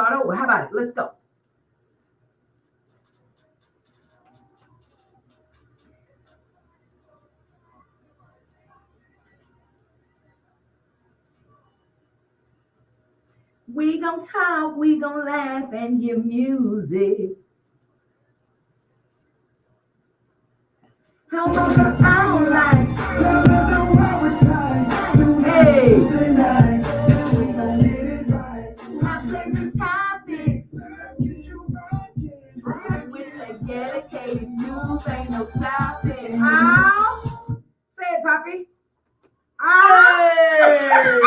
start over. How about it? Let's go. We gonna talk, we gonna laugh and hear music. How long I like? Hey, my favorite topics. With a dedicated news, ain't no stopping. How? Say it, Poppy. Hey.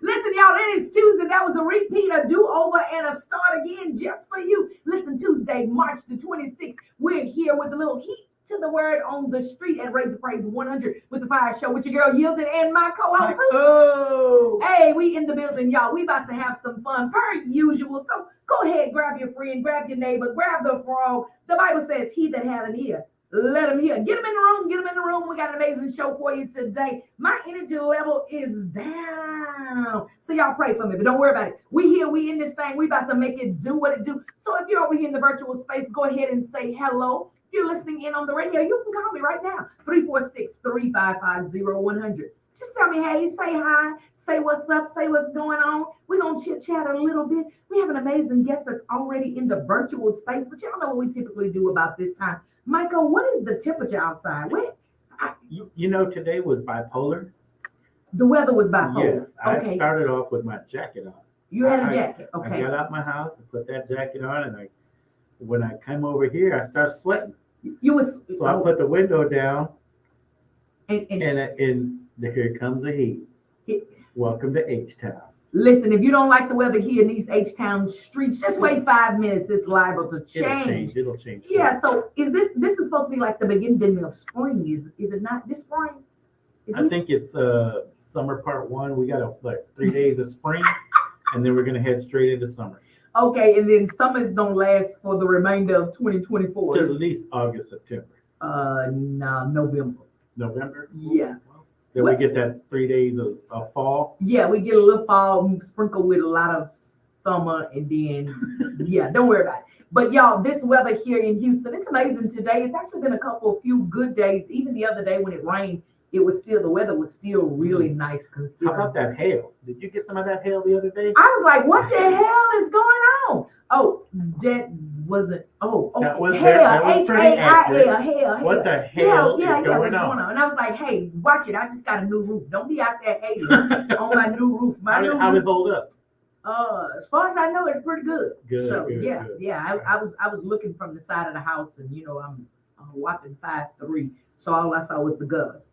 Listen, y'all, it is Tuesday. That was a repeat, a do-over, and a start again just for you. Listen, Tuesday, March the 26th, we're here with a little heat to the word on the street at Raise the Praise 100 with the FIYAH Show with your girl Yielded and my co-host. Oh. Hey, we in the building, y'all. We about to have some fun per usual. So go ahead, grab your friend, grab your neighbor, grab the frog. The Bible says, he that hath an ear, let him hear. Get him in the room. Get him in the room. We got an amazing show for you today. My energy level is down. So y'all pray for me, but don't worry about it. We here. We in this thing. We about to make it do what it do. So if you're over here in the virtual space, go ahead and say hello. If you're listening in on the radio, you can call me right now. 346-355-0100. Just tell me, hey, say hi, say what's up, say what's going on. We're going to chit-chat a little bit. We have an amazing guest that's already in the virtual space, but y'all know what we typically do about this time. Michael, what is the temperature outside? You know, today was bipolar. The weather was bipolar. Yes, I started off with my jacket on. You had a jacket, okay. I got out my house and put that jacket on, and when I came over here, I started sweating. I put the window down, and here comes the heat. Welcome to H-Town. Listen, if you don't like the weather here in these H-Town streets, just wait 5 minutes. It's liable to change. It'll change. Yeah. So is this is supposed to be like the beginning of spring? Is it not this spring? I think it's summer part one. We got 3 days of spring, and then we're gonna head straight into summer. Okay, and then summers don't last for the remainder of 2024. To at least August, September. No, November. November? Yeah. Then we get that 3 days of fall. Yeah, we get a little fall sprinkled with a lot of summer, and then yeah, don't worry about it. But y'all, this weather here in Houston, it's amazing today. It's actually been a few good days. Even the other day when it rained, the weather was still really nice considering. How about that hail? Did you get some of that hail the other day? I was like, what the hell is going on? Oh, that wasn't. That was hail. H-A-I-L. Hail. What the hell is what's going on? And I was like, hey, watch it. I just got a new roof. Don't be out there hailing on my new roof. How did it hold up? As far as I know, it's pretty good. Good. I was looking from the side of the house, and I'm a whopping 5'3", so all I saw was the gusts.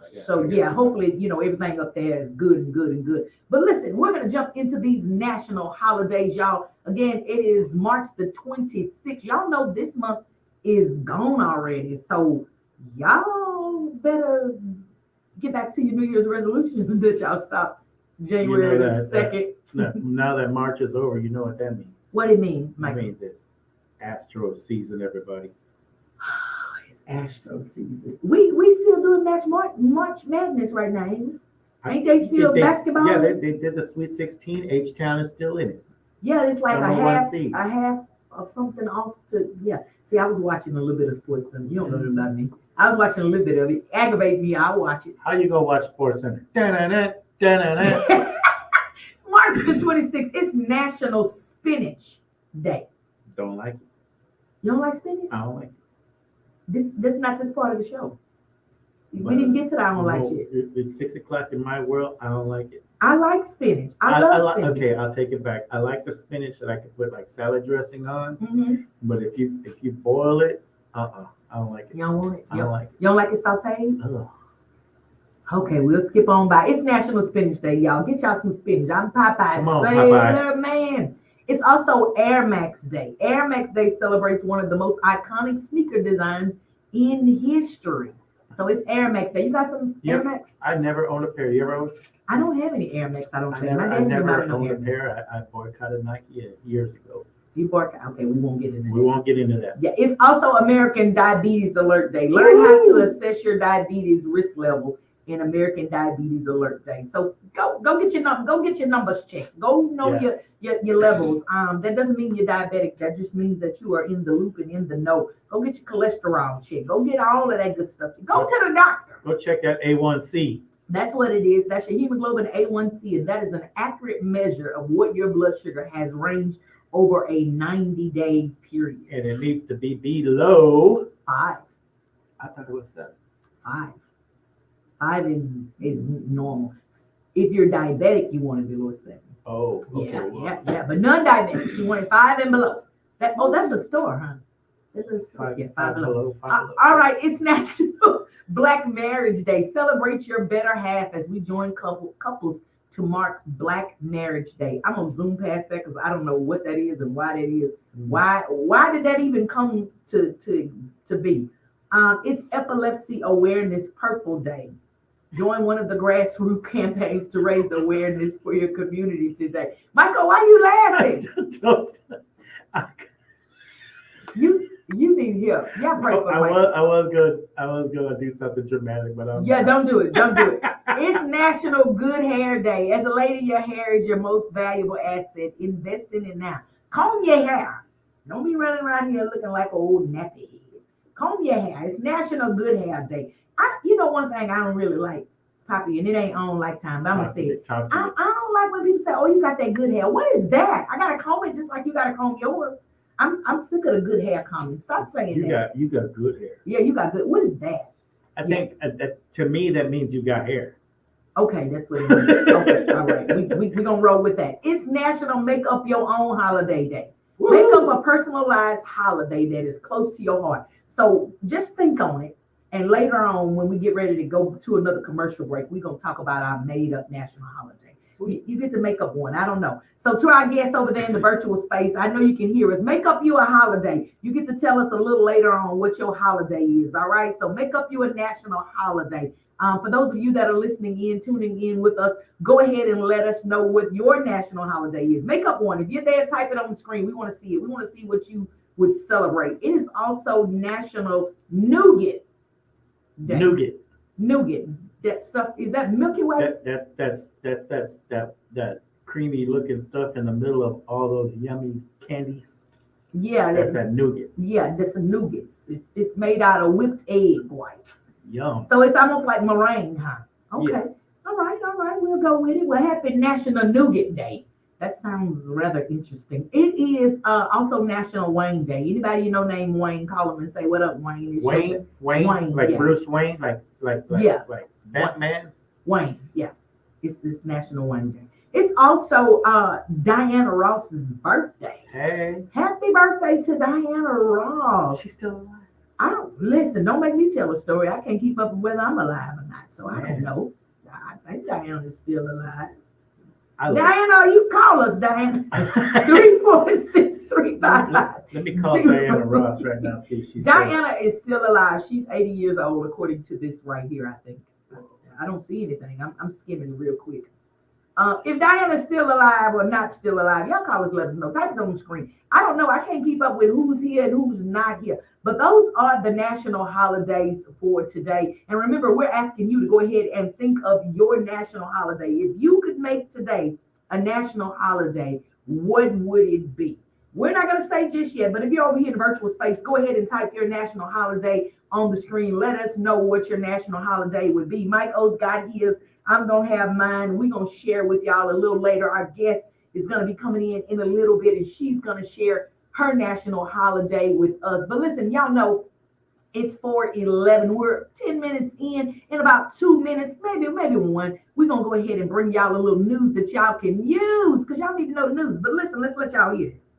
So hopefully, everything up there is good and good and good. But listen, we're going to jump into these national holidays, y'all. Again, it is March the 26th. Y'all know this month is gone already. So y'all better get back to your New Year's resolutions that y'all stopped January the 2nd. Now that March is over, you know what that means. What it mean, Mike? It means it's Astro season, everybody. Astro season. We still doing March Madness right now, ain't we? Ain't they still basketball? Yeah, they did the Sweet 16. H-Town is still in it. Yeah, it's like a half or something off to. Yeah. See, I was watching a little bit of Sports Center. You don't know nothing about me. I was watching a little bit of it. Aggravate me, I'll watch it. How you go watch Sports Center? March the 26th. It's National Spinach Day. Don't like it. You don't like spinach? I don't like it. This not this part of the show. We didn't get to that. I don't like it. It's 6:00 in my world. I don't like it. I like spinach. I love spinach. Okay, I'll take it back. I like the spinach that I could put like salad dressing on. Mm-hmm. But if you boil it, I don't like it. You don't want it? I don't like it. You don't like it sauteed? Ugh. Okay, we'll skip on by. It's National Spinach Day, y'all. Get y'all some spinach. I'm Popeye. Come on, Sailor Popeye. Man. It's also Air Max Day. Air Max Day celebrates one of the most iconic sneaker designs in history. So it's Air Max Day. You got some Air Max? I never owned a pair. You ever owned? I don't have any Air Max. I don't think. I never owned a pair. I boycotted Nike years ago. You boycott? Okay, we won't get into that. We won't get into that. Yeah, it's also American Diabetes Alert Day. Learn how to assess your diabetes risk level and American Diabetes Alert Day. So go get your numbers checked. Go know your levels. That doesn't mean you're diabetic. That just means that you are in the loop and in the know. Go get your cholesterol checked. Go get all of that good stuff. Go to the doctor. Go check that A1C. That's what it is. That's your hemoglobin A1C, and that is an accurate measure of what your blood sugar has ranged over a 90-day period. And it needs to be below 5. I thought it was 7. 5. 5 is normal. If you're diabetic, you want to be below 7. Oh, okay. Yeah. But non-diabetics, you want it 5 and below. That's a store, huh? Five below. All right, it's National Black Marriage Day. Celebrate your better half as we join couples to mark Black Marriage Day. I'm gonna zoom past that because I don't know what that is and why that is. Why did that even come to be? It's Epilepsy Awareness Purple Day. Join one of the grassroots campaigns to raise awareness for your community today. Michael, why are you laughing? You need help. Yeah, pray for Michael. I was gonna do something dramatic, but don't do it. It's National Good Hair Day. As a lady, your hair is your most valuable asset. Invest in it now. Comb your hair. Don't be running around here looking like an old nappy head. Comb your hair. It's National Good Hair Day. One thing I don't really like, Poppy, and it ain't on Lifetime, but I'm gonna say it. I don't like when people say, "Oh, you got that good hair." What is that? I gotta comb it just like you gotta comb yours. I'm sick of the good hair comment. Stop saying that. You got good hair. Yeah, you got good. What is that? I think to me that means you got hair. Okay, that's what it means. Okay, all right. We gonna roll with that. It's National Make Up Your Own Holiday Day. Woo! Make up a personalized holiday that is close to your heart. So just think on it. And later on, when we get ready to go to another commercial break, we're going to talk about our made-up national holiday. Sweet. You get to make up one. I don't know. So to our guests over there in the virtual space, I know you can hear us. Make up you a holiday. You get to tell us a little later on what your holiday is, all right? So make up you a national holiday. For those of you that are listening in, tuning in with us, go ahead and let us know what your national holiday is. Make up one. If you're there, type it on the screen. We want to see it. We want to see what you would celebrate. It is also National Nougat Day. Nougat. That stuff, is that Milky Way? That's that creamy looking stuff in the middle of all those yummy candies. Yeah, that's that nougat. Yeah, that's a nougat. It's made out of whipped egg whites. Yum. So it's almost like meringue, huh? Okay. Yeah. All right. We'll go with it. Well, happy National Nougat Day. That sounds rather interesting. It is also National Wayne Day. Anybody you know named Wayne, call him and say, "What up, Wayne?" Wayne, like yeah. Bruce Wayne, like Batman. Wayne, yeah. It's this National Wayne Day. It's also Diana Ross's birthday. Hey, happy birthday to Diana Ross. She's still alive. Don't make me tell a story. I can't keep up with whether I'm alive or not, so I don't know. I think Diana's still alive. Diana, you call us, Diana. 346-355. Let me call Diana Ross right now. See if she's Diana is still alive. She's 80 years old, according to this right here, I think. I don't see anything. I'm skimming real quick. If Diana's still alive or not still alive, y'all call us, let us know. Type it on the screen. I don't know. I can't keep up with who's here and who's not here. But those are the national holidays for today. And remember, we're asking you to go ahead and think of your national holiday. If you could make today a national holiday, what would it be? We're not going to say just yet, but if you're over here in the virtual space, go ahead and type your national holiday on the screen. Let us know what your national holiday would be. Mike O's got his. I'm going to have mine. We're going to share with y'all a little later. Our guest is going to be coming in a little bit, and she's going to share her national holiday with us. But listen, y'all know it's 4:11. We're 10 minutes in about 2 minutes, maybe one. We're going to go ahead and bring y'all a little news that y'all can use because y'all need to know the news. But listen, let's let y'all hear this.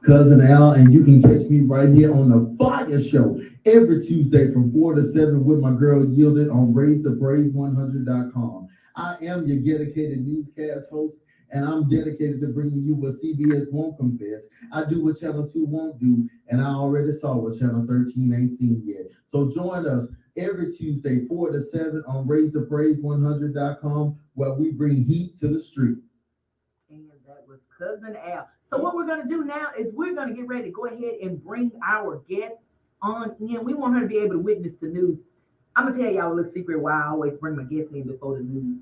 Cousin Al, and you can catch me right here on the FIYAH Show every Tuesday from 4 to 7 with my girl Yielded on RaiseThePraise100.com. I am your dedicated newscast host, and I'm dedicated to bringing you what CBS won't confess. I do what Channel 2 won't do, and I already saw what Channel 13 ain't seen yet. So join us every Tuesday, 4 to 7 on RaiseThePraise100.com, where we bring heat to the street. Was Cousin Al. So what we're going to do now is we're going to get ready to go ahead and bring our guest on in. We want her to be able to witness the news. I'm gonna tell y'all a little secret why I always bring my guests in before the news,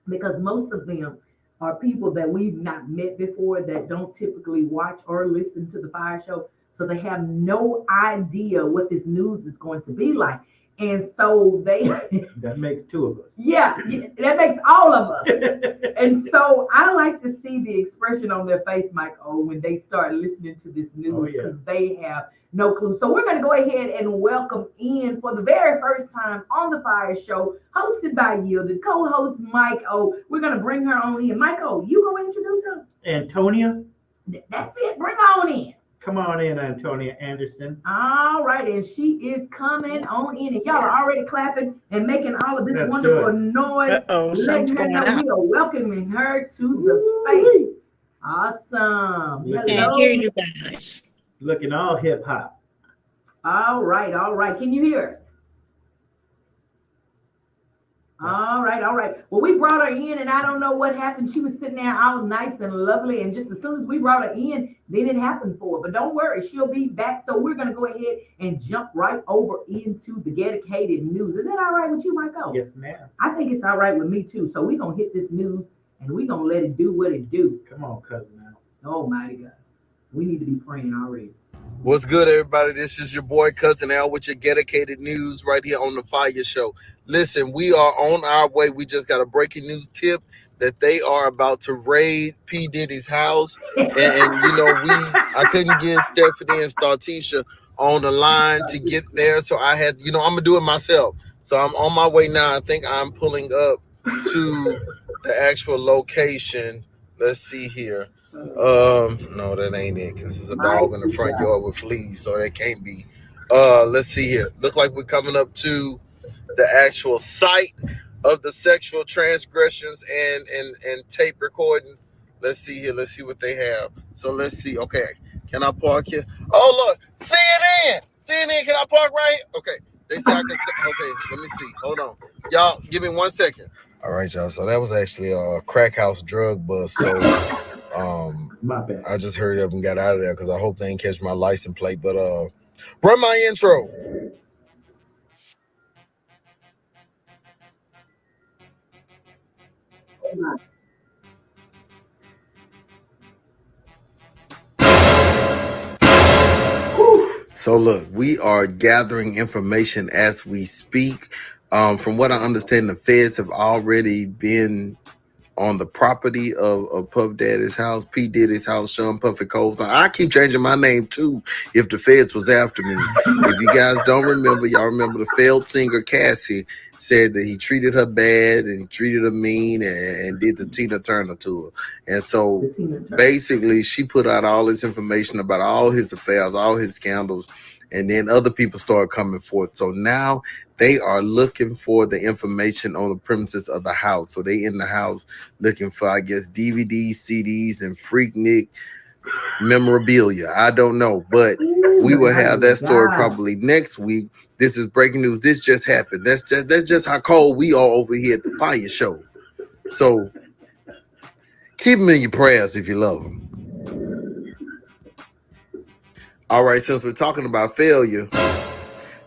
because most of them are people that we've not met before, that don't typically watch or listen to the FIYAH Show, so they have no idea what this news is going to be like. And so they that makes two of us. Yeah, that makes all of us. And so I like to see the expression on their face, Michael, when they start listening to this news, because they have no clue. So we're going to go ahead and welcome in for the very first time on the FIYAH Show, hosted by Yielded, co-host Mike O. We're going to bring her on in. Mike O, you going to introduce her? Antonia? That's it. Bring her on in. Come on in, Antonia Anderson. All right, and she is coming on in, and y'all are already clapping and making all of this wonderful noise. Letting her know we are welcoming her to the space. Awesome. Hello. Hear you guys. Looking all hip hop. All right, all right. Can you hear us? All right, all right. Well, we brought her in, and I don't know what happened. She was sitting there all nice and lovely, and just as soon as we brought her in, then it happened for her. But don't worry, she'll be back. So we're going to go ahead and jump right over into the dedicated news. Is that all right with you, Michael? Yes, ma'am. I think it's all right with me, too. So we're going to hit this news, and we're going to let it do what it do. Come on, cousin Al. Almighty God. We need to be praying already. What's good, everybody? This is your boy, Cousin Al, with your dedicated news right here on the FIYAH Show. Listen, we are on our way. We just got a breaking news tip that they are about to raid P. Diddy's house. And you know, I couldn't get Stephanie and Startisha on the line to get there. So I had, I'm going to do it myself. So I'm on my way now. I think I'm pulling up to the actual location. Let's see here. No, that ain't it, because there's a dog in the front yard with fleas, so that can't be. Let's see here. Look like we're coming up to the actual site of the sexual transgressions and tape recordings. Let's see here. Let's see what they have. So let's see. Okay, can I park here? Oh, look, CNN, can I park right here? Okay, they say I can. Okay, let me see. Hold on, y'all. Give me 1 second. All right, y'all. So that was actually a crack house drug bust. So. My bad. I just hurried up and got out of there because I hope they didn't catch my license plate. But run my intro. So look, we are gathering information as we speak. From what I understand, the feds have already been on the property of Puff Daddy's house, P. Diddy's house, Sean Puffy Cole's. I keep changing my name too if the feds was after me. If you guys don't remember, y'all remember the failed singer Cassie said that he treated her bad and he treated her mean and did the Tina Turner to her. And so basically she put out all this information about all his affairs, all his scandals, and then other people started coming forth. So now they are looking for the information on the premises of the house. So they in the house looking for, I guess, DVDs, CDs, and Freaknik memorabilia. I don't know, but we will have that story probably next week. This is breaking news. This just happened. That's just how cold we are over here at the FIYAH Show. So keep them in your prayers if you love them. All right, since we're talking about failure,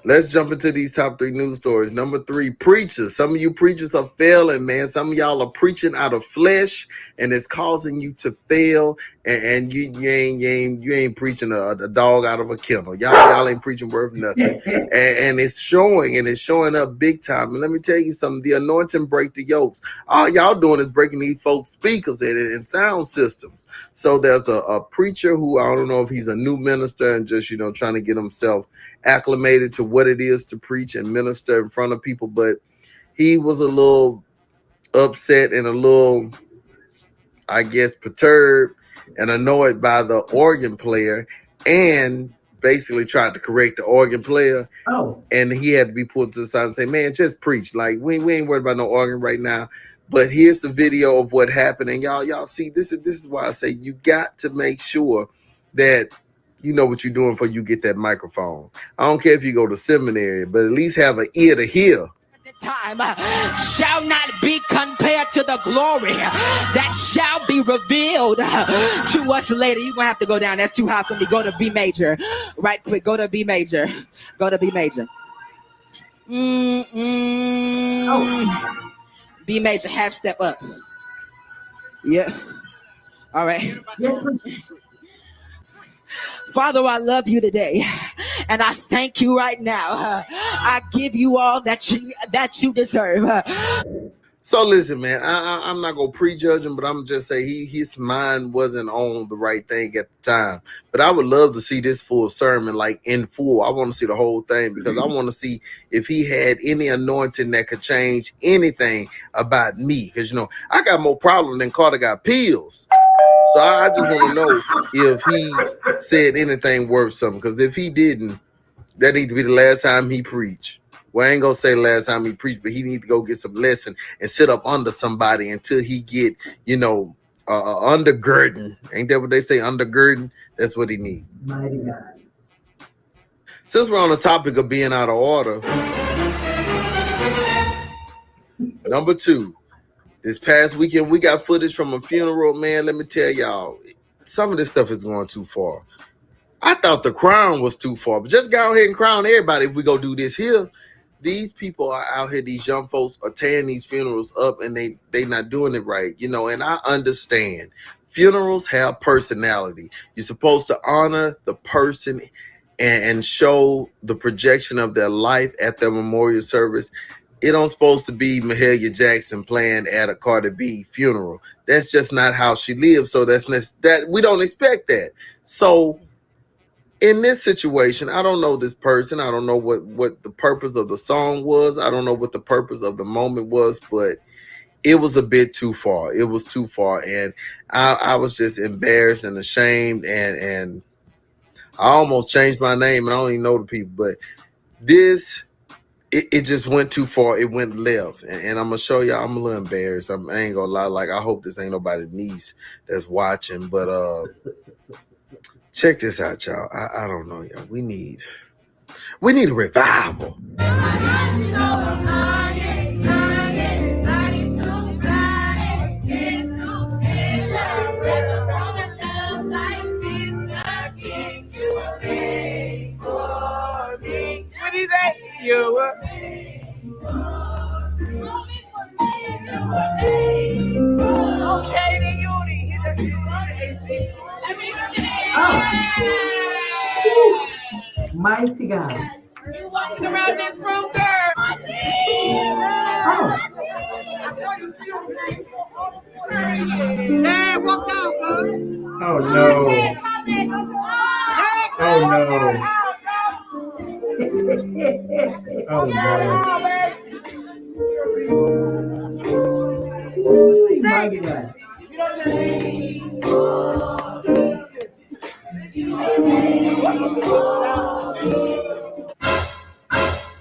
let's jump into these top 3 news stories. Number 3, preachers. Some of you preachers are failing, man. Some of y'all are preaching out of flesh, and it's causing you to fail. And you ain't preaching a dog out of a kennel. Y'all ain't preaching worth nothing. And it's showing up big time. And let me tell you something. The anointing break the yokes. All y'all doing is breaking these folks' speakers and sound systems. So there's a preacher who, I don't know if he's a new minister and just trying to get himself acclimated to what it is to preach and minister in front of people, but he was a little upset and a little, I guess, perturbed and annoyed by the organ player, and basically tried to correct the organ player. And he had to be pulled to the side and say, man, just preach. Like, we ain't worried about no organ right now. But here's the video of what happened. And y'all see, this is why I say you got to make sure that you know what you're doing before you get that microphone. I don't care if you go to seminary, but at least have an ear to hear. Time shall not be compared to the glory that shall be revealed to us later. You're gonna have to go down. That's too high for me. Go to B major. Right quick. Go to B major. Go to B major. B major, half step up. Yeah. All right. Father, I love you today, and I thank you right now. I give you all that you deserve. So listen, man, I'm not gonna prejudge him, but I'm just say his mind wasn't on the right thing at the time. But I would love to see this full sermon, like in full. I want to see the whole thing because I want to see if he had any anointing that could change anything about me. Because I got more problem than Carter got pills. So I just want to know if he said anything worth something. Because if he didn't, that needs to be the last time he preached. Well, I ain't gonna say the last time he preached, but he need to go get some lesson and sit up under somebody until he get, undergirding. Ain't that what they say? Undergirding. That's what he need. Mighty God. Since we're on the topic of being out of order, number 2, this past weekend we got footage from a funeral. Man, let me tell y'all, some of this stuff is going too far. I thought the crown was too far, but just go ahead and crown everybody if we go do this here. These people are out here, these young folks are tearing these funerals up and they not doing it right, and I understand. Funerals have personality. You're supposed to honor the person and show the projection of their life at their memorial service. It don't supposed to be Mahalia Jackson playing at a Cardi B funeral. That's just not how she lives. So that we don't expect that. So in this situation, I don't know this person. I don't know what the purpose of the song was. I don't know what the purpose of the moment was, but it was a bit too far. It was too far. And I was just embarrassed and ashamed. And I almost changed my name. And I don't even know the people. But it just went too far. It went left. And I'm going to show y'all. I'm a little embarrassed. I ain't going to lie. Like, I hope this ain't nobody's niece that's watching. But check this out, y'all. I don't know, y'all. We need a revival. Mighty God. You walking around this room, girl. Oh. Walk out, girl. Oh no. Oh no. Oh no. Mighty God.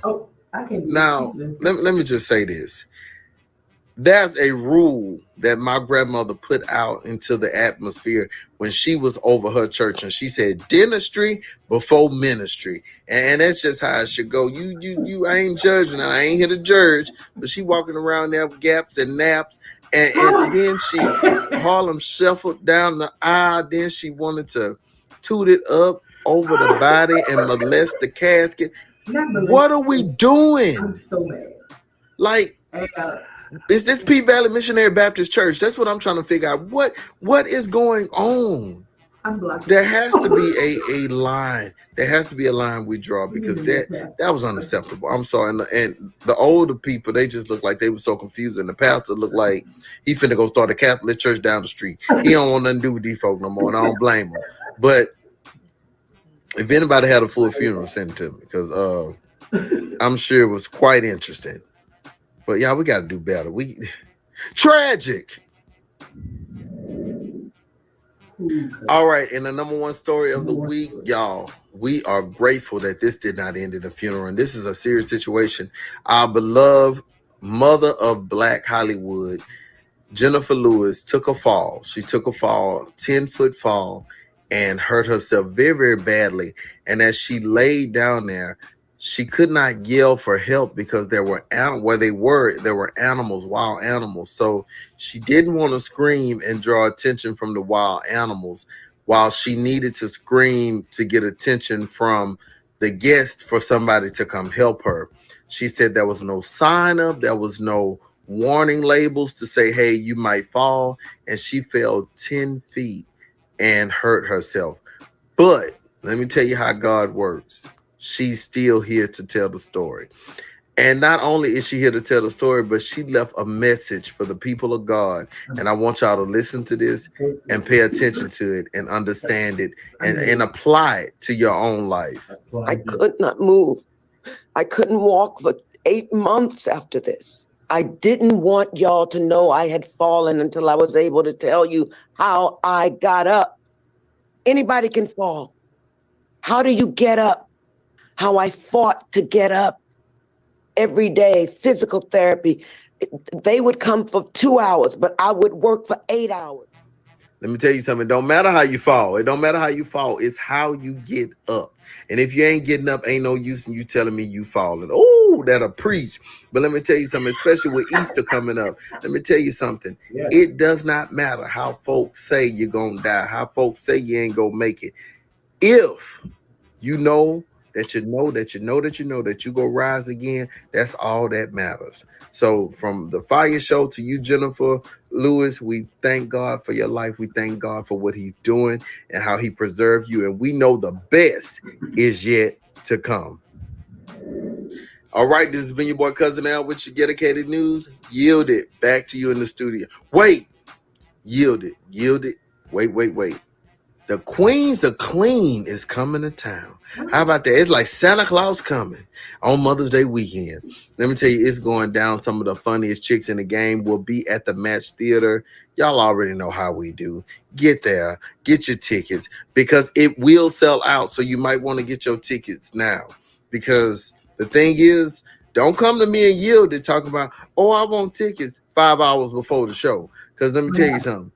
Oh, I can. Now, let me just say this. There's a rule that my grandmother put out into the atmosphere when she was over her church, and she said dentistry before ministry, and that's just how it should go. You I ain't judging. I ain't here to judge, but she walking around there with gaps and naps, and then she Harlem shuffled down the aisle. Then she wanted to toot it up over the body and molest the casket. What are we doing? I'm so mad. Like. Is this P Valley Missionary Baptist Church? That's what I'm trying to figure out. What is going on? I'm blocking. There has to be a line. There has to be a line we draw because that was unacceptable. I'm sorry. And the older people, they just look like they were so confused. And the pastor looked like he finna go start a Catholic church down the street. He don't want nothing to do with these folk no more, and I don't blame him. But if anybody had a full funeral, send it to me because I'm sure it was quite interesting. But y'all, we got to do better. Tragic. All right, and the number 1 story of the week, y'all, we are grateful that this did not end in a funeral. And this is a serious situation. Our beloved mother of Black Hollywood, Jennifer Lewis, took a fall. She took a fall, 10-foot fall, and hurt herself very, very badly. And as she laid down there, she could not yell for help because there were animals, wild animals. So she didn't want to scream and draw attention from the wild animals while she needed to scream to get attention from the guest for somebody to come help her. She said there was no sign up, there was no warning labels to say, hey, you might fall. And she fell 10 feet and hurt herself. But let me tell you how God works. She's still here to tell the story. And not only is she here to tell the story, but she left a message for the people of God. And I want y'all to listen to this and pay attention to it and understand it and apply it to your own life. I could not move. I couldn't walk for 8 months after this. I didn't want y'all to know I had fallen until I was able to tell you how I got up. Anybody can fall. How do you get up? How I fought to get up. Every day, physical therapy. They would come for 2 hours, but I would work for 8 hours. Let me tell you something. It don't matter how you fall. It don't matter how you fall. It's how you get up. And if you ain't getting up, ain't no use in you telling me you falling. Oh, that'll preach. But let me tell you something, especially with Easter coming up. Let me tell you something. Yeah. It does not matter how folks say you're going to die, how folks say you ain't going to make it. If you know that you know that you know that you know that you go rise again, that's all that matters. So from the FIYAH Show to you, Jennifer Lewis, we thank God for your life. We thank God for what he's doing and how he preserved you. And we know the best is yet to come. All right, this has been your boy Cousin Al with your dedicated news. Yield it. Back to you in the studio. Wait. Yield it. Yield it. Wait. The Queens of Clean is coming to town. How about that? It's like Santa Claus coming on Mother's Day weekend. Let me tell you, it's going down. Some of the funniest chicks in the game will be at the Match Theater. Y'all already know how we do. Get there. Get your tickets because it will sell out. So you might want to get your tickets now because the thing is, don't come to me and yield to talk about, oh, I want tickets 5 hours before the show. Because let me tell you something.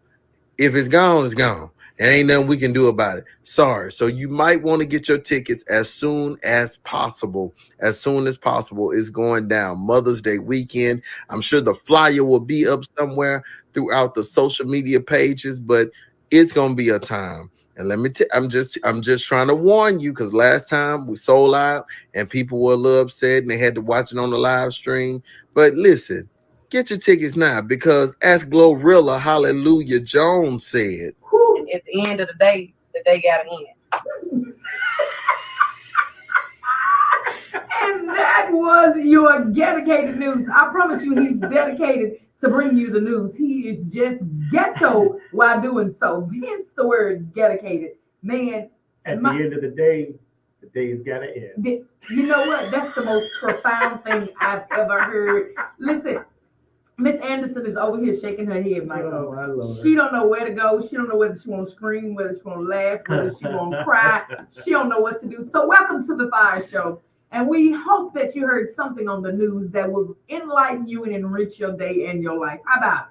If it's gone, it's gone. And ain't nothing we can do about it. Sorry. So you might want to get your tickets as soon as possible. As soon as possible. It's going down Mother's Day weekend. I'm sure the flyer will be up somewhere throughout the social media pages, but it's going to be a time. And let me I'm just trying to warn you because last time we sold out and people were a little upset and they had to watch it on the live stream. But listen, get your tickets now because as Glorilla Hallelujah Jones said, at the end of the day gotta end. And that was your dedicated news. I promise you, he's dedicated to bring you the news. He is just ghetto while doing so. Hence the word dedicated. Man, at the end of the day's gotta end. You know what? That's the most profound thing I've ever heard. Listen, Miss Anderson is over here shaking her head, Michael. Oh, she don't know where to go. She don't know whether she want to scream, whether she want to laugh, whether she want to cry. She don't know what to do. So welcome to the FIYAH Show. And we hope that you heard something on the news that will enlighten you and enrich your day and your life. How about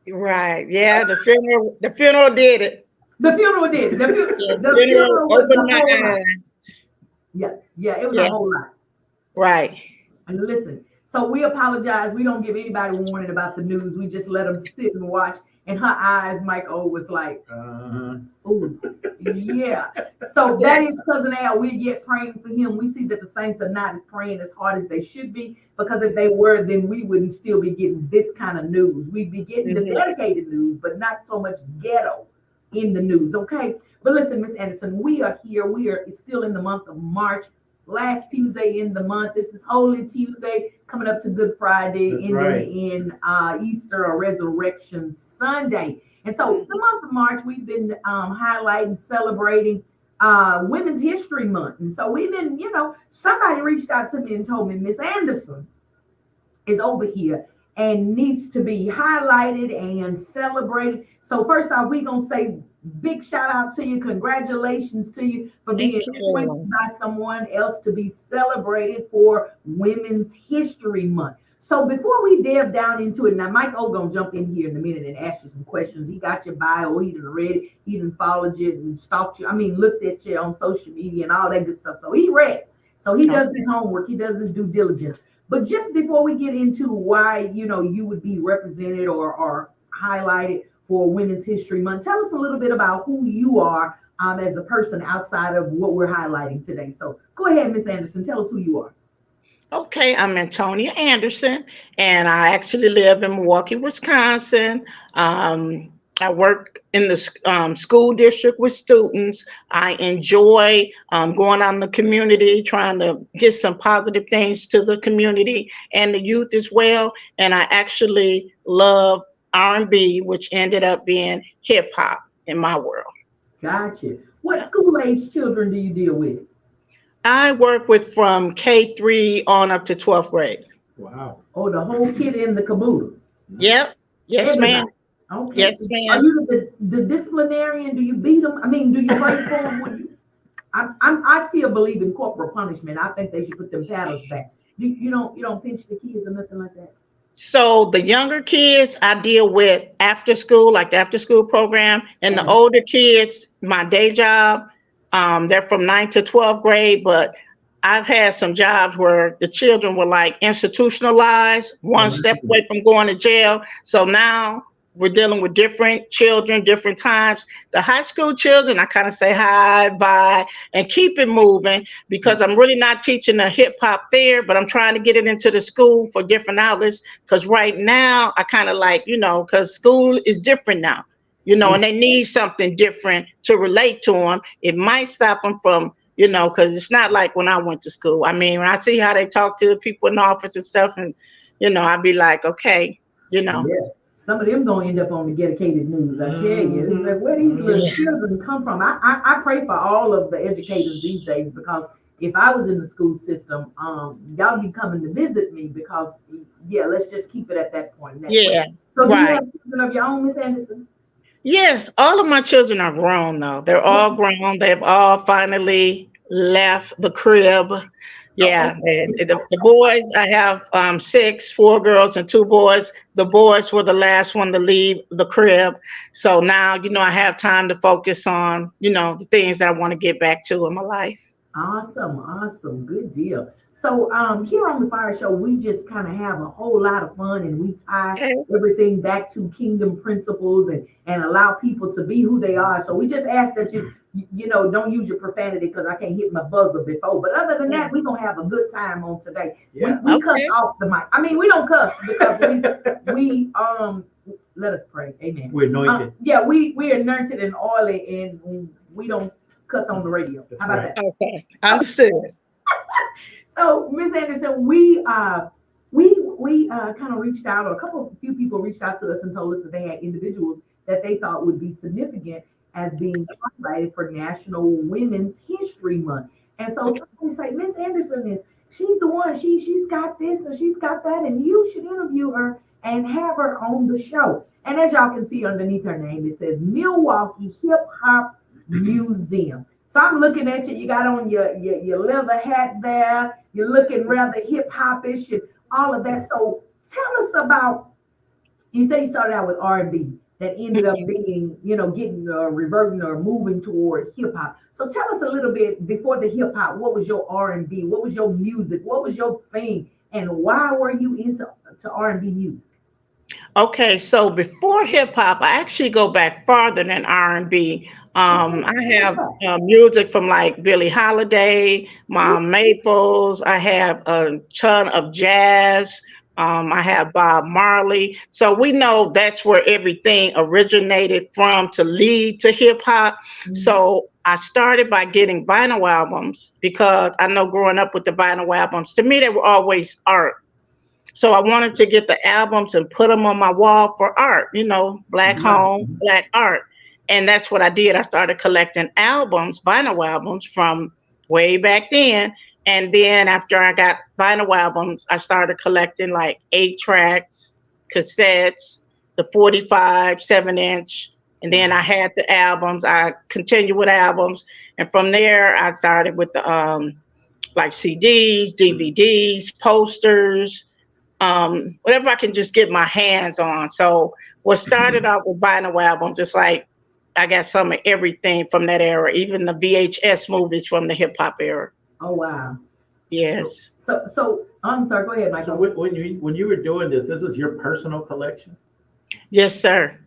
it? Right. Yeah, the funeral did it. The funeral did it. The funeral was a whole lot. Yeah, it was a whole lot. Right. And listen, so we apologize. We don't give anybody warning about the news. We just let them sit and watch. And her eyes, Mike O was like, oh, yeah. So that is Cousin Al. We're yet praying for him. We see that the saints are not praying as hard as they should be, because if they were, then we wouldn't still be getting this kind of news. We'd be getting the dedicated news, but not so much ghetto in the news, okay? But listen, Miss Anderson, we are here. We are still in the month of March. Last Tuesday in the month. This is Holy Tuesday, coming up to Good Friday, ending in Easter or Resurrection Sunday. And so the month of March, we've been highlighting, celebrating Women's History Month. And so we've been, somebody reached out to me and told me Miss Anderson is over here and needs to be highlighted and celebrated. So first off, we're going to say big shout out to you. Congratulations to you for being appointed by someone else to be celebrated for Women's History Month. So before we delve down into it, now Mike O gonna jump in here in a minute and ask you some questions. He got your bio, he done read it, he done followed you and stalked you. I mean, looked at you on social media and all that good stuff. So he read it. So he does his homework, he does his due diligence. But just before we get into why, you would be represented or highlighted for Women's History Month, tell us a little bit about who you are as a person outside of what we're highlighting today. So go ahead, Miss Anderson, tell us who you are. Okay, I'm Antonia Anderson, and I actually live in Milwaukee, Wisconsin. I work in the school district with students. I enjoy going out in the community, trying to get some positive things to the community and the youth as well. And I actually love R&B, which ended up being hip hop in my world. Gotcha. What school age children do you deal with? I work with from K3 on up to 12th grade. Wow. Oh, the whole kid in the caboodle. Yep. Yes, Everybody. ma'am. Okay. Yes, Are ma'am. you the disciplinarian? Do you beat them? I mean, do you pray for them? When you, I still believe in corporal punishment. I think they should put them paddles back. You don't pinch the kids or nothing like that. So the younger kids I deal with after school, like the after school program, and the Okay. older kids, my day job, they're from 9th to 12th grade, but I've had some jobs where the children were like institutionalized, one step away from going to jail. So now we're dealing with different children, different times. The high school children, I kind of say hi, bye, and keep it moving because I'm really not teaching the hip hop there, but I'm trying to get it into the school for different outlets. Because right now, I kind of like, because school is different now, and they need something different to relate to them. It might stop them from because it's not like when I went to school. I mean, when I see how they talk to the people in the office and stuff, and I'd be like, okay, Yeah. Some of them gonna end up on the dedicated news. I tell you, it's like where these little children come from. I pray for all of the educators these days because if I was in the school system, y'all be coming to visit me because let's just keep it at that point. Yeah. So do you Right. have children of your own, Miss Anderson? Yes, all of my children are grown though. They're all grown. They've all finally left the crib. Yeah, and the boys, I have 4 girls and 2 boys. The boys were the last one to leave the crib. So now, I have time to focus on, the things that I want to get back to in my life. Awesome, good deal. So here on the Fire Show, we just kind of have a whole lot of fun and we tie everything back to kingdom principles and allow people to be who they are. So we just ask that you don't use your profanity because I can't hit my buzzer before. But other than that, we're gonna have a good time on today. Yeah. We cuss off the mic. I mean, we don't cuss because we let us pray. Amen. We're anointed. We're anointed and oily and we don't cuss on the radio. How about that? Okay, understood. So, Miss Anderson, we kind of reached out, or a few people reached out to us and told us that they had individuals that they thought would be significant as being highlighted for National Women's History Month. And so somebody say, Miss Anderson she's the one, she's got this and she's got that, and you should interview her and have her on the show. And as y'all can see underneath her name, it says Milwaukee Hip Hop Museum. So I'm looking at you. You got on your leather hat there. You're looking rather hip hopish and all of that. So tell us about. You say you started out with R&B that ended up being, getting reverting or moving toward hip hop. So tell us a little bit before the hip hop. What was your R&B? What was your music? What was your thing? And why were you into R&B music? Okay, so before hip hop, I actually go back farther than R&B. I have music from like Billie Holiday, Mom Maples. I have a ton of jazz. I have Bob Marley. So we know that's where everything originated from to lead to hip hop. Mm-hmm. So I started by getting vinyl albums because I know growing up with the vinyl albums, to me, they were always art. So I wanted to get the albums and put them on my wall for art, Black home, Black art. And that's what I did. I started collecting albums, vinyl albums from way back then. And then after I got vinyl albums, I started collecting like 8-tracks, cassettes, the 45, 7-inch. And then I had the albums. I continued with albums. And from there, I started with the like CDs, DVDs, posters, whatever I can just get my hands on. So what started out with vinyl albums, just like I got some of everything from that era, even the VHS movies from the hip hop era. Oh wow! Yes. So I'm sorry. Go ahead, Michael. So when you were doing this is your personal collection? Yes, sir.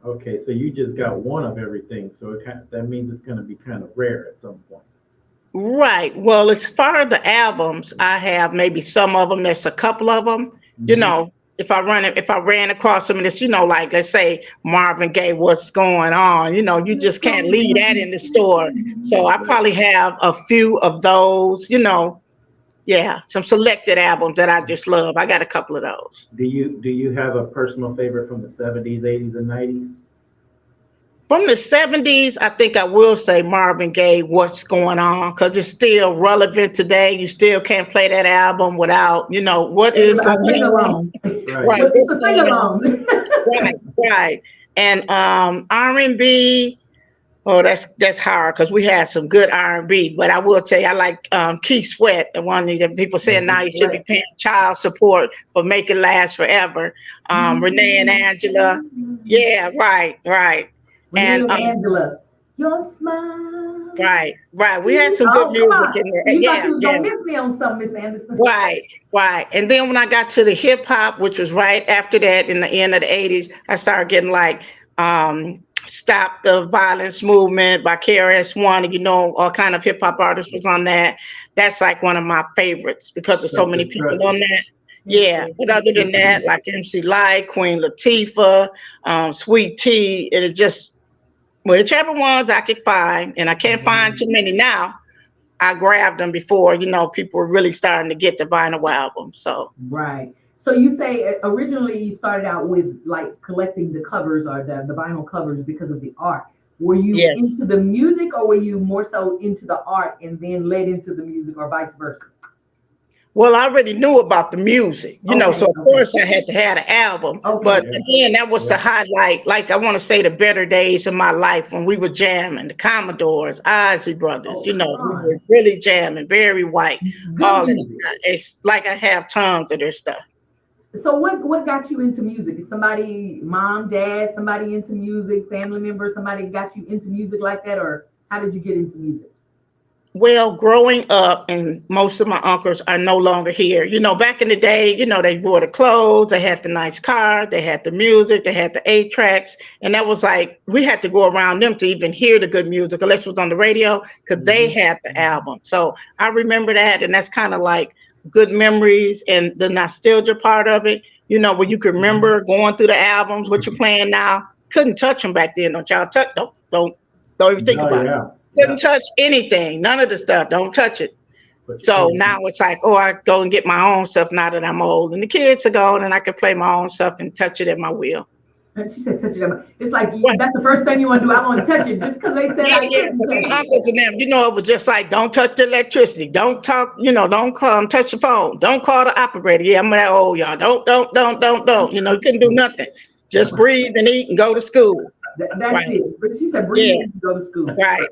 Okay, so you just got one of everything. So that means it's going to be kind of rare at some point. Right. Well, as far as the albums, I have maybe some of them. There's a couple of them. You know, if I ran across them, and it's like let's say Marvin Gaye, "What's Going On?" You just can't leave that in the store. So I probably have a few of those. Yeah, some selected albums that I just love. I got a couple of those. Do you have a personal favorite from the 70s, 80s, and 90s? From the 70s, I think I will say Marvin Gaye, "What's Going On?" because it's still relevant today. You still can't play that album without, what is going on. Right. It's a sing along. Right. And R&B, oh, that's hard because we had some good R&B. But I will tell you, I like Keith Sweat, the one that people saying now you should be paying child support for Make It Last Forever. Renee and Angela. Yeah, right. And Angela, your smile. Right. We had some good music in there. You thought you was gonna miss me on something, Miss Anderson. Right. And then when I got to the hip hop, which was right after that, in the end of the 80s, I started getting like "Stop the Violence Movement" by KRS-One. All kind of hip hop artists was on that. That's like one of my favorites because there's so many people on that. Yeah, but other than that, like MC Lyte, Queen Latifah, Sweet Tea, it just whichever ones I could find, and I can't find too many now. I grabbed them before people were really starting to get the vinyl album. So right. So you say originally you started out with like collecting the covers or the vinyl covers because of the art. Were you into the music, or were you more so into the art and then led into the music, or vice versa? Well, I already knew about the music, so of course I had to have an album. But again, that was to highlight, like I want to say, the better days of my life when we were jamming, the Commodores, Ozzy Brothers, we were really jamming, Barry White, all of that. It's like I have tons of their stuff. So what got you into music? Somebody, mom, dad, somebody into music, family member, somebody got you into music like that, or how did you get into music? Well, growing up, and most of my uncles are no longer here. Back in the day, they wore the clothes, they had the nice car, they had the music, they had the 8-tracks. And that was like, we had to go around them to even hear the good music, unless it was on the radio, because they had the album. So I remember that, and that's kind of like good memories and the nostalgia part of it, where you can remember going through the albums, what you're playing now. Couldn't touch them back then. Don't y'all touch, don't even think about it. Couldn't touch anything, none of the stuff. Don't touch it. So now it's like, I go and get my own stuff now that I'm old, and the kids are gone, and I can play my own stuff and touch it at my will. And she said, "Touch it." It's like that's the first thing you want to do. I want to touch it just because they said I couldn't touch it. Uncles and them, it was just like, don't touch the electricity. Don't talk. Don't call. Touch the phone. Don't call the operator. Yeah, I'm that old, y'all. Don't. You couldn't do nothing. Just breathe and eat and go to school. That's it. But she said, breathe and go to school. Right.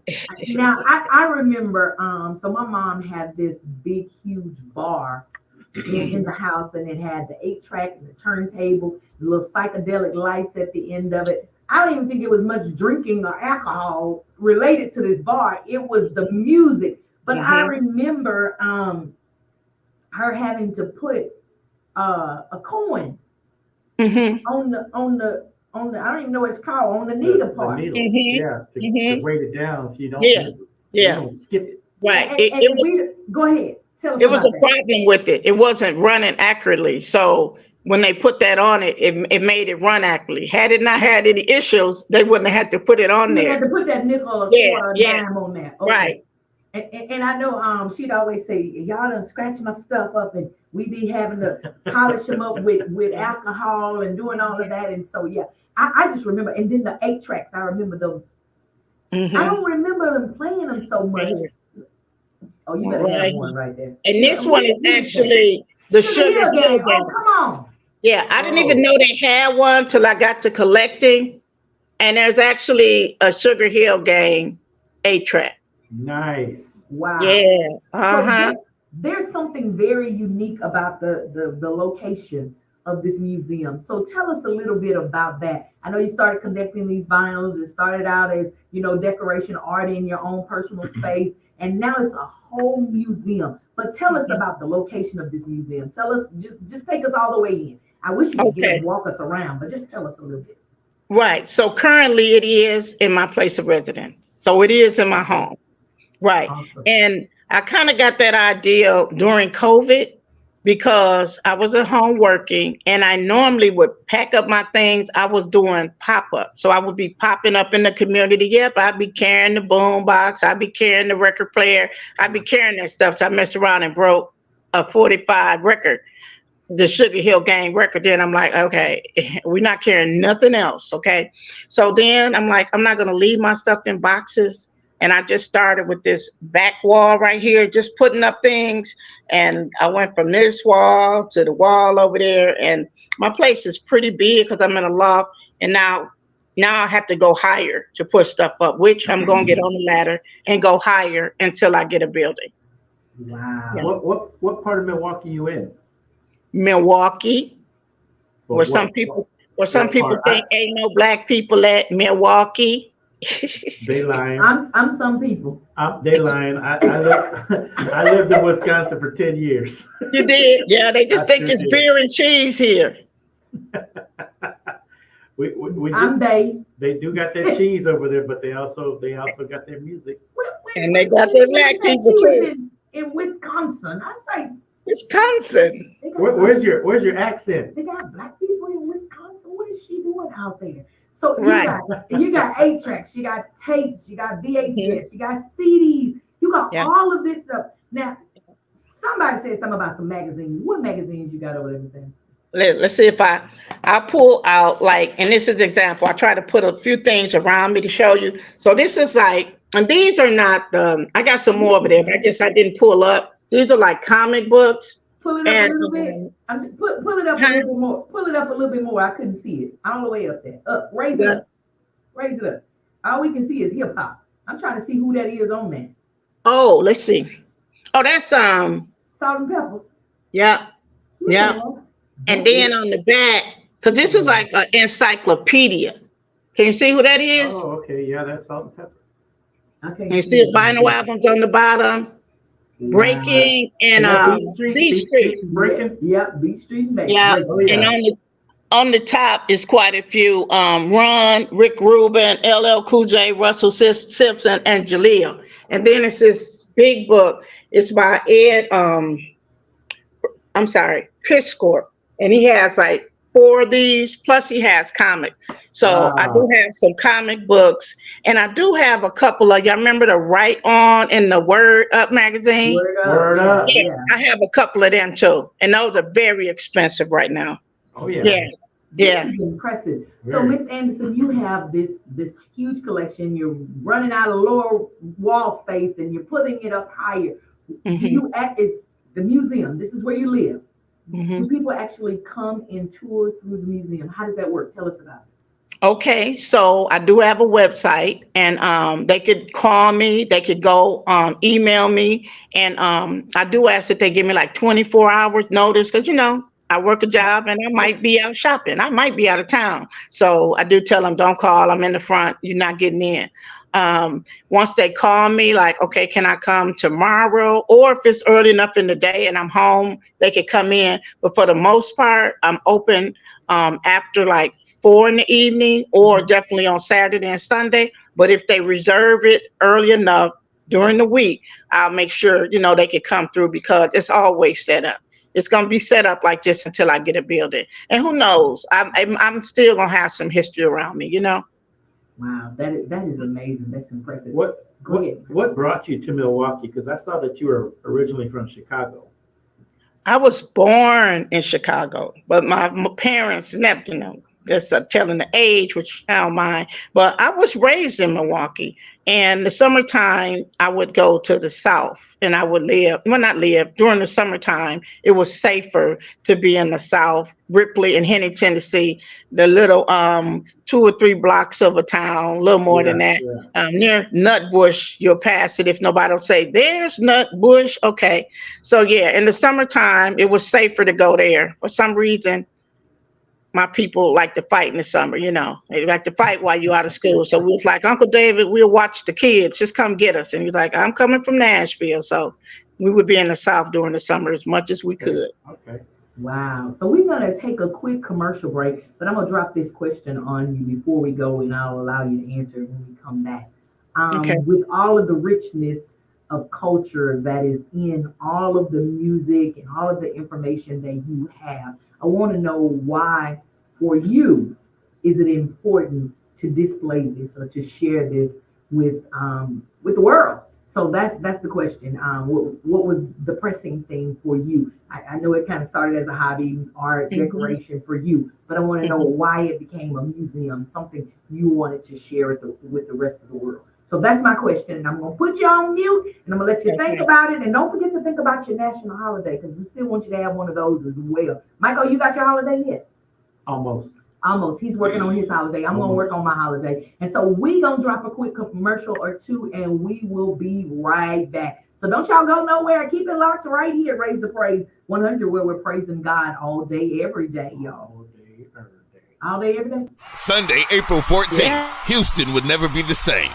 Now, I remember, so my mom had this big, huge bar in the house, and it had the 8-track and the turntable, the little psychedelic lights at the end of it. I don't even think it was much drinking or alcohol related to this bar. It was the music. But I remember her having to put a coin on the I don't even know what it's called, on the needle part. The needle. To weight it down so you don't miss it. So you don't skip it. Right. Go ahead. Tell us it was a that. problem with it. It wasn't running accurately. So when they put that on it, it made it run accurately. Had it not had any issues, they wouldn't have had to put it on there. They had to put that nickel or quarter or dime on that. Okay. Right. And I know she'd always say, y'all done scratch my stuff up, and we be having to polish them up with alcohol and doing all of that. And so, I just remember, and then the 8-tracks, I remember those. I don't remember them playing them so much. Oh, you better have one right there. And this one is actually the Sugar Hill Gang. Oh, come on. Yeah, I didn't even know they had one till I got to collecting. And there's actually a Sugar Hill Gang 8-track. Nice. Wow. Yeah. So there's something very unique about the location of this museum. So tell us a little bit about that. I know you started collecting these vinyls. It started out as, decoration art in your own personal space, and now it's a whole museum. But tell us about the location of this museum. Tell us, just take us all the way in. I wish you could get and walk us around, but just tell us a little bit. Right. So currently it is in my place of residence. So it is in my home. Right. Awesome. And I kind of got that idea during COVID because I was at home working and I normally would pack up my things. I was doing pop-up. So I would be popping up in the community. Yep, I'd be carrying the boom box. I'd be carrying the record player. I'd be carrying that stuff. So I messed around and broke a 45 record, the Sugar Hill Gang record. Then I'm like, okay, we're not carrying nothing else. Okay. So then I'm like, I'm not going to leave my stuff in boxes. And I just started with this back wall right here, just putting up things. And I went from this wall to the wall over there. And my place is pretty big because I'm in a loft. And now I have to go higher to put stuff up, which I'm going to get on the ladder and go higher until I get a building. Wow. Yeah. What part of Milwaukee you in? Milwaukee, where some people think ain't no black people at Milwaukee. They lying. I'm some people. They lying. I lived in Wisconsin for 10 years. You did? Yeah, they just think it's beer and cheese here. They do got their cheese over there, but they also got their music. And they got their black people too. In Wisconsin. I was like, Wisconsin. Where's your accent? They got black people in Wisconsin. What is she doing out there? So you got 8-tracks, you got tapes, you got VHS, you got CDs, you got all of this stuff. Now, somebody said something about some magazines. What magazines you got over there, Ms. Anderson? Let's see if I pull out, like, and this is an example. I try to put a few things around me to show you. So this is like, and these are not I got some more over there, but I guess I didn't pull up. These are like comic books. Pull it up a little bit. Pull it up a little bit more. Pull it up a little bit more. I couldn't see it. All the way up there. Up. Raise it up. Raise it up. All we can see is hip hop. I'm trying to see who that is on that. Oh, let's see. Oh, that's Salt and Pepper. Yeah. Yeah. And then on the back, because this is like an encyclopedia. Can you see who that is? Oh, okay. Yeah, that's Salt and Pepper. Okay. Can you see the vinyl albums on the bottom? Breaking and Beat Street. Breaking. Yeah, Beat Street. Yeah. Oh, yeah. And on the top is quite a few. Ron, Rick Rubin, LL Cool J, Russell Simpson, and Jaleel. And then it's this big book. It's by Ed. Piscorp, and he has like 4 of these. Plus, he has comics. So I do have some comic books, and I do have a couple of y'all remember the Right On and the Word Up magazine. Word Up. Yeah, I have a couple of them too, and those are very expensive right now. Oh yeah. Yeah. Yeah. This is impressive. So, Miss Anderson, you have this huge collection. You're running out of lower wall space, and you're putting it up higher. Do you is the museum? This is where you live. Do people actually come and tour through the museum? How does that work? Tell us about it. Okay, so I do have a website, and they could call me, they could go email me, and I do ask that they give me like 24 hours notice, because I work a job and I might be out shopping, I might be out of town, so I do tell them, don't call, I'm in the front, you're not getting in. Once they call me, like, okay, can I come tomorrow? Or if it's early enough in the day and I'm home, they could come in. But for the most part, I'm open after like 4 in the evening, or definitely on Saturday and Sunday. But if they reserve it early enough during the week, I'll make sure, they could come through, because it's always set up. It's going to be set up like this until I get a building. And who knows, I'm still going to have some history around me, Wow, that is amazing. That's impressive. What brought you to Milwaukee? Because I saw that you were originally from Chicago. I was born in Chicago, but my parents never, that's telling the age, which I don't mind. But I was raised in Milwaukee, and the summertime I would go to the South, and I would during the summertime. It was safer to be in the South, Ripley and Henry, Tennessee, the little 2 or 3 blocks of a town, a little more than that. Yeah. Near Nutbush, you'll pass it if nobody will say, there's Nutbush. Okay. So yeah, in the summertime, it was safer to go there. For some reason, my people like to fight in the summer, they like to fight while you're out of school. So we was like, Uncle David, we'll watch the kids, just come get us. And he's like, I'm coming from Nashville. So we would be in the South during the summer as much as we could. Okay. Wow. So we're going to take a quick commercial break, but I'm going to drop this question on you before we go, and I'll allow you to answer when we come back. Okay. With all of the richness of culture that is in all of the music and all of the information that you have. I want to know why, for you, is it important to display this or to share this with the world? So that's the question. What was the pressing thing for you? I know it kind of started as a hobby, art, decoration for you, but I want to know why it became a museum, something you wanted to share with the rest of the world. So that's my question. And I'm going to put you on mute and I'm going to let you think about it. And don't forget to think about your national holiday, because we still want you to have one of those as well. Michael, you got your holiday yet? Almost. He's working on his holiday. I'm going to work on my holiday. And so we going to drop a quick commercial or two and we will be right back. So don't y'all go nowhere. Keep it locked right here. Raise the Praise 100, where we're praising God all day, every day, y'all. All day, every day. Sunday, April 14th, Houston would never be the same.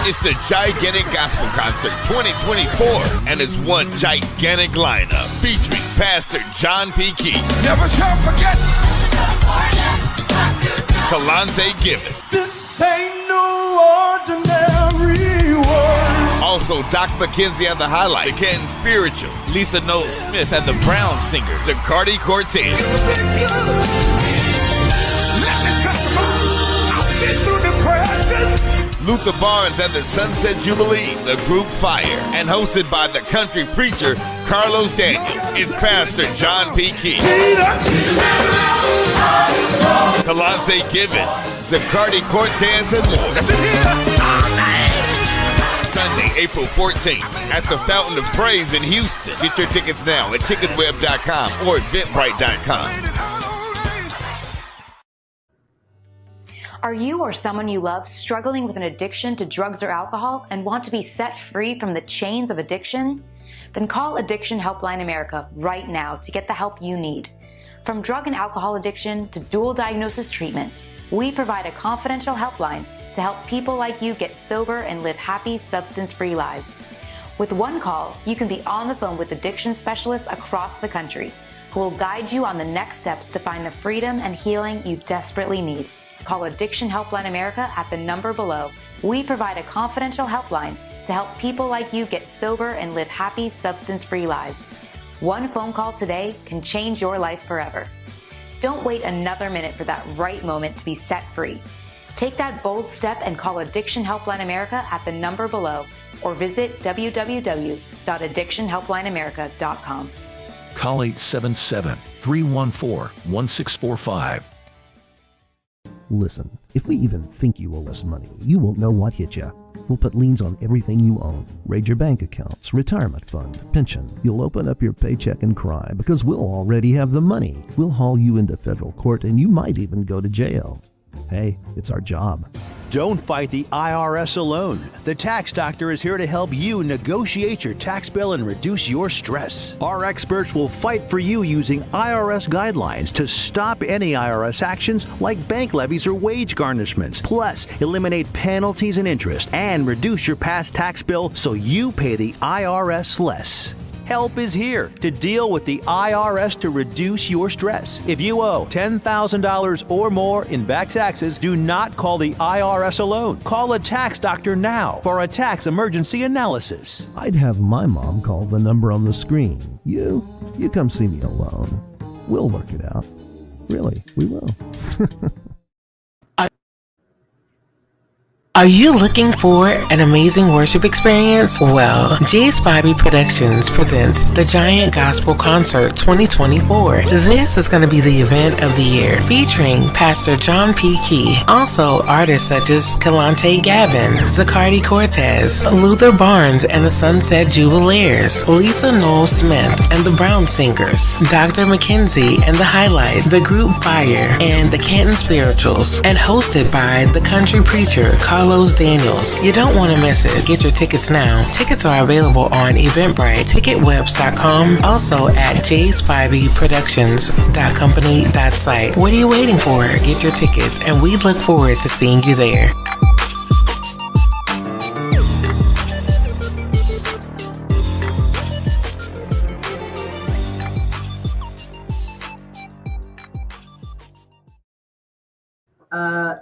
It's the Gigantic Gospel Concert 2024, and it's one gigantic lineup featuring Pastor John P. Key. Never shall forget. Kalante Given. This ain't no ordinary world. Also, Doc McKenzie and the Highlight, the Canton Spiritual, Lisa Noel Smith and the Brown Singers, the Cardi Cortez. Luther Barnes and the Sunset Jubilee, the group Fire, and hosted by the country preacher Carlos Daniels. It's Pastor John P. Key, Kalante Givens, Zacardi Cortez, and more. Sunday, April 14th at the Fountain of Praise in Houston. Get your tickets now at ticketweb.com or eventbrite.com. Are you or someone you love struggling with an addiction to drugs or alcohol and want to be set free from the chains of addiction? Then call Addiction Helpline America right now to get the help you need. From drug and alcohol addiction to dual diagnosis treatment, we provide a confidential helpline to help people like you get sober and live happy, substance-free lives. With one call, you can be on the phone with addiction specialists across the country who will guide you on the next steps to find the freedom and healing you desperately need. Call Addiction Helpline America at the number below. We provide a confidential helpline to help people like you get sober and live happy, substance-free lives. One phone call today can change your life forever. Don't wait another minute for that right moment to be set free. Take that bold step and call Addiction Helpline America at the number below, or visit www.addictionhelplineamerica.com. Call 877-314-1645. Listen, if we even think you owe us money, you won't know what hit you. We'll put liens on everything you own. Raid your bank accounts, retirement fund, pension. You'll open up your paycheck and cry because we'll already have the money. We'll haul you into federal court and you might even go to jail. Hey, it's our job. Don't fight the IRS alone. The Tax Doctor is here to help you negotiate your tax bill and reduce your stress. Our experts will fight for you using IRS guidelines to stop any IRS actions like bank levies or wage garnishments. Plus, eliminate penalties and interest and reduce your past tax bill so you pay the IRS less. Help is here to deal with the IRS to reduce your stress. If you owe $10,000 or more in back taxes, do not call the IRS alone. Call a tax doctor now for a tax emergency analysis. I'd have my mom call the number on the screen. You come see me alone. We'll work it out. Really, we will. Are you looking for an amazing worship experience? Well, G-Spivey Productions presents the Giant Gospel Concert 2024. This is going to be the event of the year, featuring Pastor John P. Key, also artists such as Kalante Gavin, Zacardi Cortez, Luther Barnes and the Sunset Jubileers, Lisa Noel Smith and the Brown Singers, Dr. McKenzie and the Highlight, the group Fire, and the Canton Spirituals, and hosted by the country preacher Carlos Daniels. You don't want to miss it. Get your tickets now. Tickets are available on Eventbrite, ticketwebs.com, also at jspiveyproductions.company.site. What are you waiting for? Get your tickets, and we look forward to seeing you there.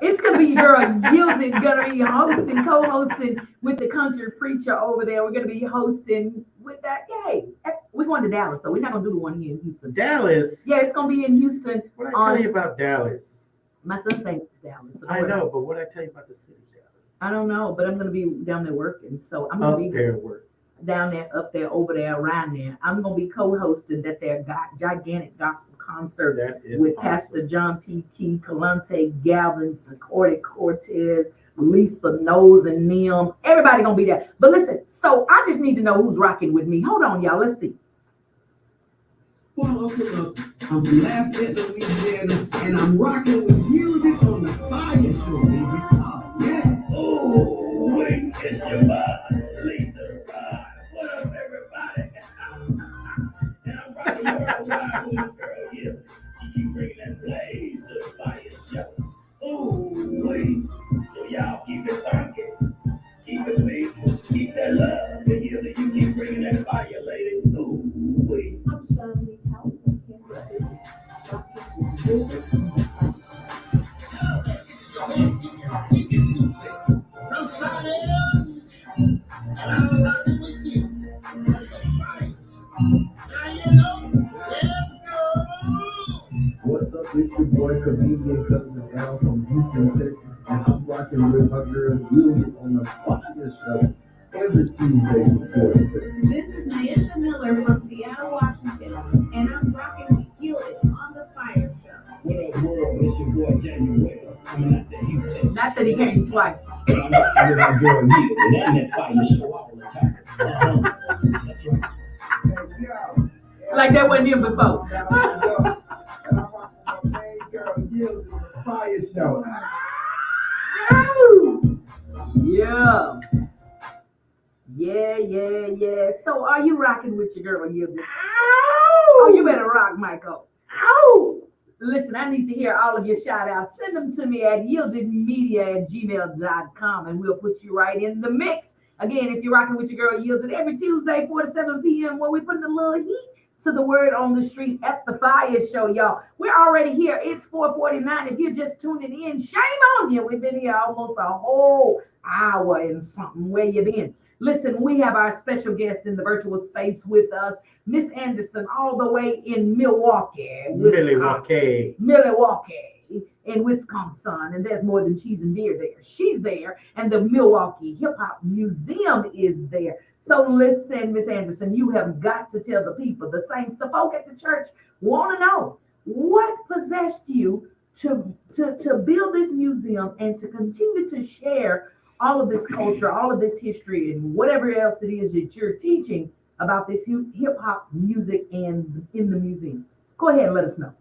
It's going to be your yielded, gonna going to be co-hosting with the country preacher over there. We're going to be hosting with that. Yay. We're going to Dallas, though. We're not going to do the one here in Houston. Dallas? Yeah, it's going to be in Houston. What did I tell you about Dallas? My son's name is Dallas. So I know, but what did I tell you about the city, Dallas? I don't know, but I'm going to be down there working. So I'm going to be there working. Down there, up there, over there, around there. I'm going to be co-hosting that their gigantic gospel concert with awesome. Pastor John P. Key, Kalante Galvin, Cordy Cortez, Lisa Knowles, and Neil. Everybody going to be there. But listen, so I just need to know who's rocking with me. Hold on, y'all. Let's see. Well, I'm from Lafayette, Louisiana, and I'm rocking with music on the FIYAH Show, baby. Oh, yeah. Oh, wait, it's your vibe. Laser ride. What up, everybody? And I'm rocking worldwide with my girl here. She keep bringing that blaze to the FIYAH Show. Oh, wait. So y'all keep it funky. Keep it faithful. Keep that love. And healing. You keep bringing that fire, lady. Oh, wait. I'm Shani House from Kansas City. What's up? It's your boy, comedian Cousin Al from Houston, Texas, and I'm rocking with my girl Julia on the FIYAH Show every Tuesday from 4 to 7. This is Naisha Miller from Seattle, Washington, and I'm rocking with Gillis on the FIYAH Show. What up, world? It's your boy, January. Coming out to Houston. Not that he came twice. But I'm rocking with my girl here, and I'm at FIYAH Show all the time. That's right. Like that wasn't him before. FIYAH Show. Yeah. So are you rocking with your girl, Yilda? Oh, you better rock, Michael. Ow! Listen, I need to hear all of your shout outs. Send them to me at yieldedmedia@gmail.com and we'll put you right in the mix. Again, if you're rocking with your girl, Yielded, every Tuesday, 4 to 7 p.m., where we put a little heat to the word on the street at the FIYAH Show, y'all. We're already here. It's 4:49. If you're just tuning in, shame on you. We've been here almost a whole hour and something. Where you been? Listen, we have our special guest in the virtual space with us, Miss Anderson, all the way in Milwaukee, in Wisconsin. And there's more than cheese and beer there. She's there, and the Milwaukee Hip Hop Museum is there. So listen, Miss Anderson, you have got to tell the people, the saints, the folk at the church want to know what possessed you to build this museum and to continue to share all of this culture, all of this history, and whatever else it is that you're teaching about this hip hop music and in the museum. Go ahead and let us know.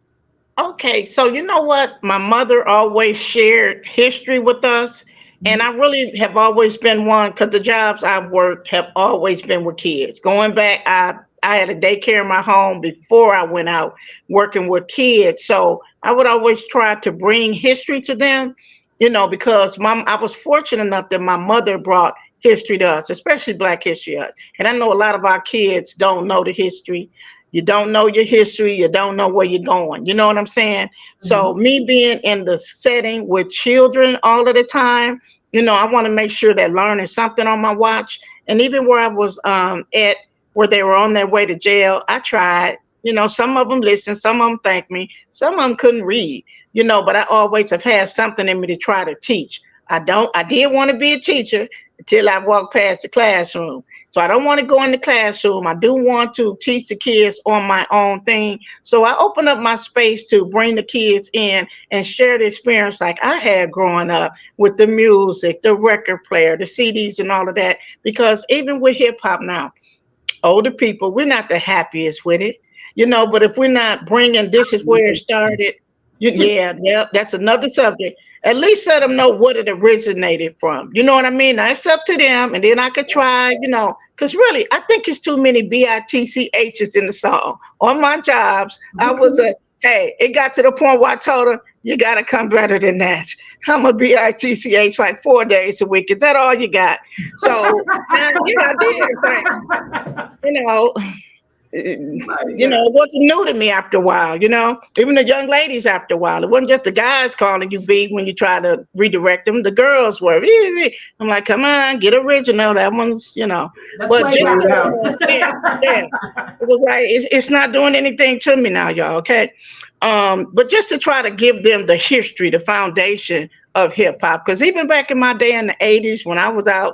Okay, so you know what? My mother always shared history with us. And I really have always been one, because the jobs I've worked have always been with kids. Going back, I had a daycare in my home before I went out working with kids. So I would always try to bring history to them, because I was fortunate enough that my mother brought history to us, especially Black history to us. And I know a lot of our kids don't know the history. You don't know your history. You don't know where you're going. You know what I'm saying? Mm-hmm. So me being in the setting with children all of the time, I want to make sure they're learning something on my watch. And even where I was at, where they were on their way to jail, I tried. Some of them listened, some of them thanked me, some of them couldn't read, but I always have had something in me to try to teach. I did want to be a teacher until I walked past the classroom. So I don't want to go in the classroom. I do want to teach the kids on my own thing. So I open up my space to bring the kids in and share the experience like I had growing up with the music, the record player, the CDs and all of that. Because even with hip hop now, older people, we're not the happiest with it, but if we're not bringing, this is where it started. Yeah, that's another subject. At least let them know what it originated from. You know what I mean? Now, it's up to them, and then I could try, because really, I think it's too many BITCHs in the song. On my jobs, I was it got to the point where I told her, you got to come better than that. I'm a BITCH like 4 days a week. Is that all you got? So, I did. it wasn't new to me after a while, even the young ladies after a while. It wasn't just the guys calling you B when you try to redirect them. The girls were. I'm like, come on, get original. That one's, But just yeah, it was like it's not doing anything to me now, y'all. Okay, but just to try to give them the history, the foundation of hip hop, because even back in my day in the 80s when I was out,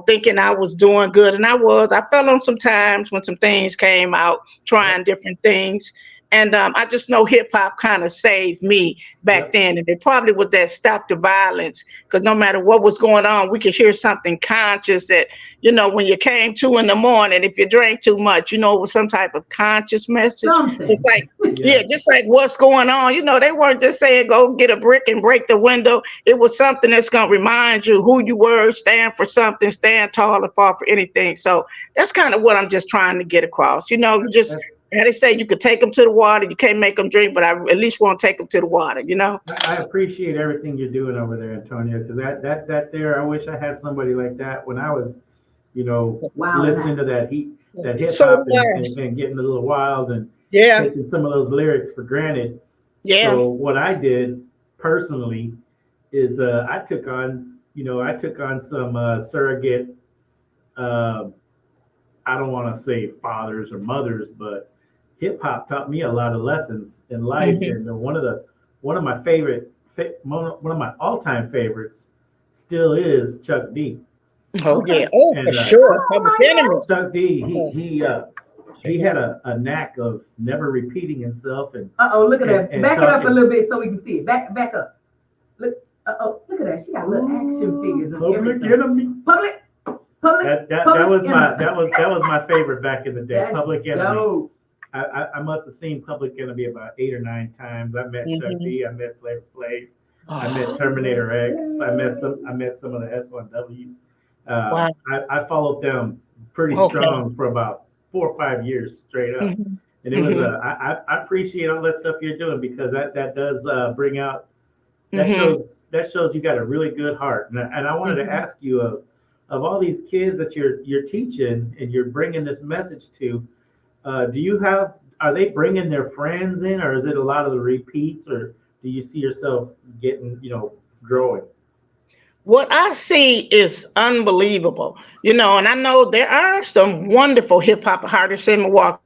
thinking I was doing good, and I fell on some times when some things came out, trying different things. And I just know hip hop kind of saved me back then. And it probably was that stop the violence, because no matter what was going on, we could hear something conscious that, when you came 2 in the morning, if you drank too much, it was some type of conscious message. Just like, just like what's going on. They weren't just saying, go get a brick and break the window. It was something that's going to remind you who you were, stand for something, stand tall and fall for anything. So that's kind of what I'm just trying to get across. How they say, you could take them to the water, you can't make them drink, but I at least want to take them to the water, I appreciate everything you're doing over there, Antonio, because that there, I wish I had somebody like that when I was, listening to that hip hop and getting a little wild and taking some of those lyrics for granted. Yeah. So what I did personally is I took on some surrogate, I don't want to say fathers or mothers, but hip hop taught me a lot of lessons in life. Mm-hmm. And one of my all-time favorites still is Chuck D. Oh yeah, for sure. Chuck D. He had a knack of never repeating himself. And look at that. Back it up a little bit so we can see it. Back up. Look. Look at that. She got little action figures. Public Enemy. Public. That was my favorite back in the day. That's Public Enemy. Dope. I must have seen Public Enemy about 8 or 9 times. I met Chuck D. I met Flavor Flav. I met Terminator X. I met some of the S1Ws. Wow. I followed them pretty strong for about 4 or 5 years straight up. Mm-hmm. And it was I appreciate all that stuff you're doing, because that does bring out that shows you got a really good heart. And I wanted to ask you of all these kids that you're teaching and you're bringing this message to, are they bringing their friends in, or is it a lot of the repeats, or do you see yourself getting, growing? What I see is unbelievable, and I know there are some wonderful hip hop artists in Milwaukee.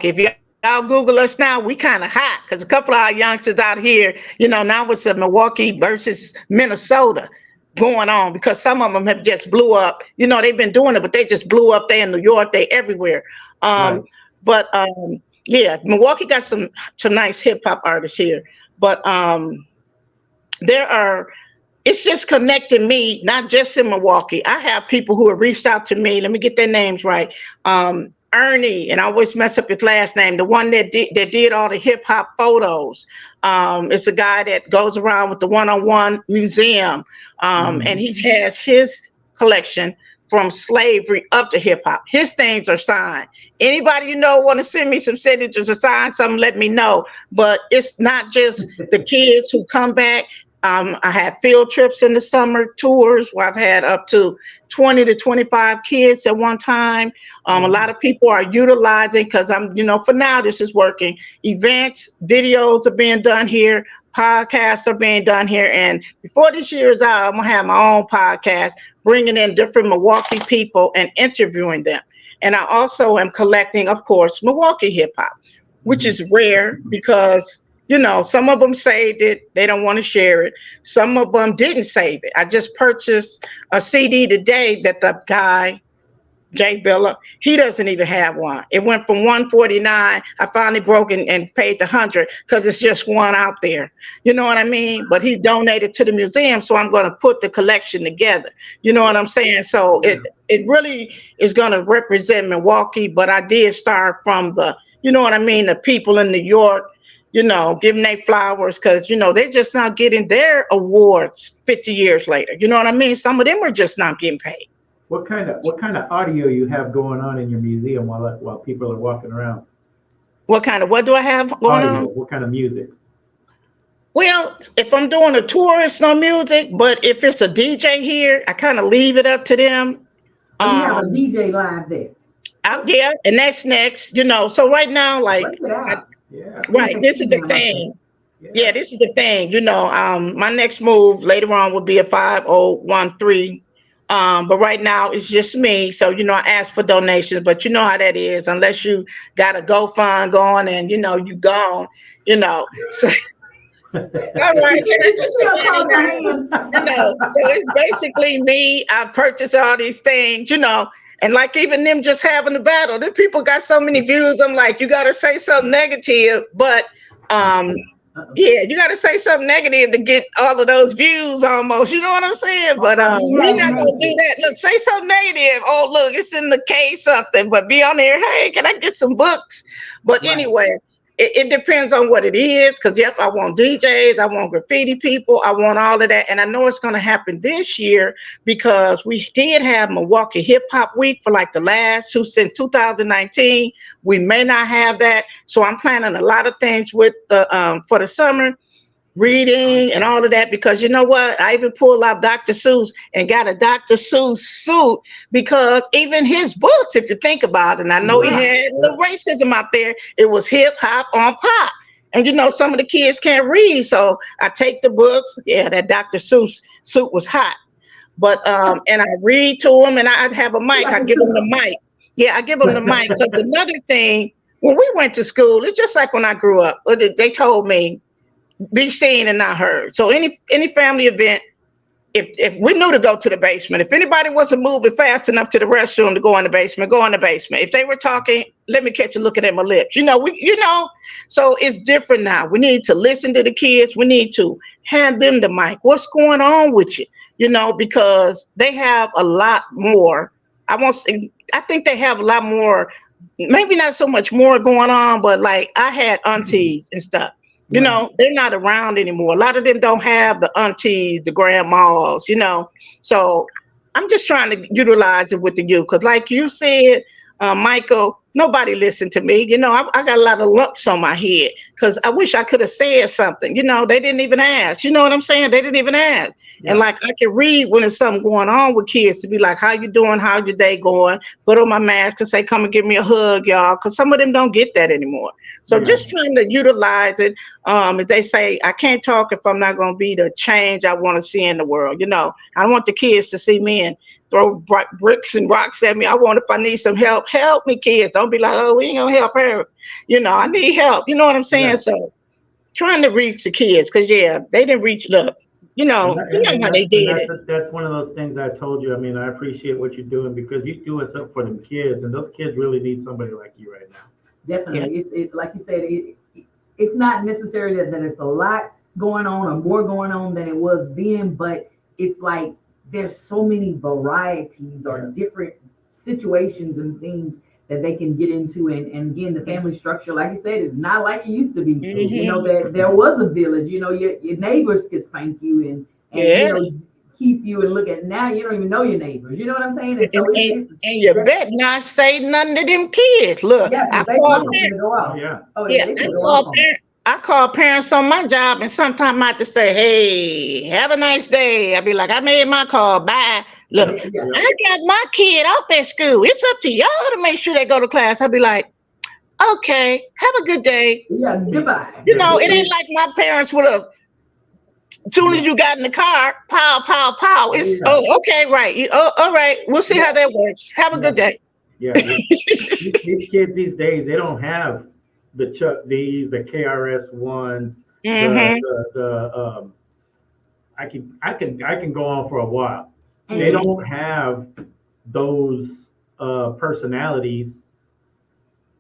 If y'all Google us now, we kind of hot, because a couple of our youngsters out here, now it's a Milwaukee versus Minnesota going on, because some of them have just blew up. They've been doing it, but they just blew up. They in New York, they everywhere. Right. But Milwaukee got some nice hip hop artists here. But it's just connecting me, not just in Milwaukee. I have people who have reached out to me. Let me get their names right. Ernie, and I always mess up his last name, the one that did all the hip hop photos. It's a guy that goes around with the one-on-one museum. And he has his collection from slavery up to hip hop. His things are signed. Anybody want to send me some signatures or sign something, let me know. But it's not just the kids who come back. I had field trips in the summer, tours where I've had up to 20 to 25 kids at one time. A lot of people are utilizing, because for now, this is working. Events, videos are being done here. Podcasts are being done here. And before this year is out, I'm going to have my own podcast, bringing in different Milwaukee people and interviewing them. And I also am collecting, of course, Milwaukee hip hop, which is rare, because some of them saved it. They don't want to share it. Some of them didn't save it. I just purchased a CD today that the guy, Jay Billa, he doesn't even have one. It went from $149. I finally broke and paid the $100, because it's just one out there. You know what I mean? But he donated to the museum, so I'm going to put the collection together. You know what I'm saying? So it really is going to represent Milwaukee, but I did start from the people in New York, giving they flowers, because, they're just not getting their awards 50 years later. You know what I mean? Some of them are just not getting paid. What kind of audio you have going on in your museum while people are walking around? What do I have going on? What kind of music? Well, if I'm doing a tour, it's no music. But if it's a DJ here, I kind of leave it up to them. You have a DJ live there. Yeah, and that's next. So right now, like, right, this is the thing. Yeah, this is the thing. My next move later on would be a 5013. But right now it's just me. So, I ask for donations, but you know how that is, unless you got a GoFund going and you gone, So all right. So it's basically me. I purchase all these things, and like even them just having the battle, the people got so many views. I'm like, you gotta say something negative, but yeah, you got to say something negative to get all of those views almost. You know what I'm saying? But we're not going to do that. Look, say something negative. Oh, look, it's in the case something. But be on there, hey, can I get some books? But anyway, it depends on what it is. Because, yep, I want DJs. I want graffiti people. I want all of that. And I know it's going to happen this year because we did have Milwaukee Hip Hop Week for like the last since 2019. We may not have that. So I'm planning a lot of things with the for the summer, reading and all of that, because you know what? I even pulled out Dr. Seuss and got a Dr. Seuss suit because even his books, if you think about it, and I know he had the racism out there, it was hip hop on pop. And some of the kids can't read. So I take the books. Yeah, that Dr. Seuss suit was hot. But and I read to them and I'd have a mic. I give them the mic. Yeah, I give them the mic. Because another thing, when we went to school, it's just like when I grew up. They told me, be seen and not heard. So any family event, if we knew to go to the basement, if anybody wasn't moving fast enough to the restroom to go in the basement, go in the basement. If they were talking, let me catch a look at my lips. So it's different now. We need to listen to the kids. We need to hand them the mic. What's going on with you? Because they have a lot more. I think they have a lot more, maybe not so much more going on, but like I had aunties and stuff. They're not around anymore. A lot of them don't have the aunties, the grandmas, So I'm just trying to utilize it with the youth. Because like you said, Michael, nobody listened to me. I got a lot of lumps on my head because I wish I could have said something. They didn't even ask. You know what I'm saying? They didn't even ask. Yeah. And like I can read when there's something going on with kids to be like, how you doing? How your day going? Put on my mask and say, come and give me a hug, y'all. Because some of them don't get that anymore. So just trying to utilize it. As they say, I can't talk if I'm not going to be the change I want to see in the world. I want the kids to see me and throw bricks and rocks at me. I want, if I need some help, help me, kids. Don't be like, oh, we ain't going to help her. I need help. You know what I'm saying? Yeah. So trying to reach the kids because, they didn't reach up. How they did it. That's one of those things I told you. I mean, I appreciate what you're doing because you do it up for them kids, and those kids really need somebody like you right now. Definitely. Yeah. It's like you said, it's not necessarily that it's a lot going on or more going on than it was then, but it's like there's so many varieties or different situations and things that they can get into. And again, the family structure, like you said, is not like it used to be. That there was a village, your neighbors could spank you and keep you and look at. Now you don't even know your neighbors. You know what I'm saying? And, so and you better not say nothing to them kids. Look, I call parents on my job, and sometimes I have to say, hey, have a nice day. I'll be like, I made my call. Bye. Look, I got my kid off at school. It's up to y'all to make sure they go to class. I'll be like, okay, have a good day. Yeah, goodbye. It ain't like my parents would have. As soon as you got in the car, pow, pow, pow. It's okay, right. All right. We'll see how that works. Have a good day. Yeah. These kids these days, they don't have the Chuck D's, the KRS ones, I can go on for a while. They don't have those personalities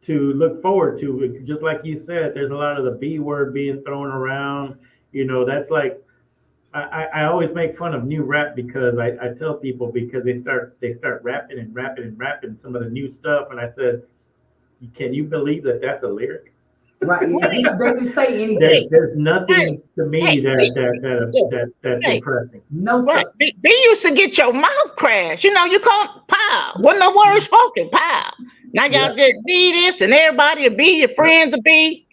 to look forward to. Just like you said, there's a lot of the B word being thrown around. That's like I always make fun of new rap because I tell people because they start rapping some of the new stuff, and I said, can you believe that that's a lyric? Right. They just say anything. There's nothing to me that's impressing. No stuff. They used to get your mouth crashed. You call pow. Wasn't no word spoken. Pow. Now y'all just be this and everybody will be your friends will be.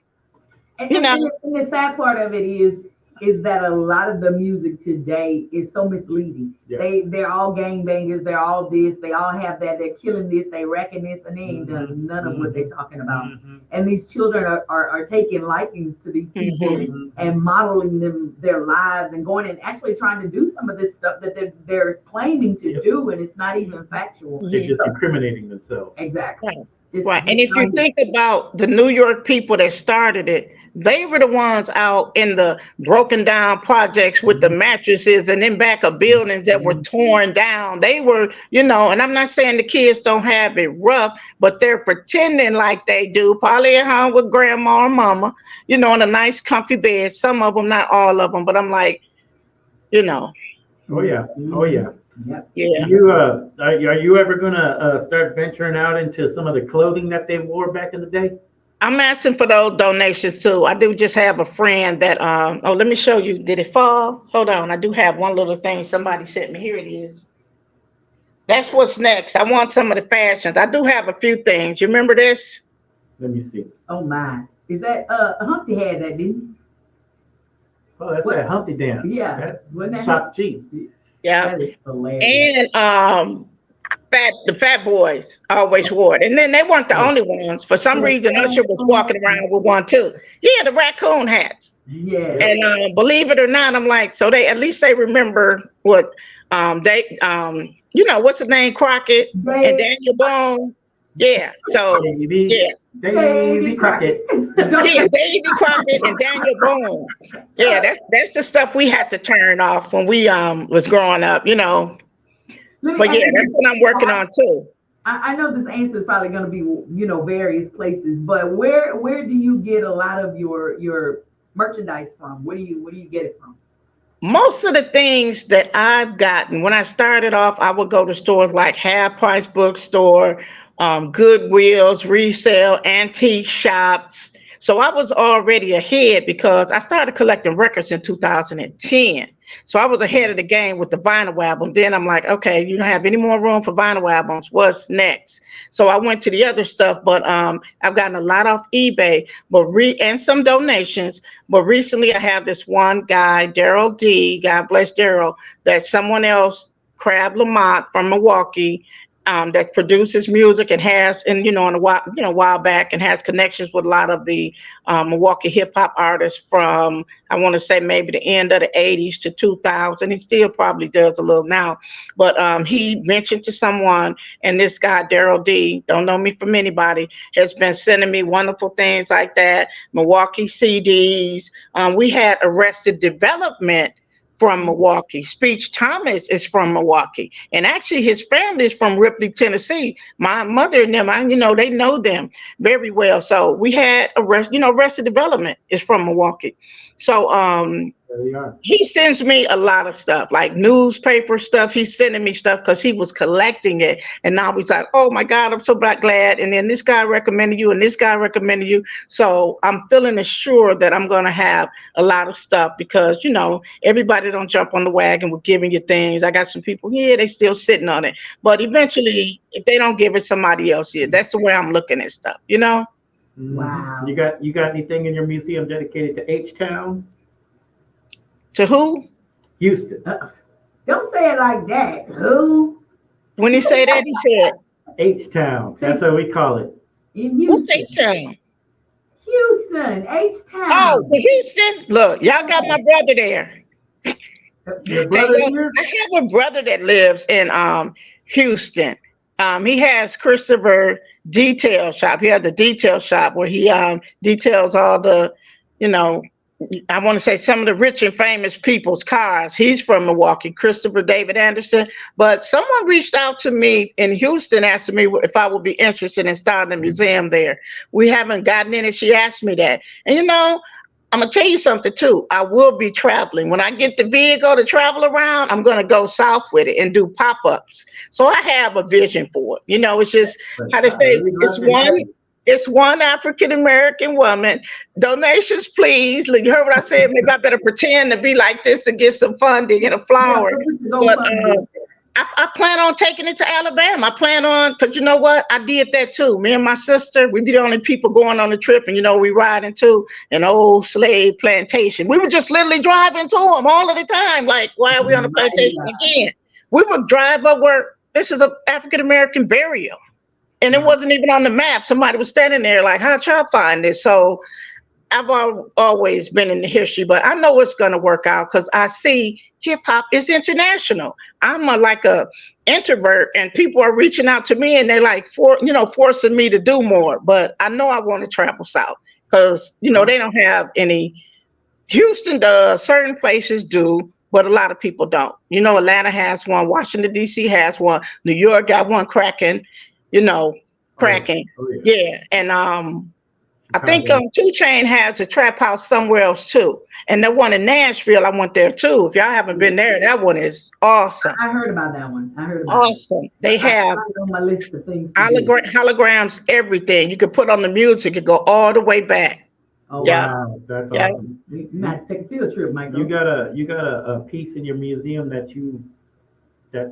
And the sad part of it is is that a lot of the music today is so misleading. Yes. They're all gangbangers, they're all this, they all have that, they're killing this, they wrecking this, and they ain't done none of what they're talking about. And these children are taking likings to these people and modeling them their lives and going and actually trying to do some of this stuff that they're claiming to do, and it's not even factual. They're just incriminating themselves. Exactly. Right. And if you think about the New York people that started it, they were the ones out in the broken down projects with the mattresses and in back of buildings that were torn down. They were, and I'm not saying the kids don't have it rough, but they're pretending like they do, probably at home with grandma or mama, in a nice comfy bed. Some of them, not all of them, but I'm like, Oh yeah. Oh yeah. Yep. Yeah. Are you ever gonna start venturing out into some of the clothing that they wore back in the day? I'm asking for those donations too. I do just have a friend that let me show you. Did it fall? Hold on. I do have one little thing somebody sent me. Here it is. That's what's next. I want some of the fashions. I do have a few things. You remember this? Let me see. Oh my. Is that Humpty had that, didn't he? Oh, that's that Humpty dance. Yeah. That's Shop G. Yeah. That is hilarious. And the fat boys always wore it. And then they weren't the only ones. For some reason, Usher was walking around with one too. Yeah, the raccoon hats. Yeah. And believe it or not, I'm like, so at least they remember what what's his name, Crockett and Daniel Bone. Yeah. So Davy Crockett. Yeah, Davy Crockett and Daniel Bone. Yeah, that's the stuff we had to turn off when we was growing up, But yeah, that's what I'm working on too. I know this answer is probably going to be, various places, but where do you get a lot of your merchandise from? Where do you get it from? Most of the things that I've gotten, when I started off, I would go to stores like Half Price Bookstore, Goodwills, resale, antique shops. So I was already ahead because I started collecting records in 2010. So I was ahead of the game with the vinyl album. Then I'm like, okay, you don't have any more room for vinyl albums. What's next? So I went to the other stuff, but I've gotten a lot off eBay, and some donations. But recently I have this one guy, Daryl D, God bless Daryl, that someone else, Crab Lamont from Milwaukee, that produces music and has, and a while back, and has connections with a lot of the Milwaukee hip hop artists from, I want to say maybe the end of the 80s to 2000. He still probably does a little now, but he mentioned to someone, and this guy Daryl D, don't know me from anybody, has been sending me wonderful things like that. Milwaukee CDs. We had Arrested Development from Milwaukee. Speech Thomas is from Milwaukee, and actually his family is from Ripley, Tennessee. My mother and them, they know them very well. So we had Arrested Development is from Milwaukee. So he sends me a lot of stuff, like newspaper stuff. He's sending me stuff because he was collecting it, and now he's like, oh my God, I'm so glad. And then this guy recommended you, and this guy recommended you. So I'm feeling assured that I'm going to have a lot of stuff because everybody don't jump on the wagon with giving you things. I got some people, they still sitting on it, but eventually, if they don't give it, somebody else here. That's the way I'm looking at stuff. Wow. You got anything in your museum dedicated to H-Town? To who? Houston. Don't say it like that. Who? When he say that, he said H-Town. That's what we call it. In Houston. Who's H-Town? Houston. H-Town. Oh, Houston. Look, y'all got my brother there. Your brother here? I have a brother that lives in Houston. He has Christopher Detail Shop. He has the detail shop where he details all the, I want to say some of the rich and famous people's cars. He's from Milwaukee, Christopher David Anderson. But someone reached out to me in Houston, asking me if I would be interested in starting a museum there. We haven't gotten in it. She asked me that. And I'm going to tell you something too. I will be traveling. When I get the vehicle to travel around, I'm going to go south with it and do pop-ups. So I have a vision for it. It's just, how to say, it's one African-American woman. Donations, please. You heard what I said? Maybe I better pretend to be like this to get some funding and a flower. I plan on taking it to Alabama. I plan on, because you know what? I did that too. Me and my sister, we be the only people going on the trip, and we riding to an old slave plantation. We were just literally driving to them all of the time. Like, why are we on the plantation again? We would drive up where this is an African American burial, and it wasn't even on the map. Somebody was standing there like, how'd y'all find this? So I've always been in the history, but I know it's going to work out because I see hip hop is international. I'm like a introvert, and people are reaching out to me, and they're like, forcing me to do more. But I know I want to travel south because they don't have any. Houston does, certain places do, but a lot of people don't. Atlanta has one, Washington D.C. has one, New York got one cracking. Cracking. Oh, yeah. And I think 2 Chainz has a trap house somewhere else too. And the one in Nashville, I went there too. If y'all haven't been there, that one is awesome. I heard about that one. Awesome. They have on my list of things holograms, everything. You can put on the music and go all the way back. Oh wow, that's awesome. You might take a field trip, Michael. You got a piece in your museum that's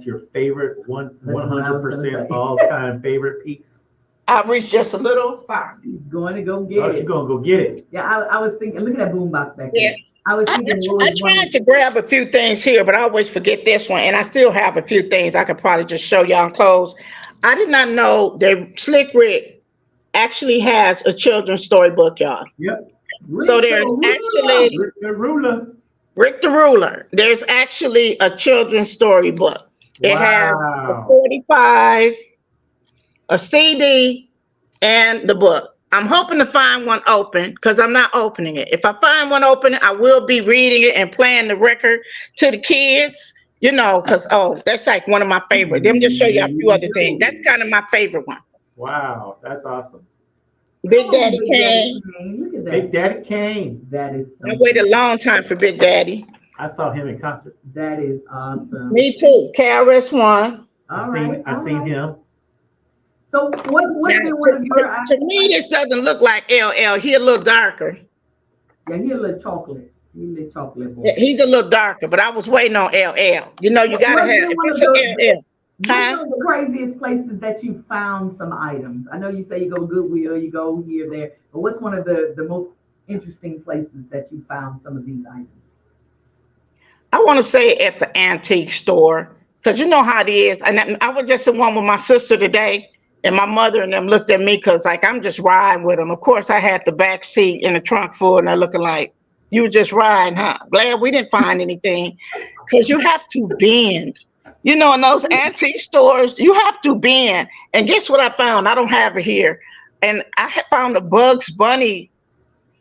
your favorite 100% all time favorite piece. I reached just a little far. She's going to go get it. She's going to go get it. Yeah, I was thinking, look at that boombox back there. I was thinking. I tried to grab a few things here, but I always forget this one. And I still have a few things I could probably just show y'all and close. I did not know that Slick Rick actually has a children's storybook, y'all. Yep. So there's actually Rick the Ruler. There's actually a children's storybook. It has a 45, a CD, and the book. I'm hoping to find one open because I'm not opening it. If I find one open, I will be reading it and playing the record to the kids, because, that's like one of my favorite. Let me just show you a few other things. That's kind of my favorite one. Wow, that's awesome. Big Daddy Kane. Look at that. Big Daddy Kane. That is I waited a long time for Big Daddy. I saw him in concert. That is awesome. Me too. KRS-One. I seen him. So what's been one of your? To me, this doesn't look like LL. He a little darker. Yeah, he a little chocolate. He's a little chocolate boy. Yeah, he's a little darker, but I was waiting on LL. You gotta have LL. One of the craziest places that you found some items. I know you say you go Goodwill, you go here, there, but what's one of the most interesting places that you found some of these items? I want to say at the antique store, because you know how it is. And I was just in one with my sister today, and my mother and them looked at me because I'm just riding with them. Of course, I had the back seat in the trunk full, and they're looking like, you were just riding, huh? Glad we didn't find anything, because you have to bend. In those antique stores, you have to bend. And guess what I found? I don't have it here. And I had found a Bugs Bunny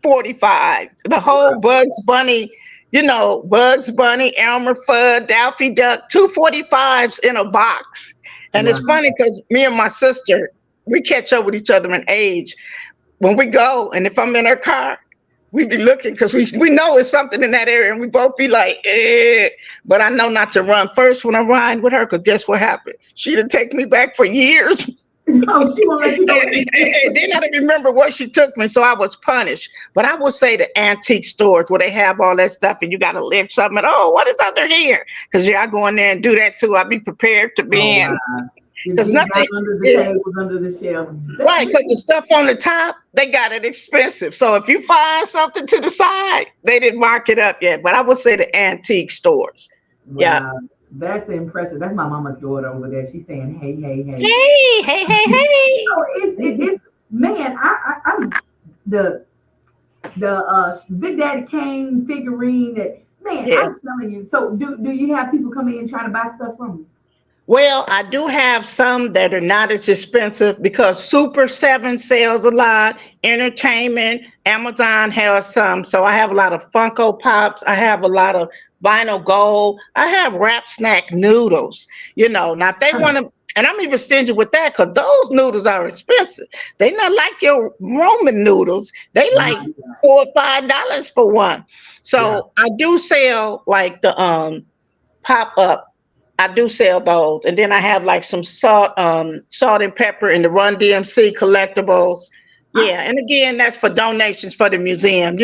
45. The whole Bugs Bunny, Bugs Bunny, Elmer Fudd, Daffy Duck, 245s in a box. And it's funny because me and my sister, we catch up with each other in age. When we go, and if I'm in her car, we be looking because we know it's something in that area, and we both be like, but I know not to run first when I'm riding with her, because guess what happened? She didn't take me back for years. Oh, she won't let you go. And then I didn't remember what she took me, so I was punished. But I would say the antique stores where they have all that stuff, and you got to lift something. What is under here? Because I go in there and do that too. I'll be prepared to be in. There's nothing under the tables, under the shelves. Right, because the stuff on the top, they got it expensive. So if you find something to the side, they didn't mark it up yet. But I would say the antique stores. Wow, yeah. That's impressive. That's my mama's daughter over there. She's saying, hey, hey, hey. Hey, hey, hey, hey. It's man, I'm the Big Daddy Kane figurine that, man, I'm telling you. So do you have people come in trying to buy stuff from you? Well, I do have some that are not as expensive because Super 7 sells a lot. Entertainment, Amazon has some. So I have a lot of Funko Pops. I have a lot of vinyl gold. I have Rap Snack noodles. Now if they want to, and I'm even stingy with that because those noodles are expensive. They not like your Roman noodles. They like $4 or $5 for one. So I do sell like the pop up. I do sell those, and then I have like some salt and pepper in the Run DMC collectibles. Yeah, and again, that's for donations for the museum.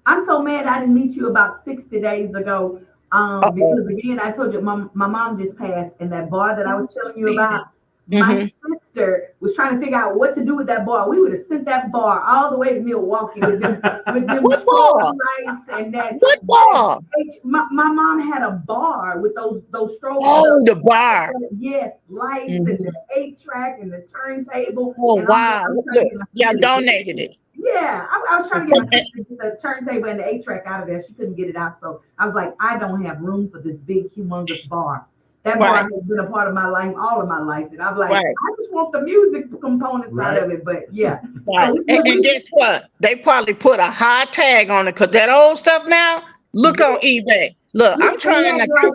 I'm so mad I didn't meet you about 60 days ago Because again, I told you my mom just passed, and that bar that I was telling you about, my sister was trying to figure out what to do with that bar. We would have sent that bar all the way to Milwaukee with them strobe lights and that. What bar? My mom had a bar with those strobe. Oh, the bar. Yes, lights and the 8-track and the turntable. Oh, wow. Look, y'all donated it. Yeah, I was trying to get my sister to get the turntable and the 8-track out of there. She couldn't get it out. So I was like, I don't have room for this big, humongous bar. That bar has been a part of my life, all of my life. And I'm like, I just want the music components out of it. But yeah. So and guess what? They probably put a high tag on it because that old stuff now, look on eBay. Look, I'm trying to.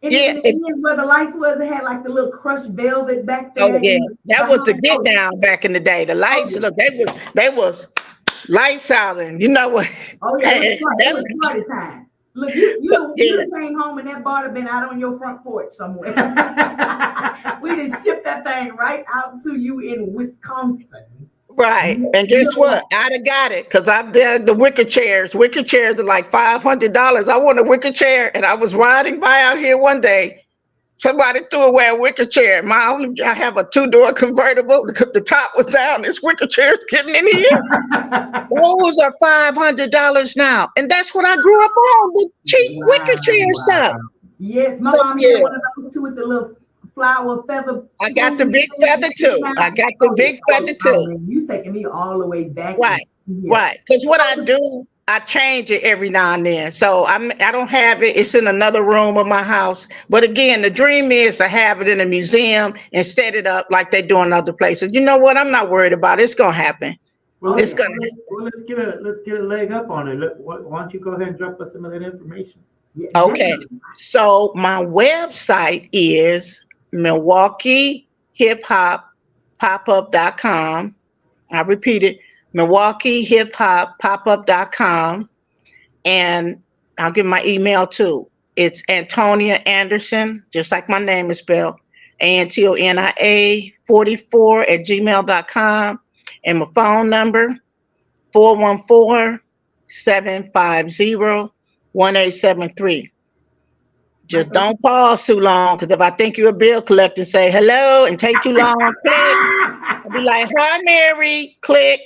In the end where the lights was, it had like the little crushed velvet back there. Oh yeah, that was the get down back in the day. The lights, look, they was lights out, and you know what? Oh yeah, it was party time. Look, you came home and that bar had been out on your front porch somewhere. We just shipped that thing right out to you in Wisconsin. Right, and guess what? I'd have got it because I've done the wicker chairs. Wicker chairs are like $500. I want a wicker chair, and I was riding by out here one day. Somebody threw away a wicker chair. I have a 2-door convertible. The top was down. This wicker chair's getting in here. Those are $500 now, and that's what I grew up on, the cheap wicker chair stuff. Yes, my mom had one of those too with the little flower feather. I got the big feather too. You taking me all the way back. Right. Because what I do, I change it every now and then. So I don't have it. It's in another room of my house. But again, the dream is to have it in a museum and set it up like they do in other places. You know what? I'm not worried about it. It's gonna happen. Well, let's get a leg up on it. Look, why don't you go ahead and drop us some of that information? Okay. So my website is MilwaukeeHipHopPopUp.com. I repeat it. MilwaukeeHipHopPopUp.com, and I'll give my email too. It's Antonia Anderson, just like my name is spelled, ANTONIA44@gmail.com, and my phone number 414-750-1873. Just don't pause too long, because if I think you're a bill collector, say hello and take too long, click. I'll be like, hi, Mary, click.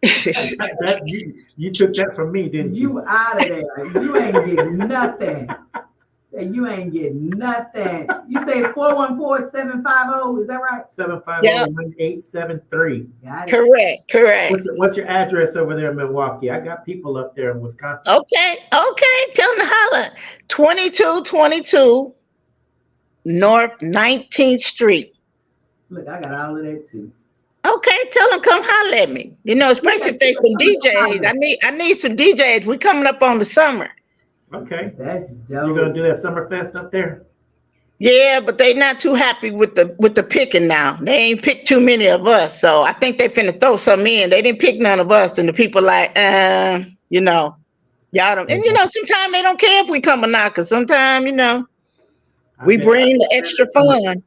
You took that from me, didn't you? You out of there. You ain't getting nothing. Say you ain't getting nothing. You say it's 414-750. Is that right? 750-1873. Correct. What's your address over there in Milwaukee? I got people up there in Wisconsin. Okay. Tell them to holler. 2222 North 19th Street. Look, I got all of that too. Okay, tell them come holler at me. You know, especially if there's some DJs. I need some DJs. We're coming up on the summer. Okay, that's dope. You're gonna do that summer fest up there? Yeah, but they not too happy with the picking now. They ain't picked too many of us, so I think they finna throw some in. They didn't pick none of us, and the people like, you know, y'all don't. And you know, sometimes they don't care if we come or not, cause sometimes we bring the extra fun.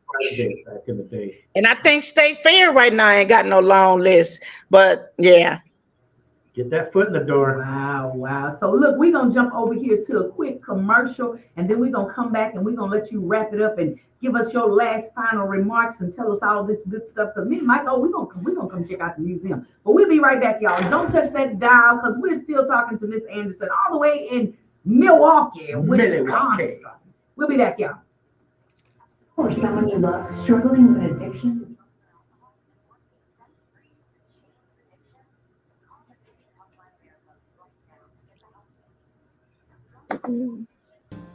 Back in the day. And I think State Fair right now ain't got no long list, but yeah. Get that foot in the door. Wow. So look, we're going to jump over here to a quick commercial, and then we're going to come back and we're going to let you wrap it up and give us your last final remarks and tell us all this good stuff. Because me and Michael, we're going to come check out the museum. But we'll be right back, y'all. Don't touch that dial, because we're still talking to Miss Anderson all the way in Milwaukee, Wisconsin. We'll be back, y'all. Or someone you love struggling with an addiction to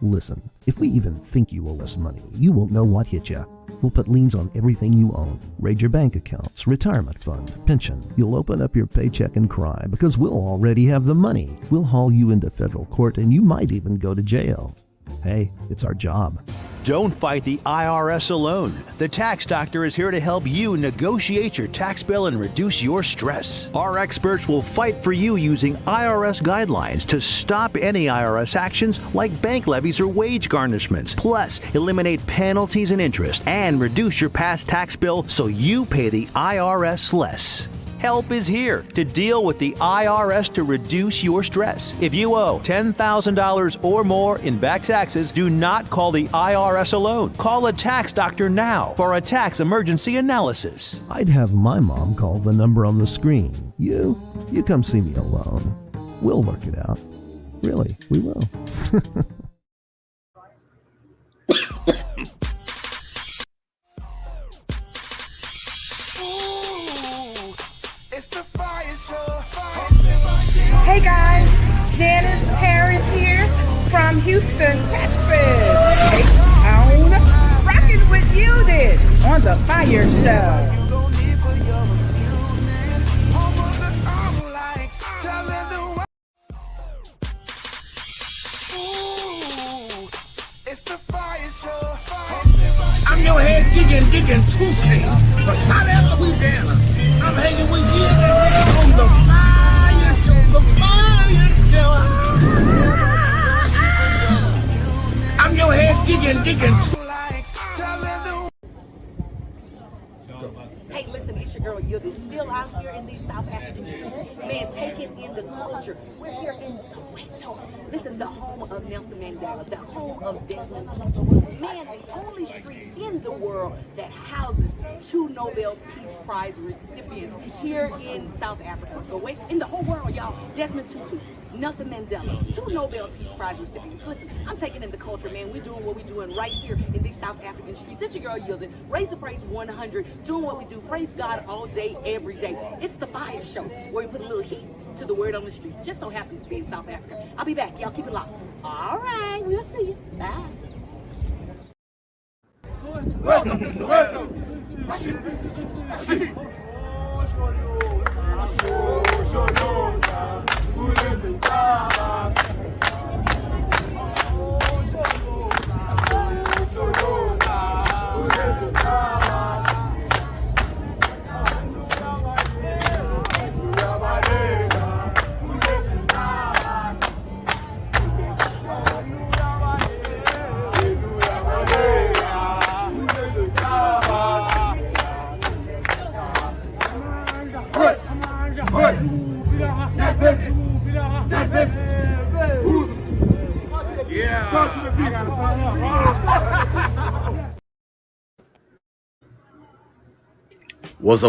Listen, if we even think you owe us money, you won't know what hit you. We'll put liens on everything you own. Raid your bank accounts, retirement fund, pension. You'll open up your paycheck and cry because we'll already have the money. We'll haul you into federal court and you might even go to jail. Hey, it's our job. Don't fight the IRS alone. The Tax Doctor is here to help you negotiate your tax bill and reduce your stress. Our experts will fight for you using IRS guidelines to stop any IRS actions like bank levies or wage garnishments. Plus, eliminate penalties and interest and reduce your past tax bill so you pay the IRS less. Help is here to deal with the IRS to reduce your stress. If you owe $10,000 or more in back taxes, do not call the IRS alone. Call a tax doctor now for a tax emergency analysis. I'd have my mom call the number on the screen. You come see me alone. We'll work it out. Really, we will. Hey guys, Janice Harris here from Houston, Texas. H-Town, rocking with you then on the FIYAH Show. I'm your head digging Tuesday for South Louisiana. I'm hanging with you on the FIYAH Show, the FIYAH Show. I'm your head digging Tuesday. Hey, listen, it's your girl Yildiz, still out here in these South African streets. Man, taking in the culture. We're here in Soweto. Listen, the home of Nelson Mandela, the home of Desmond Tutu. Man, the only street in the world that houses 2 Nobel Peace Prize recipients here in South Africa. So wait, in the whole world, y'all, Desmond Tutu, Nelson Mandela, 2 Nobel Peace Prize recipients. Listen, I'm taking in the culture, man. We're doing what we're doing right here in these South African streets. It's your girl Yildiz, Raise the Praise 100, doing what we do. Praise God all day, every day. It's the FIYAH Show, where we put a little heat to the word on the street. Just so happens to be in South Africa. I'll be back. Y'all keep it locked. All right, we'll see you. Bye. Welcome to Soweto.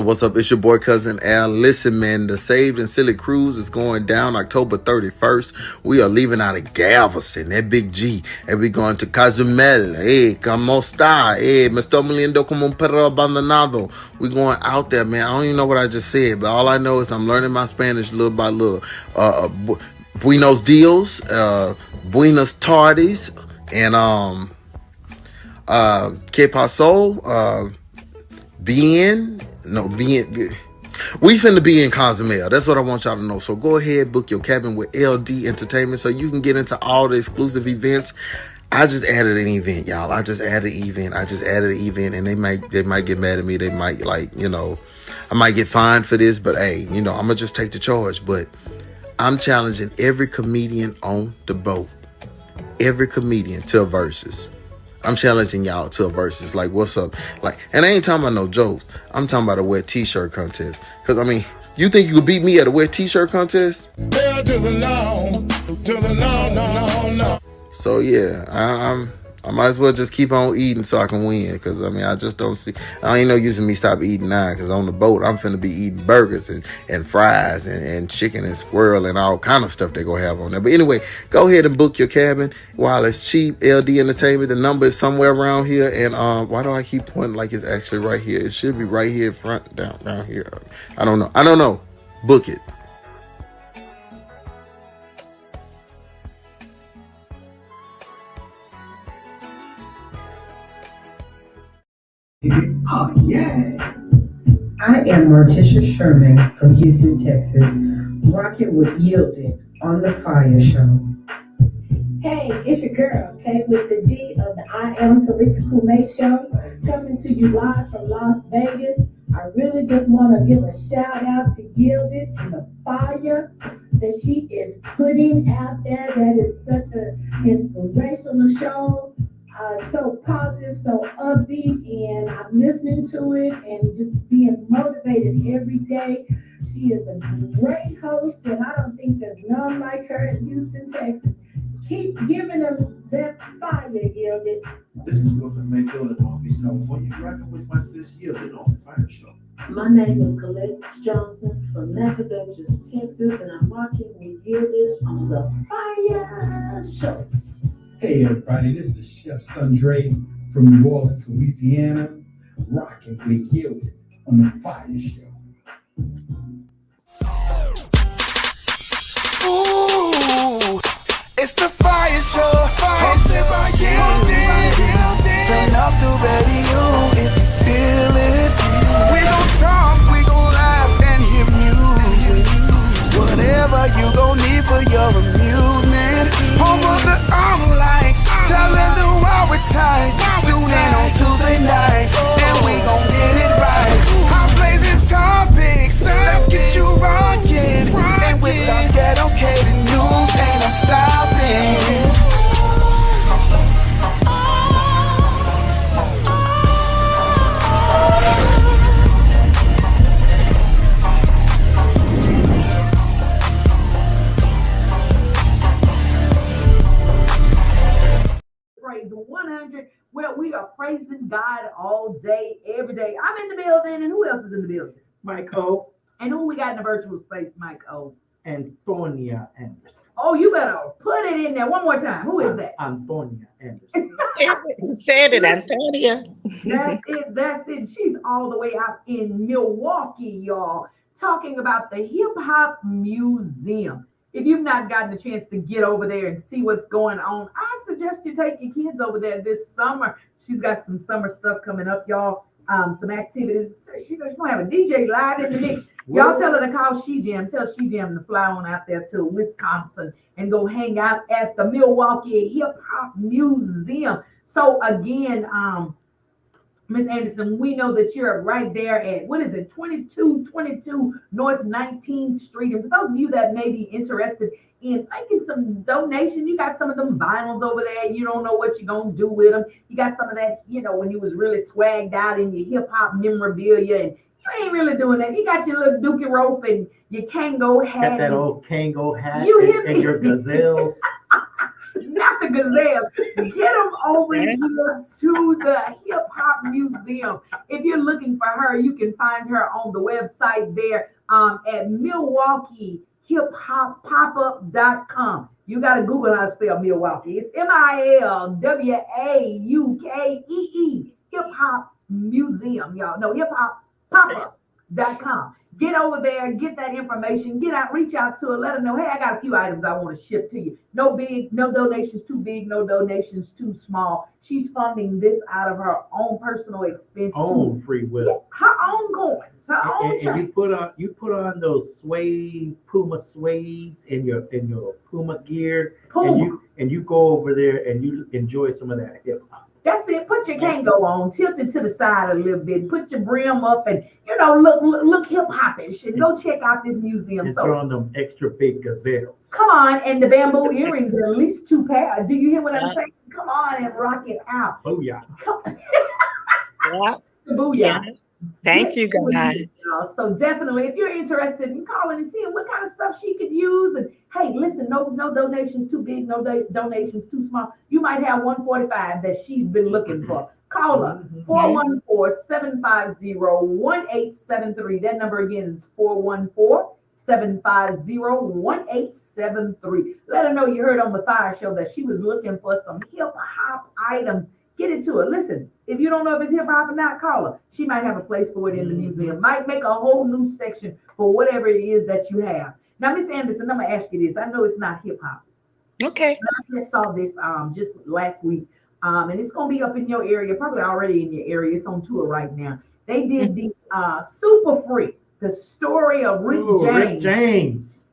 What's up? It's your boy Cousin Al. Listen, man, the Saved and Silly Cruise is going down October 31st. We are leaving out of Galveston, that big G, and we're going to Cozumel. Hey, como está? Hey, me estoy muriendo como un perro abandonado. We're going out there, man. I don't even know what I just said, but all I know is I'm learning my Spanish little by little. Buenos dias, buenas tardes, and que pasó, bien. We finna be in Cozumel. That's what I want y'all to know. So go ahead, book your cabin with LD Entertainment so you can get into all the exclusive events. I just added an event, y'all. I just added an event, and they might get mad at me. They might, I might get fined for this, but hey, I'm gonna just take the charge. But I'm challenging every comedian on the boat, every comedian to a versus. I'm challenging y'all to a versus. Like, what's up? And I ain't talking about no jokes. I'm talking about a wet t-shirt contest. Because, you think you could beat me at a wet t-shirt contest? No. So, yeah, I might as well just keep on eating so I can win. Because, I just don't see. I ain't no use in me stop eating now. Because on the boat, I'm finna be eating burgers and fries and chicken and squirrel and all kind of stuff they gonna have on there. But anyway, go ahead and book your cabin while it's cheap. LD Entertainment. The number is somewhere around here. And why do I keep pointing like it's actually right here? It should be right here in front, down here. I don't know. Book it. Oh, yeah. I am Morticia Sherman from Houston, Texas, rocking with Yielded on the FIYAH Show. Hey, it's your girl, Kay, with the G of the I Am Talitha Kume Show, coming to you live from Las Vegas. I really just want to give a shout out to Yielded and the fire that she is putting out there. That is such an inspirational show. So positive, so upbeat, and I'm listening to it and just being motivated every day. She is a great host, and I don't think there's none like her in Houston, Texas. Keep giving them that fire, Yielded. This is Wilfred Mayfield, and always known for you rocking with my sis Yielded on the FIYAH Show. My name is Colette Johnson from Nacogdoches, Texas, and I'm rocking with Yielded on the FIYAH Show. Hey everybody, this is Chef Sundre from New Orleans, Louisiana, rocking with Yielded on the FIYAH Show. Ooh, it's the FIYAH Show, hosted by Yielded. Turn up the radio if you feel it. We gon' talk, we gon' laugh and hear music. Whatever you gon' need for your amusement. Home of the lights, telling the world we're tight. Tune in on Tuesday nights, and we gon' get it right. I'm blazing topics, I'll get you rockin'. And with our ghetto the news ain't no stopping. Praise 100, where we are praising God all day, every day. I'm in the building, and who else is in the building? Mike O. And who we got in the virtual space, Mike O? Antonia Anderson. Oh, you better put it in there one more time. Who is that? Antonia Anderson. Who said it, Antonia? That's it. She's all the way out in Milwaukee, y'all, talking about the Hip Hop Museum. If you've not gotten a chance to get over there and see what's going on, I suggest you take your kids over there this summer. She's got some summer stuff coming up, y'all. Some activities. She's gonna have a DJ live in the mix. Y'all tell her to call She Jam. Tell She Jam to fly on out there to Wisconsin and go hang out at the Milwaukee Hip Hop Museum. So again, Miss Anderson, we know that you're right there at, 2222 North 19th Street. And for those of you that may be interested in making some donation, you got some of them vinyls over there. You don't know what you're going to do with them. You got some of that, when you was really swagged out in your hip hop memorabilia, and you ain't really doing that. You got your little dookie rope and your Kango hat. Got that old Kango hat and your gazelles. Not the gazelles. Get them over here to the Hip Hop Museum. If you're looking for her, you can find her on the website there at MilwaukeeHipHopPopup.com. You got to Google how to spell Milwaukee. It's MILWAUKEE, Hip Hop Museum, y'all. No, HipHopPopup.com. Get over there, get that information, reach out to her, let her know, hey, I got a few items I want to ship to you. No donations too big, no donations too small. She's funding this out of her own personal expense, own free will. Yeah, her own coins, her own and you put on those Puma suedes in your Puma gear, and you go over there and you enjoy some of that hip hop. That's it. Put your Kango on, tilt it to the side a little bit, put your brim up, and look hip hopish, and go check out this museum. And throw on them extra big gazelles. Come on, and the bamboo earrings, at least 2 pair. Do you hear what I'm saying? Come on and rock it out. Booyah. Booyah. Yeah. Thank you, guys. So definitely, if you're interested in calling and seeing what kind of stuff she could use, and hey, listen, no donations too big, no donations too small. You might have 145 that she's been looking for. Call her 414-750-1873. That number again is 414-750-1873. Let her know you heard on the FIYAH Show that she was looking for some hip hop items. Get it to her. Listen, if you don't know if it's hip hop or not, call her. She might have a place for it in the museum. Might make a whole new section for whatever it is that you have. Now, Miss Anderson, I'm gonna ask you this. I know it's not hip hop. Okay. I just saw this just last week, and it's gonna be up in your area, probably already in your area. It's on tour right now. They did the Super Freak, the story of Rick James.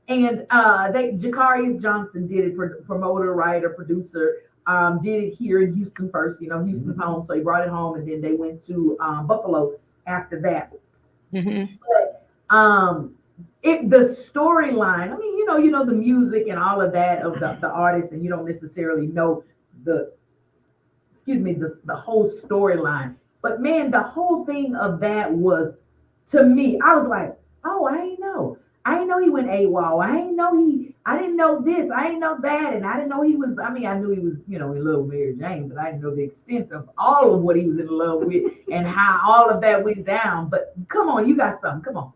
And Jacarius Johnson did it, promoter, writer, producer. Did it here in Houston first, Houston's home. So he brought it home, and then they went to Buffalo after that. But the storyline, I mean, you know the music and all of that of the artist, and you don't necessarily know the whole storyline. But man, the whole thing of that was, to me, I was like, Oh, I ain't know. I didn't know he went AWOL. I didn't know this. I didn't know that. And I didn't know he was, I knew he was, in love with Mary Jane, but I didn't know the extent of all of what he was in love with and how all of that went down. But come on, you got something. Come on.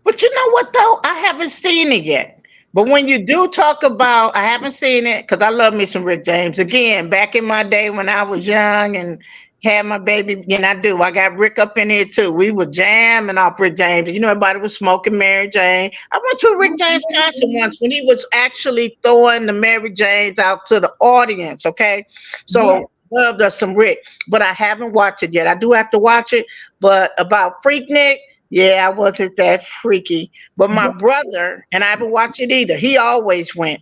But you know what though? I haven't seen it yet. But when you do talk about, I haven't seen it because I love me some Rick James. Again, back in my day when I was young and had my baby, and I do. I got Rick up in here too. We were jamming off Rick James. Everybody was smoking Mary Jane. I went to a Rick James concert once when he was actually throwing the Mary Janes out to the audience. Okay, so loved us some Rick, but I haven't watched it yet. I do have to watch it. But about Freaknik, yeah, I wasn't that freaky. But my brother, and I haven't watched it either. He always went.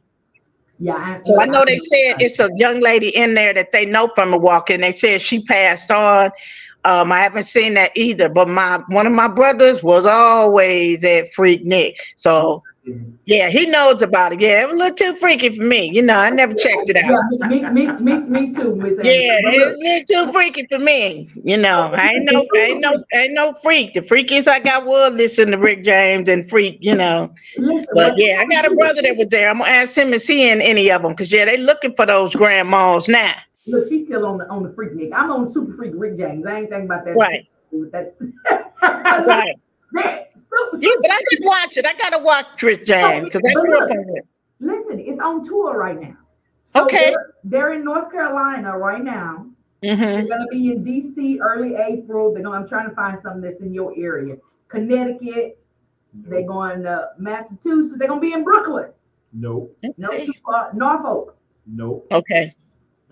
Yeah. So I know they said it's a young lady in there that they know from Milwaukee, and they said she passed on. I haven't seen that either, but one of my brothers was always at Freaknik. So yeah, he knows about it. Yeah, it was a little too freaky for me. I never checked it out. Yeah, me too, Miss Anderson. Yeah, it's a little too freaky for me. I ain't no freak. The freakiest I got was listen to Rick James and freak. But yeah, I got a brother that was there. I'm gonna ask him, is he in any of them? Because yeah, they looking for those grandmas now. Look, she's still on the Freaknik. I'm on Super Freak Rick James. I ain't thinking about that. Right. That's right. Yeah, but I didn't watch it. I gotta watch Rick James because I grew up on it. Listen, it's on tour right now. So okay. They're in North Carolina right now. Mm-hmm. They're gonna be in DC early April. I'm trying to find something that's in your area. Connecticut. They're going to Massachusetts. They're gonna be in Brooklyn. Nope. No, too far. Norfolk. Nope. Okay.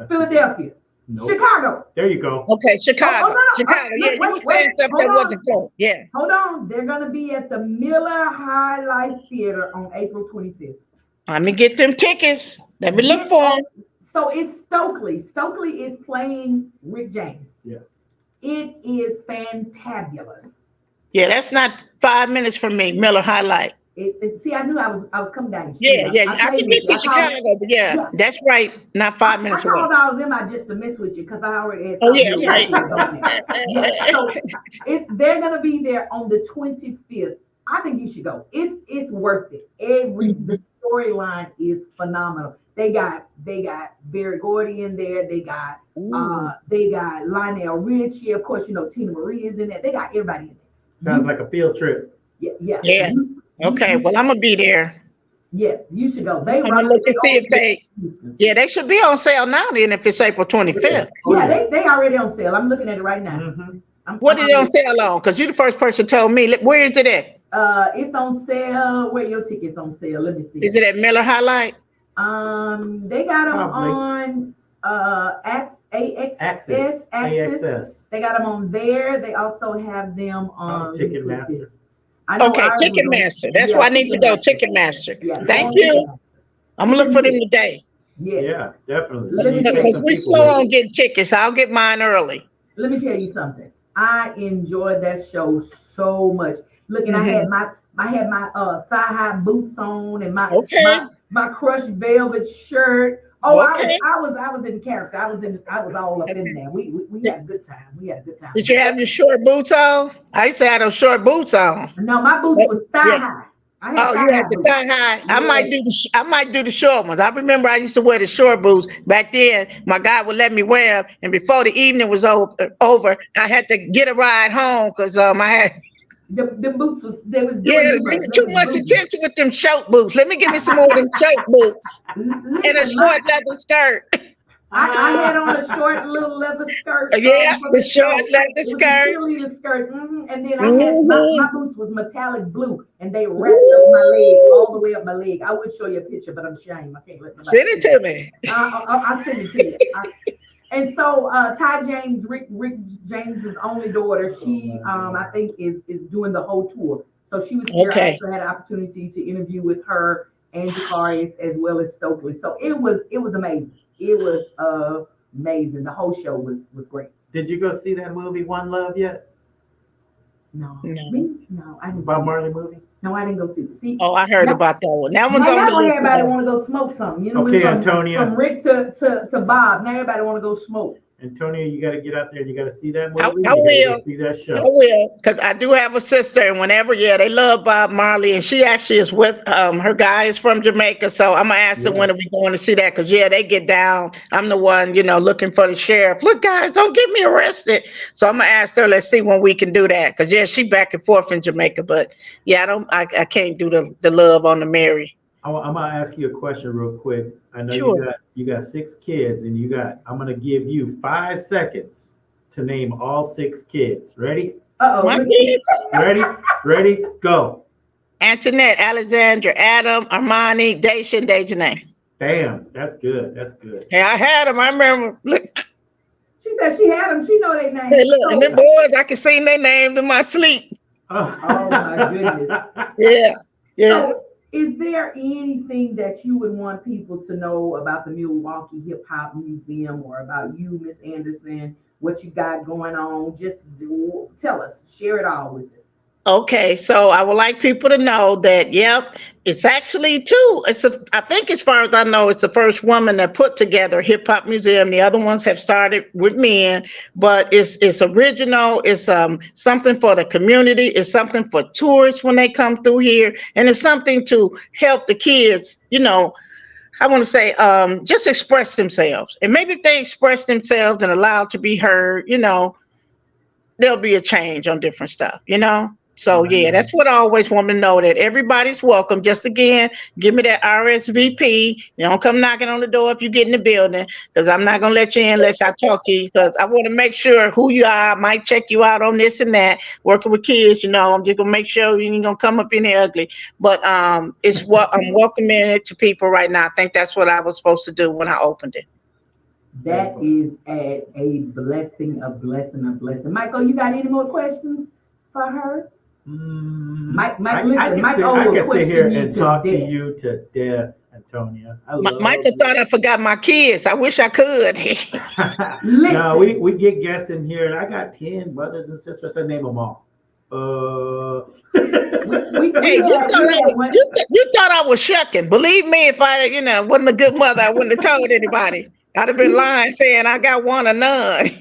Philadelphia. Nope. Chicago. There you go. Okay, Chicago. Chicago. Yeah, you were saying stuff that wasn't cool. Yeah. Hold on. They're gonna be at the Miller High Life Theater on April 25th. Let me get them tickets. Let me look for them. So it's Stokely. Stokely is playing Rick James. Yes. It is fantabulous. Yeah, that's not 5 minutes from me. Miller High Life. See, I knew I was coming down. Yeah. I can get to Chicago, but yeah, that's right. Not 5 minutes away. I called all of them out just to mess with you because I already had something right. on there. So if they're gonna be there on the 25th, I think you should go. It's worth it. The storyline is phenomenal. They got Barry Gordy in there. They got Lionel Richie. Of course, Tina Marie is in there. They got everybody in there. Sounds like a field trip. Yeah. Okay, well, I'm gonna be there. Yes, you should go. I'm gonna look and see if they should be on sale now. Then, if it's April 25th. Yeah, they already on sale. I'm looking at it right now. Mm-hmm. What is it on sale on? Because you're the first person told me. Where is it at? It's on sale. Where your tickets on sale? Let me see. Is it at Miller High Life? They got them on AXS. They got them on there. They also have them on Ticketmaster. Okay, Ticketmaster. That's why I need to go. Ticketmaster. Yeah, thank you. I'm gonna look for them today. Yes. Yeah, definitely. Because we're slow on getting tickets. I'll get mine early. Let me tell you something. I enjoyed that show so much. Look, and I had my thigh-high boots on and my crushed velvet shirt. Oh, okay. I was in character. I was all up in there. We had a good time. Did you have your short boots on? I used to have those short boots on. No, my boots was thigh high. You had the thigh high. Yeah. I might do the short ones. I remember I used to wear the short boots back then. My guy would let me wear them, and before the evening was over, I had to get a ride home because I had. The boots was too much attention with them short boots. Let me give me some more of them short boots and a short leather skirt. I had on a short little leather skirt. The short leather skirt. Cheerleader skirt. And then I had my boots was metallic blue, and they wrapped up my leg all the way up my leg. I would show you a picture, but I'm ashamed. I can't let nobody send it to me. I'll send it to you. And so Ty James, Rick James's only daughter, she I think is doing the whole tour. So she was here. I also had an opportunity to interview with her and Jacarius as well as Stokely. So it was amazing. It was amazing. The whole show was great. Did you go see that movie One Love yet? No, I didn't. Bob Marley movie? No, I didn't go see it. See, I heard about that one. That one's on the list. Everybody want to go smoke something. Okay, Antonia. From Rick to Bob. Now everybody want to go smoke. Antonio, you got to get out there and you got to see that movie. I You gotta will. go see that show. I will, because I do have a sister, and whenever, they love Bob Marley, and she actually is with her guy is from Jamaica, so I'm gonna ask her when are we going to see that, because they get down. I'm the one, looking for the sheriff. Look, guys, don't get me arrested. So I'm gonna ask her. Let's see when we can do that, because she back and forth in Jamaica, but I can't do the love on the Mary. I'm gonna ask you a question real quick. I know Sure. you got 6 kids, and I'm gonna give you 5 seconds to name all 6 kids. Ready? My kids. Ready, go. Antoinette, Alexandra, Adam, Armani, Daisha, and Dejanay. Bam, that's good. That's good. Hey, I had them. I remember. Look. She said she had them. She know their names. Hey, look, and them boys, I can sing their names in my sleep. Oh my goodness. Yeah. So, is there anything that you would want people to know about the Milwaukee Hip Hop Museum or about you, Miss Anderson? What you got going on? Just tell us, share it all with us. Okay, so I would like people to know that, it's actually I think as far as I know, it's the first woman that put together a hip hop museum. The other ones have started with men, but it's original. It's something for the community. It's something for tourists when they come through here, and it's something to help the kids, I want to say, just express themselves. And maybe if they express themselves and allowed to be heard, there'll be a change on different stuff, So that's what I always want to know, that everybody's welcome. Just again, give me that RSVP. You don't come knocking on the door if you get in the building, because I'm not going to let you in unless I talk to you, because I want to make sure who you are. I might check you out on this and that. Working with kids, I'm just going to make sure you ain't going to come up in here ugly. But it's what I'm welcoming it to people right now. I think that's what I was supposed to do when I opened it. That is a blessing, a blessing, a blessing. Michael, you got any more questions for her? Mike, listen, I can sit here and talk to you to death, Antonia. Michael thought I forgot my kids. I wish I could. No, we get guests in here, and I got 10 brothers and sisters. I name them all. You thought I was shucking. Believe me, if I, wasn't a good mother, I wouldn't have told anybody. I'd have been lying, saying I got one or none.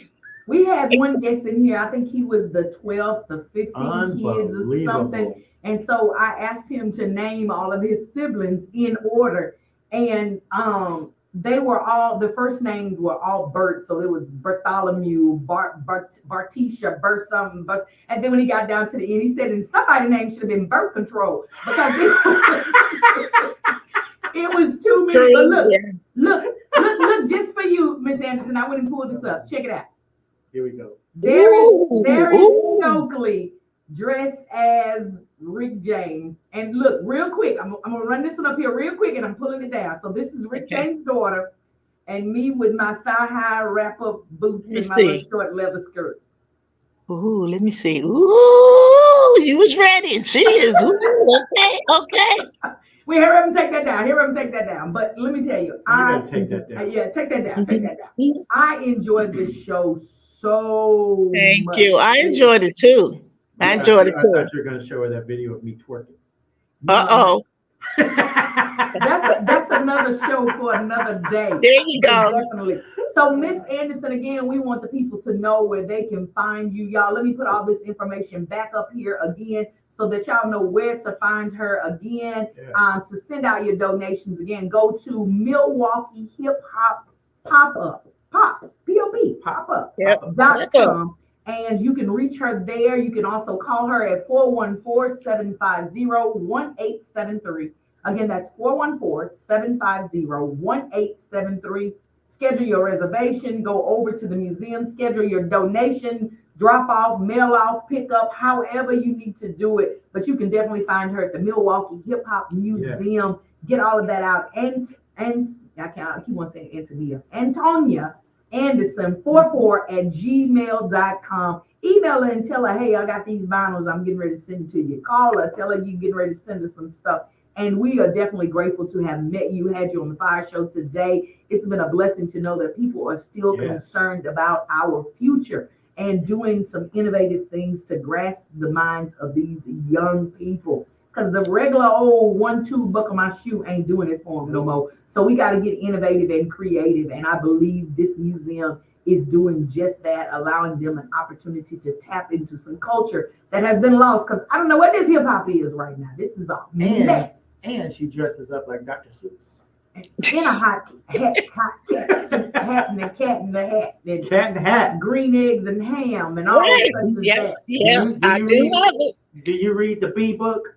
We had one guest in here. I think he was the 12th of 15 kids or something. And so I asked him to name all of his siblings in order. And they were all, the first names were all Bert. So it was Bartholomew, Bartisha, Bert something. And then when he got down to the end, he said, and somebody's name should have been Birth Control, because it was too many. But look, just for you, Miss Anderson, I went and pulled this up. Check it out. Here we go. There is Stokely dressed as Rick James. And look, real quick, I'm going to run this one up here real quick, and I'm pulling it down. So this is Rick James' daughter, and me with my thigh-high wrap-up boots and my little short leather skirt. Ooh, let me see. Ooh, you was ready. She is. Ooh, okay. Wait, hurry up and take that down. But let me tell you, I take that down. Yeah, take that down. I enjoyed this show so much. Thank you. I enjoyed it too. I thought you were going to show her that video of me twerking. Uh-oh. That's another show for another day. There you go. Definitely. So, Miss Anderson, again, we want the people to know where they can find you. Y'all, let me put all this information back up here again so that y'all know where to find her again. Yes. To send out your donations again, go to Milwaukee Hip Hop Pop-up.com. And you can reach her there. You can also call her at 414-750-1873. Again, that's 414-750-1873. Schedule your reservation. Go over to the museum. Schedule your donation, drop off, mail off, pick up, however you need to do it. But you can definitely find her at the Milwaukee Hip Hop Museum. Yes. Get all of that out. And I keep on saying Antonia Anderson 44@gmail.com. Email her and tell her, hey, I got these vinyls. I'm getting ready to send it to you. Call her, tell her you're getting ready to send her some stuff. And we are definitely grateful to have met you, had you on the FIYAH Show today. It's been a blessing to know that people are still concerned about our future and doing some innovative things to grasp the minds of these young people. Because the regular old 1-2 buckle my shoe ain't doing it for them no more. So we got to get innovative and creative. And I believe this museum is doing just that, allowing them an opportunity to tap into some culture that has been lost. Because I don't know what this hip hop is right now. This is a mess. And she dresses up like Dr. Seuss. In a hot cat suit, hat and a cat in the hat. And cat in the hat. Green eggs and ham and all Right. such as Yeah, that. yeah, I do love it. Do you read the Bee book?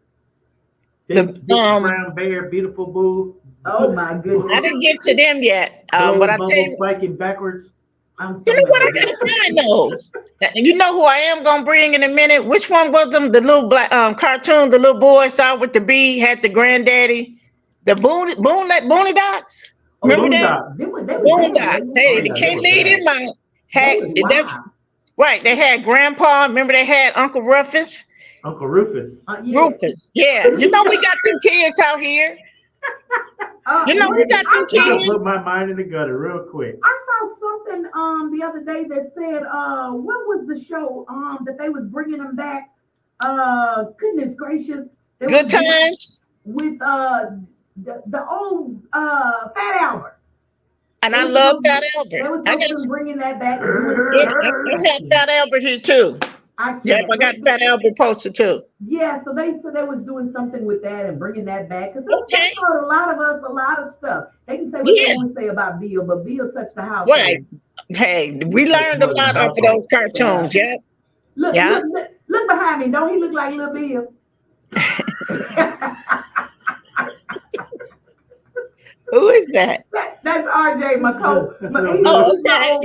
The Brown Bear, Beautiful Boo. Oh my goodness. I didn't get to them yet. But I tell you, spiking backwards. I'm so you know what? I gotta find those. You know who I am gonna bring in a minute? Which one was them? The little black cartoon, the little boy saw with the bee, had the granddaddy, the Booney Dots. Remember that? Boondocks. Hey, they can't leave them out. Right, they had Grandpa. Remember they had Uncle Rufus. Uncle Rufus. Rufus. Yeah, you know we got them kids out here. You know we got them kids. Put my mind in the gutter real quick. I saw something the other day that said what was the show that they was bringing them back? Goodness gracious. Good Times with the old Fat Albert. And I love Fat Albert. They was supposed to be bringing that back. I had Fat Albert here too. I got Fat Albert posted too. Yeah, so they said they was doing something with that and bringing that back because they taught a lot of us a lot of stuff. They can say what they want to say about Bill, but Bill touched the house. Right. Hey, we learned a lot off of those cartoons. Yeah. Look behind me. Don't he look like Little Bill? Who is that? That's RJ, my my old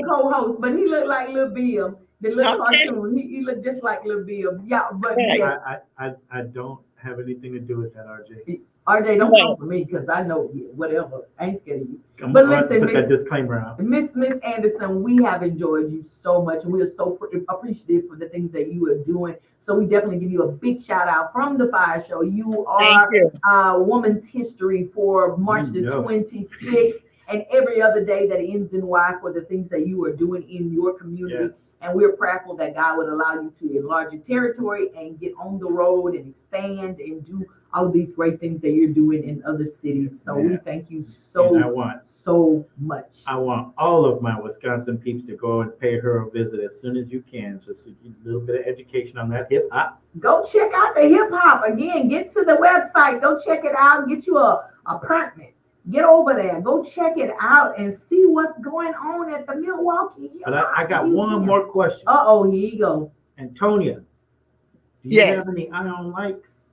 co-host, but he looked like Little Bill. The little cartoon. He looked just like Little Bill. Yeah, but yes. I don't have anything to do with that, RJ. RJ, don't come for me because I know whatever. I ain't scared of you. But listen, put that disclaimer out. Miss Anderson, we have enjoyed you so much, and we are so appreciative for the things that you are doing. So we definitely give you a big shout out from the FIYAH Show. You are Women's History for March the 26th. And every other day that ends in Y for the things that you are doing in your community. Yes. And we're prayerful that God would allow you to enlarge your territory and get on the road and expand and do all of these great things that you're doing in other cities. So we thank you so much. I want all of my Wisconsin peeps to go and pay her a visit as soon as you can. Just a little bit of education on that hip hop. Go check out the hip hop. Again, get to the website. Go check it out. Get you a apartment. Get over there. Go check it out and see what's going on at the Milwaukee. But I got one more question. Here you go. Antonia, do you have any ion likes?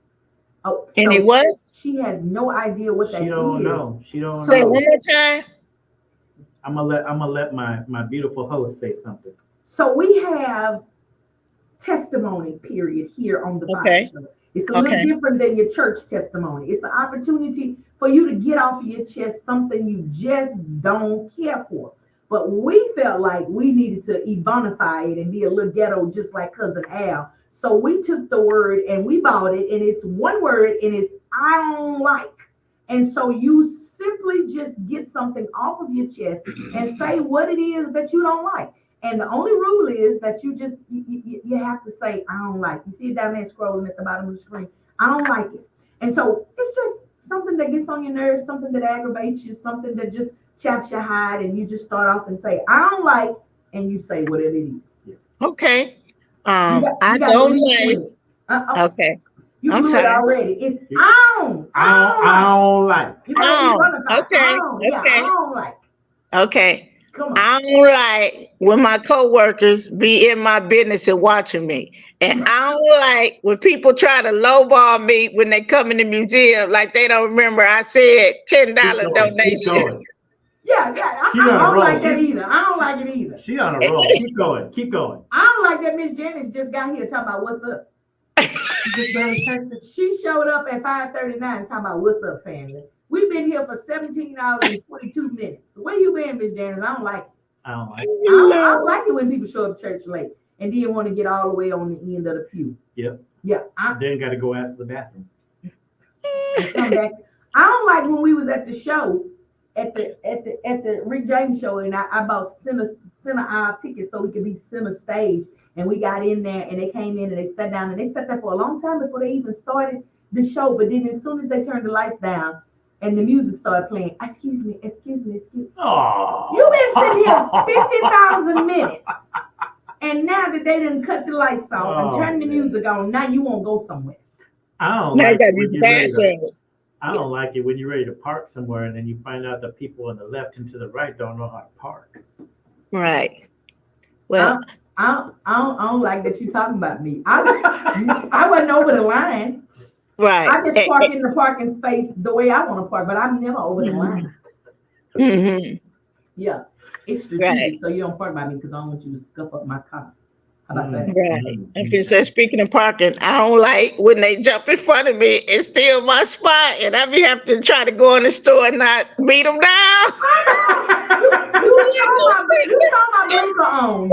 Oh, so any what? She has no idea what that is. She don't know. She don't say know. One more time. I'm gonna let my beautiful host say something. So we have testimony period here on the FIYAH Show. It's a little different than your church testimony. It's an opportunity for you to get off of your chest something you just don't care for. But we felt like we needed to ebonify it and be a little ghetto just like Cousin Al. So we took the word and we bought it, and it's one word, and it's I don't like. And so you simply just get something off of your chest and say what it is that you don't like. And the only rule is that you just, you have to say, I don't like. You see it down there scrolling at the bottom of the screen. I don't like it. And so it's just something that gets on your nerves, something that aggravates you, something that just chaps your hide. And you just start off and say, I don't like, and you say whatever it is. Okay. I don't like. Okay. You blew it already. It's I don't like. Okay. I don't like. Okay. I don't like when my coworkers be in my business and watching me. And I don't like when people try to lowball me when they come in the museum like they don't remember I said $10 donation. Yeah. I don't like that either. I don't like it either. She on a roll. Keep going. I don't like that Miss Janice just got here talking about what's up. She showed up at 5:39 talking about what's up, family. We've been here for 17 hours and 22 minutes. Where you been, Miss Janice? I don't like it. I don't like it. I don't like it when people show up church late and then want to get all the way on the end of the pew. Yep. Yeah. Then got to go ask the bathroom. Come back. I don't like when we was at the show, at the Rick James show, and I bought center aisle tickets so we could be center stage. And we got in there and they came in and they sat down and they sat there for a long time before they even started the show. But then as soon as they turned the lights down, and the music started playing. Excuse me. Oh. You've been sitting here 50,000 minutes. And now that they didn't cut the lights off and turn the music on, now you won't go somewhere. I don't like it when you're ready to, I don't like it when you're ready to park somewhere and then you find out the people on the left and to the right don't know how to park. Right. Well, I don't like that you talking about me. I wasn't over the line. Right. I just park in the parking space the way I want to park, but I'm never over the line. Mm-hmm. Yeah. It's strategic, so you don't park by me because I don't want you to scuff up my car. How about that? Right. If you say, speaking of parking, I don't like when they jump in front of me and steal my spot, and I be have to try to go in the store and not beat them down. You saw my blinker on.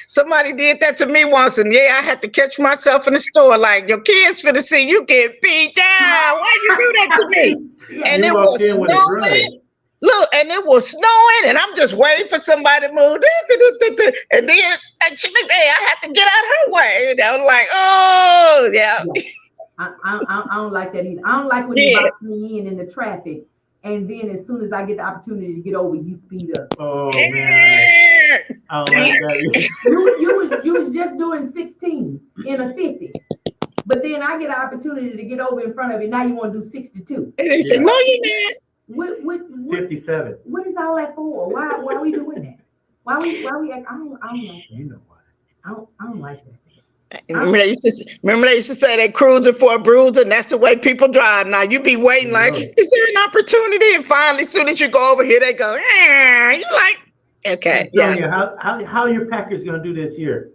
Somebody did that to me once, and I had to catch myself in the store. Like, your kids finna see you get beat down. Why you do that to me? And it was snowing. Look, and it was snowing, and I'm just waiting for somebody to move. And then I had to get out her way. And I was like, oh, yeah. I don't like that either. I don't like when you box me in the traffic, and then as soon as I get the opportunity to get over, you speed up. Oh, man. I don't like that. You was just doing 16 in a 50. But then I get an opportunity to get over in front of you. Now you want to do 62. And they say, no, you're not. What 57. What is all that for? Why are we doing that? Why we I don't like that. You know why. I don't like that. Remember they used to say they cruising for a bruiser, and that's the way people drive. Now you be waiting like, is there an opportunity? And finally, as soon as you go over here, they go, you like, okay. You, how are your Packers gonna do this year?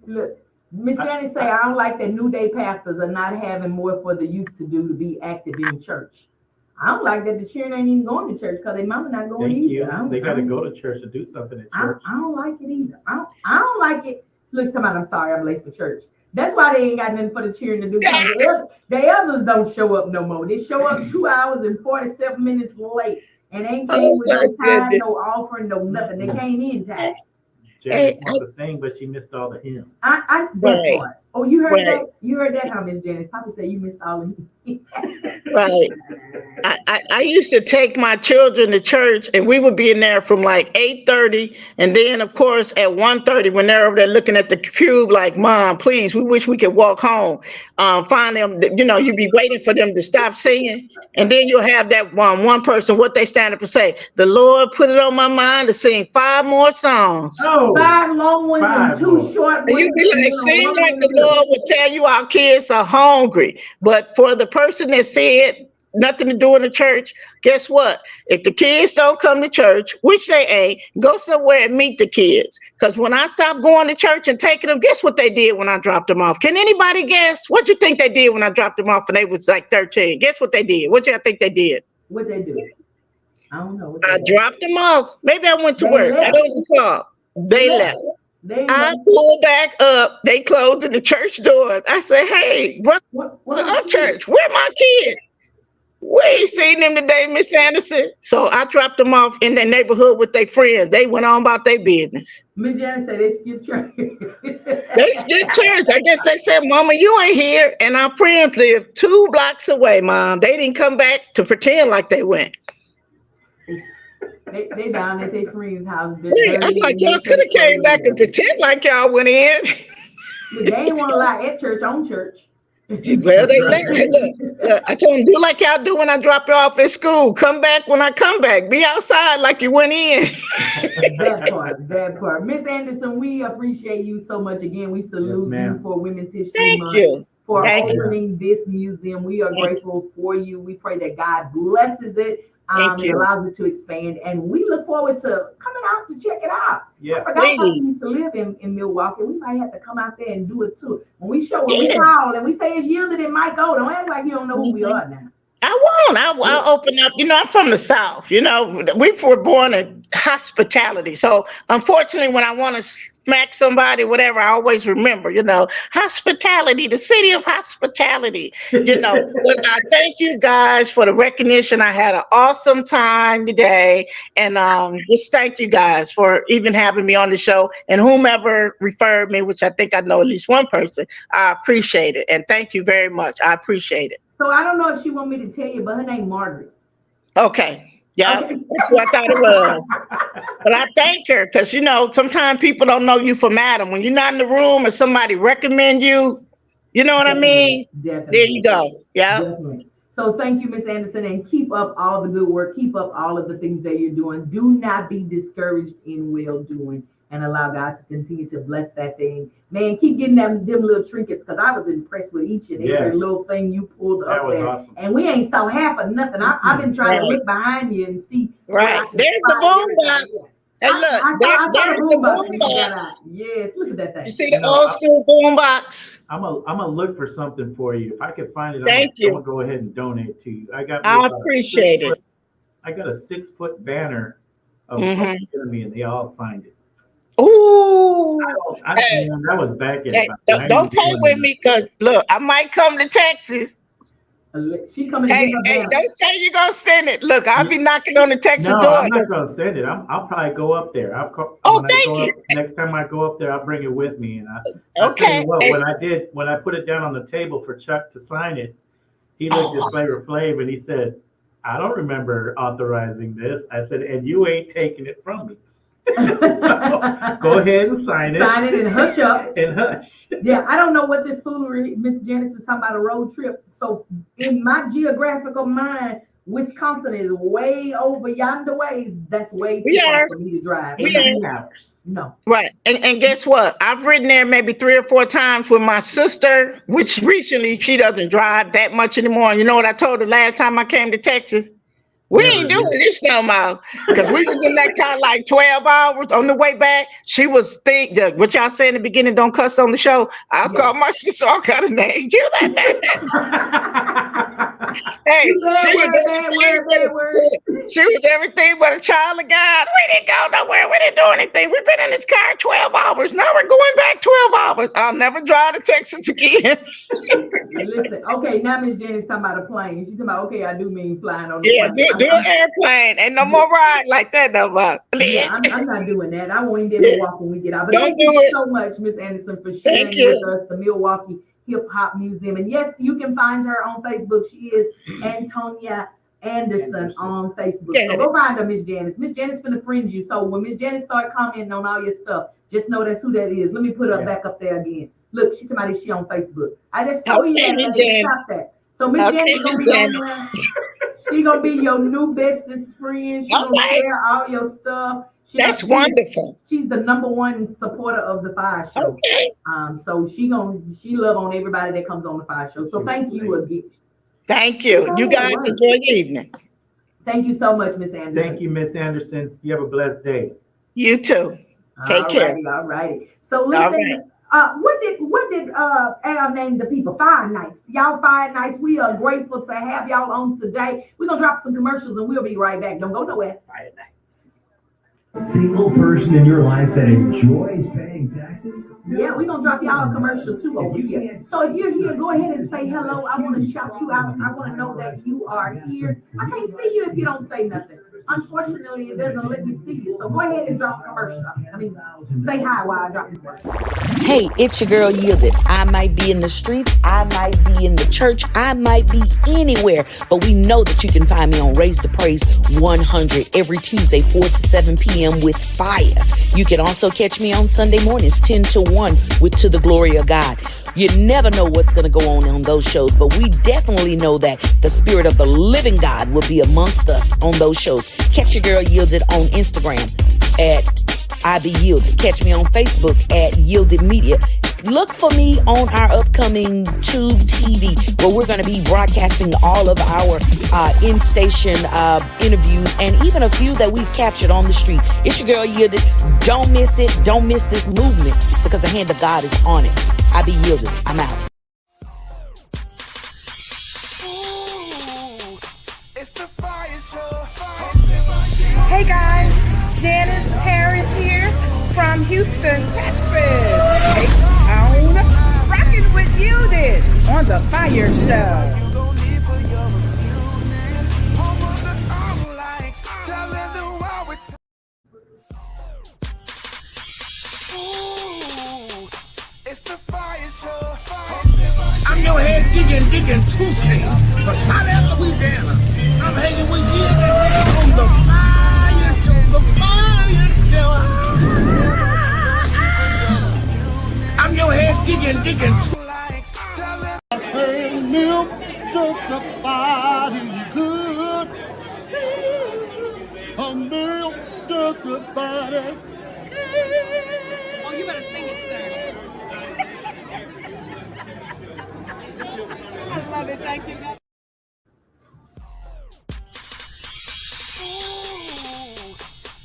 Look, Miss Janice say, I don't like that New Day pastors are not having more for the youth to do to be active in church. I don't like that the children ain't even going to church because their mama not going either. They got to go to church to do something at church. I don't like it either. I don't like it. Looks to me, I'm sorry, I'm late for church. That's why they ain't got nothing for the children to do. The elders don't show up no more. They show up 2 hours and 47 minutes late and ain't came with no time, no offering, no nothing. They came in time. Janice wants to sing, but she missed all the hymns. That part. Oh, you heard that? You heard that, how Miss Janice? Papa said you missed all of them. Right. I used to take my children to church, and we would be in there from like 8:30, and then of course at 1:30 when they're over there looking at the cube, like, Mom, please, we wish we could walk home. Finally, you'd be waiting for them to stop singing, and then you'll have that one person, what they stand up and say, the Lord put it on my mind to sing 5 more songs. Oh, 5 long ones and 2 short ones. And you'd be like, seem like the Lord would tell you our kids are hungry. But for the person that said nothing to do in the church, guess what? If the kids don't come to church, which they ain't, go somewhere and meet the kids. Because when I stopped going to church and taking them, guess what they did when I dropped them off? Can anybody guess? What you think they did when I dropped them off and they was like 13? Guess what they did? What y'all think they did? What they do? I don't know. I dropped them off. Maybe I went to work. I don't recall. They left. I pulled back up. They closed the church doors. I said, hey, what church? Where my kids? We ain't seen them today, Miss Anderson. So I dropped them off in their neighborhood with their friends. They went on about their business. Miss Janet said they skipped church. They skipped church. I guess they said, Mama, you ain't here. And our friends live 2 blocks away, Mom. They didn't come back to pretend like they went. They down at their friend's house. I'm like, y'all could have came back and pretend like y'all went in. They ain't want to lie at church on church. Well, they look. I told them, do like y'all do when I drop you off at school. Come back when I come back. Be outside like you went in. That part. Miss Anderson, we appreciate you so much. Again, we salute you for Women's History Month. Thank you. For opening this museum. We are grateful for you. We pray that God blesses it. And allows it to expand, and we look forward to coming out to check it out. I forgot how we used to live in Milwaukee. We might have to come out there and do it too. When we call and we say it's yielded, it might go. Don't act like you don't know who we are now. I won't. I'll open up. I'm from the South. We were born in hospitality. So unfortunately, when I want to smack somebody, whatever, I always remember, hospitality, the city of hospitality, But I thank you guys for the recognition. I had an awesome time today. And just thank you guys for even having me on the show, and whomever referred me, which I think I know at least one person. I appreciate it. And thank you very much. I appreciate it. So I don't know if she want me to tell you, but her name Margaret. Okay. Yeah, okay. That's what I thought it was. But I thank her because, sometimes people don't know you from Adam. When you're not in the room or somebody recommend you, you know what I mean? Definitely. There you go. Yeah. Definitely. So thank you, Miss Anderson, and keep up all the good work. Keep up all of the things that you're doing. Do not be discouraged in well doing, and allow God to continue to bless that thing. Man, keep getting them little trinkets, because I was impressed with each and every little thing you pulled up there. Awesome. And we ain't saw half of nothing. I've been trying to look behind you and see. Right. There's the boom box. Hey, look, I saw the boom box when you got out. Yes, look at that thing. You see the old school boom box? I'm gonna look for something for you. If I can find it, I'm gonna go ahead and donate to you. I appreciate it. I got a 6-foot banner of Enemy, and they all signed it. Ooh, that was back in. Don't play with me, because look, I might come to Texas. She coming. Hey, don't say you're gonna send it. Look, I'll be knocking on the Texas door. I'm not gonna send it. I'll probably go up there. Thank you. Next time I go up there, I'll bring it with me. And okay. When I put it down on the table for Chuck to sign it, he looked at Flavor Flav and he said, "I don't remember authorizing this." I said, "And you ain't taking it from me." So go ahead and sign it. Sign it and hush up. And hush. Yeah, I don't know what this foolery, Miss Janice is talking about, a road trip. So in my geographical mind, Wisconsin is way over yonder ways. That's way too far for me to drive. 18 hours. No. Right. And guess what? I've ridden there maybe 3 or 4 times with my sister, which recently she doesn't drive that much anymore. And you know what I told her last time I came to Texas? We ain't doing this no more, because we was in that car like 12 hours on the way back. She was what y'all say in the beginning, don't cuss on the show. I was calling my sister all kind of names. You that. Hey, she was everything but a child of God. We didn't go nowhere. We didn't do anything. We've been in this car 12 hours. Now we're going back 12 hours. I'll never drive to Texas again. Listen, okay, now Miss Jenny's talking about a plane. She's talking about, okay, I do mean flying on the plane. Do an airplane. Ain't no more ride like that no more. Yeah, I'm not doing that. I won't even be able to walk when we get out. But thank you so much, Miss Anderson, for sharing with us the Milwaukee Hip Hop Museum. And yes, you can find her on Facebook. She is Antonia Anderson on Facebook. So go find her, Miss Janice. Miss Janice finna friend you. So when Miss Janice start commenting on all your stuff, just know that's who that is. Let me put her back up there again. Look, she on Facebook. I just told you that. Stop that. So Miss Janice gonna be on there. She gonna be your new bestest friend. She gonna share all your stuff. That's wonderful. She's the #1 supporter of the FIYAH Show. Okay. So she love on everybody that comes on the FIYAH Show. So thank you again. Thank you. You guys enjoy your evening. Thank you so much, Miss Anderson. Thank you, Miss Anderson. You have a blessed day. You too. Take care. All righty. So listen. What did Al name the people? Fire Nights. Y'all Fire Nights. We are grateful to have y'all on today. We're gonna drop some commercials and we'll be right back. Don't go nowhere. Fire Nights. Single person in your life that enjoys paying taxes? Yeah, we're gonna drop y'all a commercial too over here. So if you're here, go ahead and say hello. I want to shout you out. I want to know that you are here. I can't see you if you don't say nothing. Unfortunately, it doesn't let me see you. So go ahead and drop a commercial. Say hi while I drop the commercial. Hey, it's your girl Yielded. I might be in the streets, I might be in the church, I might be anywhere, but we know that you can find me on Raise the Praise 100 every Tuesday, 4 to 7 p.m. with FIYAH. You can also catch me on Sunday mornings, 10 to 1 with To the Glory of God. You never know what's going to go on those shows, but we definitely know that the Spirit of the living God will be amongst us on those shows. Catch your girl Yielded on Instagram at I Be Yielded. Catch me on Facebook at Yielded Media. Look for me on our upcoming Tube TV, where we're going to be broadcasting all of our in-station interviews and even a few that we've captured on the street. It's your girl Yielded. Don't miss it. Don't miss this movement, because the hand of God is on it. I Be Yielded. I'm out. Hey guys, Janice Harris here from Houston, Texas. H-Town, rocking with Yielded on the FIYAH Show. I'm your head digging Tuesday for Charlotte, Louisiana. I'm hanging with you on the FIYAH Show, the FIYAH Show. I'm your head digging Tuesday. I say milk just a body good. A milk just a body. Oh, you better sing it, sir. I love it. Thank you.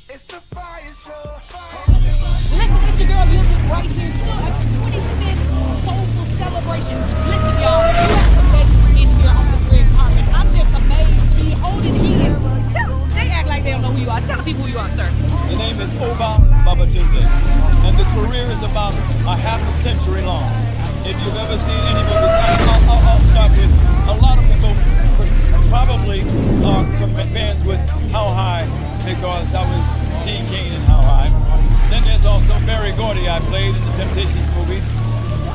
It's the FIYAH Show. Listen, it's your girl Music right here too at the 25th Soulful Celebration. Listen, y'all, we have some legends in here on this red carpet. I'm just amazed to be holding hands. They act like they don't know who you are. Tell the people who you are, sir. The name is Oba Babatunde, and the career is about a half a century long. If you've ever seen any movies, I'll start with a lot of people probably are fans with How High because I was Dean Cain in How High. Then there's also Barry Gordy I played in the Temptations movie.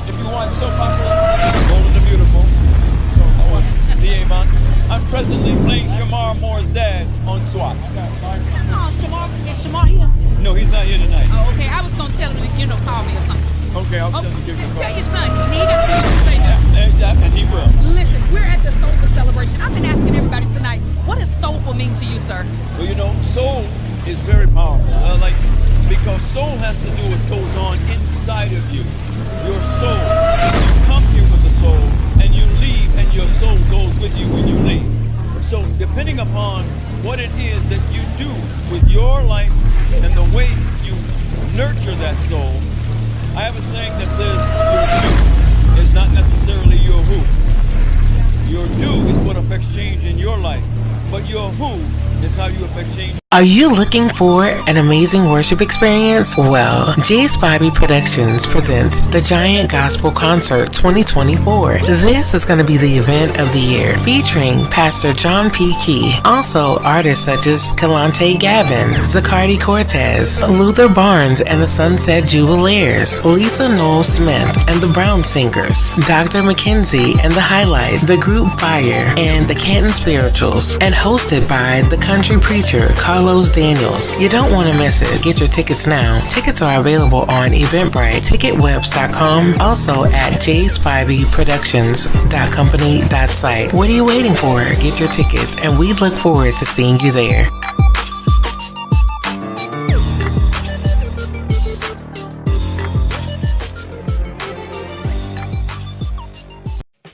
If you want soap operas, Bold and the Beautiful, I was the Avon. I'm presently playing Shamar Moore's dad on SWAT. Oh, is Shamar here? No, he's not here tonight. Oh, okay. I was going to tell him to, call me or something. Okay, I'll tell him to give you a call. Tell your son. He got to say that. Exactly, and he will. Listen, we're at the Soulful Celebration. I've been asking everybody tonight, what does soulful mean to you, sir? Well, soul is very powerful. Because soul has to do with what goes on inside of you. Your soul. You come here with the soul, and you leave, and your soul goes with you when you leave. So depending upon what it is that you do with your life and the way you nurture that soul, I have a saying that says your do is not necessarily your who. Your do is what affects change in your life, but your who is how you affect change. Are you looking for an amazing worship experience? Well, G-Spivey Productions presents the Giant Gospel Concert 2024. This is going to be the event of the year, featuring Pastor John P. Key. Also, artists such as Kalante Gavin, Zacardi Cortez, Luther Barnes and the Sunset Jubileers, Lisa Noel Smith and the Brown Singers, Dr. Mackenzie and the Highlight, the group Fire, and the Canton Spirituals, and hosted by the country preacher Carlos Daniels. You don't want to miss it. Get your tickets now. Tickets are available on Eventbrite, ticketwebs.com, also at jspiveyproductions.company.site. What are you waiting for? Get your tickets, and we look forward to seeing you there.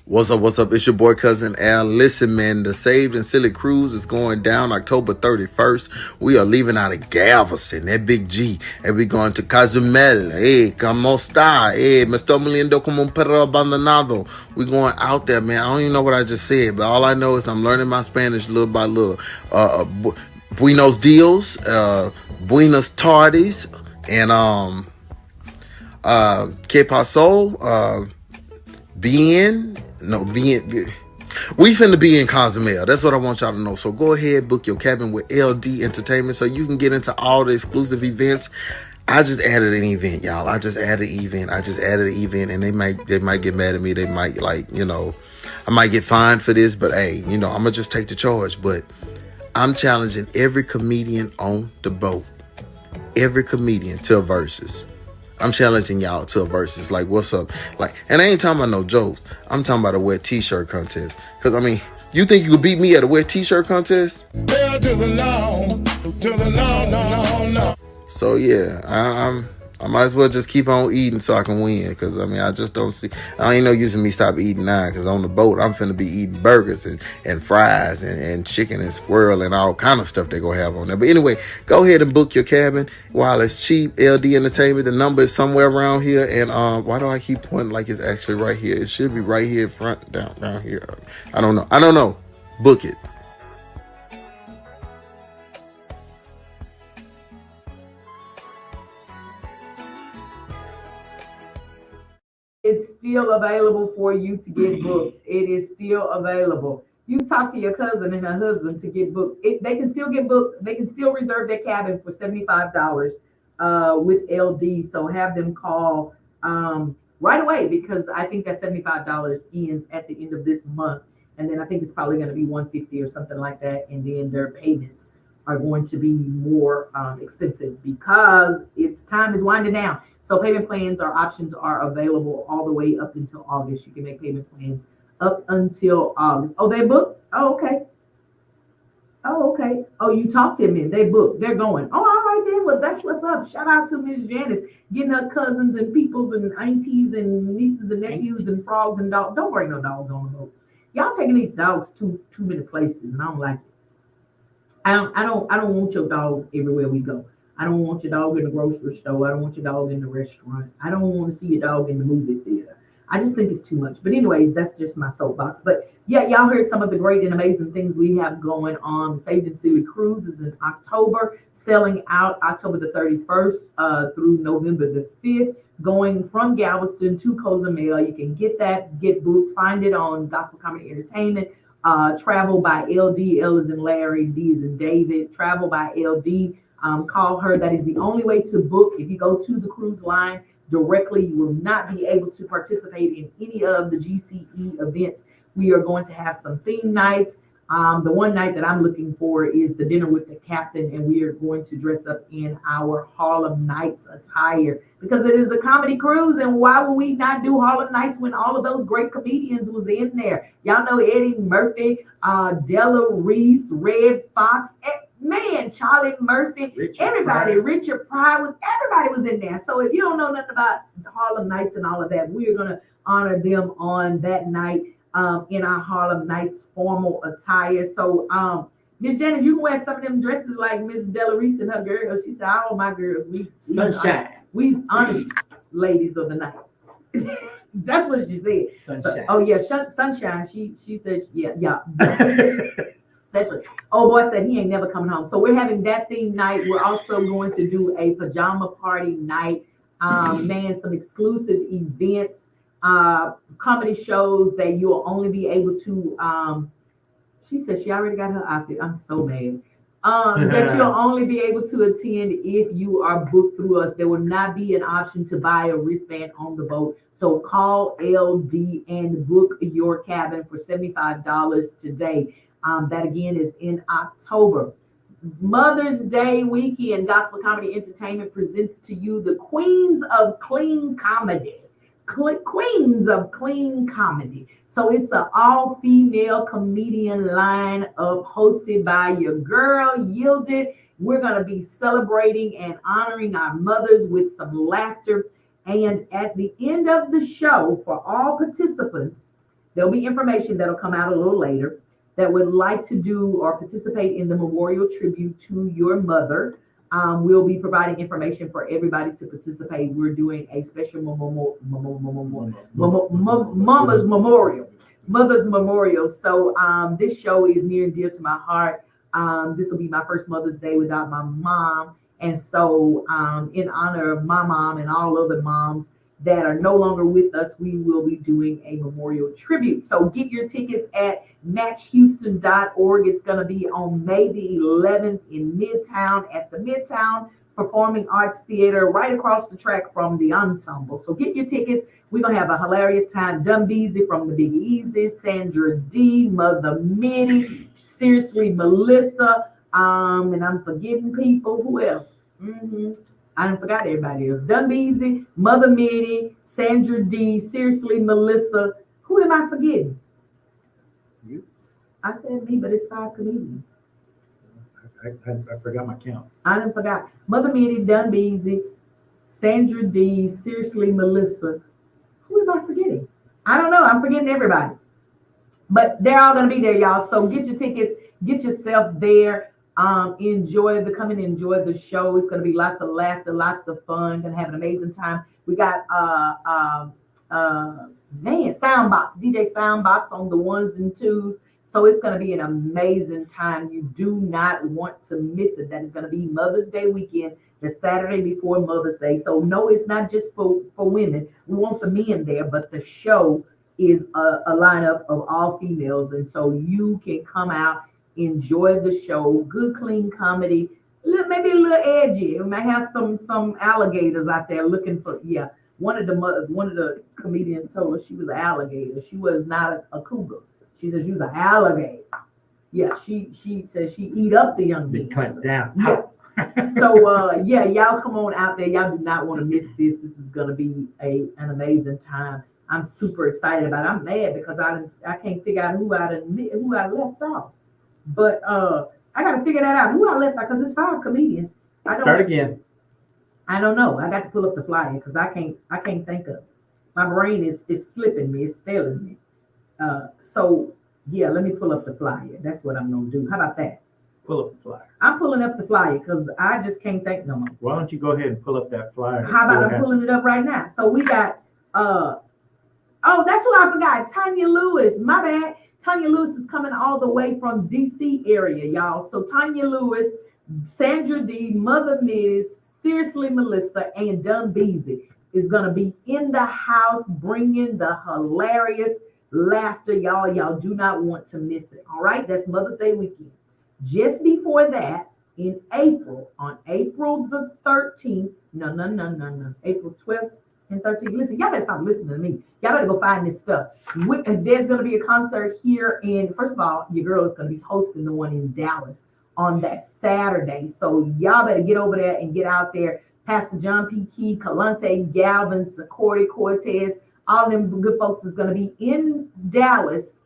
What's up? It's your boy Cousin Al. Listen, man, the Saved and Silly Cruise is going down October 31st. We are leaving out of Galveston, that big G, and we're going to Cozumel. Hey, como está? Hey, me estoy muriendo como un perro abandonado. We're going out there, man. I don't even know what I just said, but all I know is I'm learning my Spanish little by little. Buenos dias, buenas tardes, and que pasó, bien. We finna be in Cozumel. That's what I want y'all to know. So go ahead, book your cabin with LD Entertainment so you can get into all the exclusive events. I just added an event, y'all. I just added an event, and they might get mad at me. They might I might get fined for this, but hey, I'm gonna just take the charge. But I'm challenging every comedian on the boat, every comedian to a versus. I'm challenging y'all to a versus. Like, what's up? And I ain't talking about no jokes. I'm talking about a wet t-shirt contest. Because, you think you could beat me at a wet t-shirt contest? No. So, yeah, I might as well just keep on eating so I can win. Because, I just don't see. I ain't no use in me stop eating now. Because on the boat, I'm finna be eating burgers and fries and chicken and squirrel and all kind of stuff they gonna have on there. But anyway, go ahead and book your cabin while it's cheap. LD Entertainment. The number is somewhere around here. And why do I keep pointing like it's actually right here? It should be right here in front, down here. I don't know. Book it. is still available for you to get booked. It is still available. You talk to your cousin and her husband to get booked. They can still get booked. They can still reserve their cabin for $75 with LD. So have them call right away, because I think that $75 ends at the end of this month. And then I think it's probably going to be $150 or something like that. And then their payments are going to be more expensive because its time is winding down. So payment plans or options are available all the way up until August. You can make payment plans up until August. Oh, they booked? Oh, okay. Oh, okay. Oh, you talked them in. They booked. They're going. Oh, all right then. Well, that's what's up. Shout out to Miss Janice getting her cousins and peoples and aunties and nieces and nephews and frogs and dogs. Don't bring no dogs on the boat. Y'all taking these dogs too many places, and I don't like it. I don't want your dog everywhere we go. I don't want your dog in the grocery store. I don't want your dog in the restaurant. I don't want to see your dog in the movie theater. I just think it's too much. But anyways, that's just my soapbox. But yeah, y'all heard some of the great and amazing things we have going on. The Saved and Silly Cruise is in October, selling out October the 31st through November the 5th, going from Galveston to Cozumel. You can get booked, find it on Gospel Comedy Entertainment. Travel by LD, L is in Larry, D is in David. Travel by LD. Call her. That is the only way to book. If you go to the cruise line directly, you will not be able to participate in any of the GCE events. We are going to have some theme nights. The one night that I'm looking for is the dinner with the captain, and we are going to dress up in our Harlem Nights attire because it is a comedy cruise. And why would we not do Harlem Nights when all of those great comedians was in there? Y'all know Eddie Murphy, Della Reese, Red Fox, man, Charlie Murphy, Richard Pryor everybody was in there. So if you don't know nothing about Harlem Nights and all of that, we are going to honor them on that night. In our Harlem Nights formal attire. So Miss Janice, you can wear some of them dresses like Miss Della Reese and her girls. She said, all my girls, sunshine. We's honest ladies of the night. That's what she said. Sunshine. Oh yeah, sunshine. She said, yeah. That's what. Oh boy said he ain't never coming home. So we're having that theme night. We're also going to do a pajama party night. Man, some exclusive events. Comedy shows that you'll only be able to she said she already got her outfit. I'm so mad. That you'll only be able to attend if you are booked through us. There will not be an option to buy a wristband on the boat. So call LD and book your cabin for $75 today. That again is in October. Mother's Day weekend, Gospel Comedy Entertainment presents to you the Queens of Clean Comedy. Queens of Clean Comedy. So it's an all-female comedian lineup hosted by your girl, Yielded. We're going to be celebrating and honoring our mothers with some laughter. And at the end of the show, for all participants, there'll be information that'll come out a little later that would like to do or participate in the memorial tribute to your mother. We'll be providing information for everybody to participate. We're doing a special Mother's Memorial. So this show is near and dear to my heart. This will be my first Mother's Day without my mom. And so in honor of my mom and all other moms that are no longer with us, we will be doing a memorial tribute. So get your tickets at matchhouston.org. It's going to be on May the 11th in Midtown at the Midtown Performing Arts Theater, right across the track from the Ensemble. So get your tickets. We're going to have a hilarious time. Dumb Beezy from the Big Easy, Sandra D, Mother Minnie, Seriously Melissa, and I'm forgetting people. Who else? I done forgot everybody else. Dumb Beezy, Mother Minnie, Sandra D, Seriously Melissa. Who am I forgetting? You? I said me, but it's 5 comedians. I forgot my count. I done forgot. Mother Minnie, Dumb Beezy, Sandra D, Seriously Melissa. Who am I forgetting? I don't know. I'm forgetting everybody. But they're all going to be there, y'all. So get your tickets. Get yourself there. Enjoy the show. It's going to be lots of laughter, lots of fun. Gonna have an amazing time. We got Soundbox, DJ Soundbox on the 1s and 2s. So it's going to be an amazing time. You do not want to miss it. That is going to be Mother's Day weekend, the Saturday before Mother's Day. So no, it's not just for women. We want the men there, but the show is a lineup of all females. And so you can come out, enjoy the show, good, clean comedy, maybe a little edgy. We might have some alligators out there looking for, yeah. One of the comedians told us she was an alligator. She was not a cougar. She said she was an alligator. Yeah, she says she eat up the young men. Clamp down. Yeah. So yeah, y'all come on out there. Y'all do not want to miss this. This is gonna be an amazing time. I'm super excited about it. I'm mad because I can't figure out who I left off. But I gotta figure that out. Who I left out, because it's 5 comedians. Start again. I don't know. I got to pull up the flyer because I can't think of it. My brain is slipping me, it's failing me. So yeah, let me pull up the flyer. That's what I'm gonna do. How about that? Pull up the flyer. I'm pulling up the flyer because I just can't think no more. Why don't you go ahead and pull up that flyer? How about I'm pulling it up right now? So we got oh, that's who I forgot. Tanya Lewis. My bad. Tanya Lewis is coming all the way from DC area, y'all. So Tanya Lewis, Sandra D, Mother Miss, Seriously Melissa, and Dunn Beasy is gonna be in the house bringing the hilarious laughter, y'all. Y'all do not want to miss it. All right, that's Mother's Day weekend. Just before that, in April, on April the 13th, no, April 12th and 13th. Listen, y'all better stop listening to me. Y'all better go find this stuff. There's gonna be a concert here, and first of all, your girl is gonna be hosting the one in Dallas on that Saturday. So y'all better get over there and get out there. Pastor John P. Key, Kalante Galvin, Cordy Cortez, all them good folks is going to be in Dallas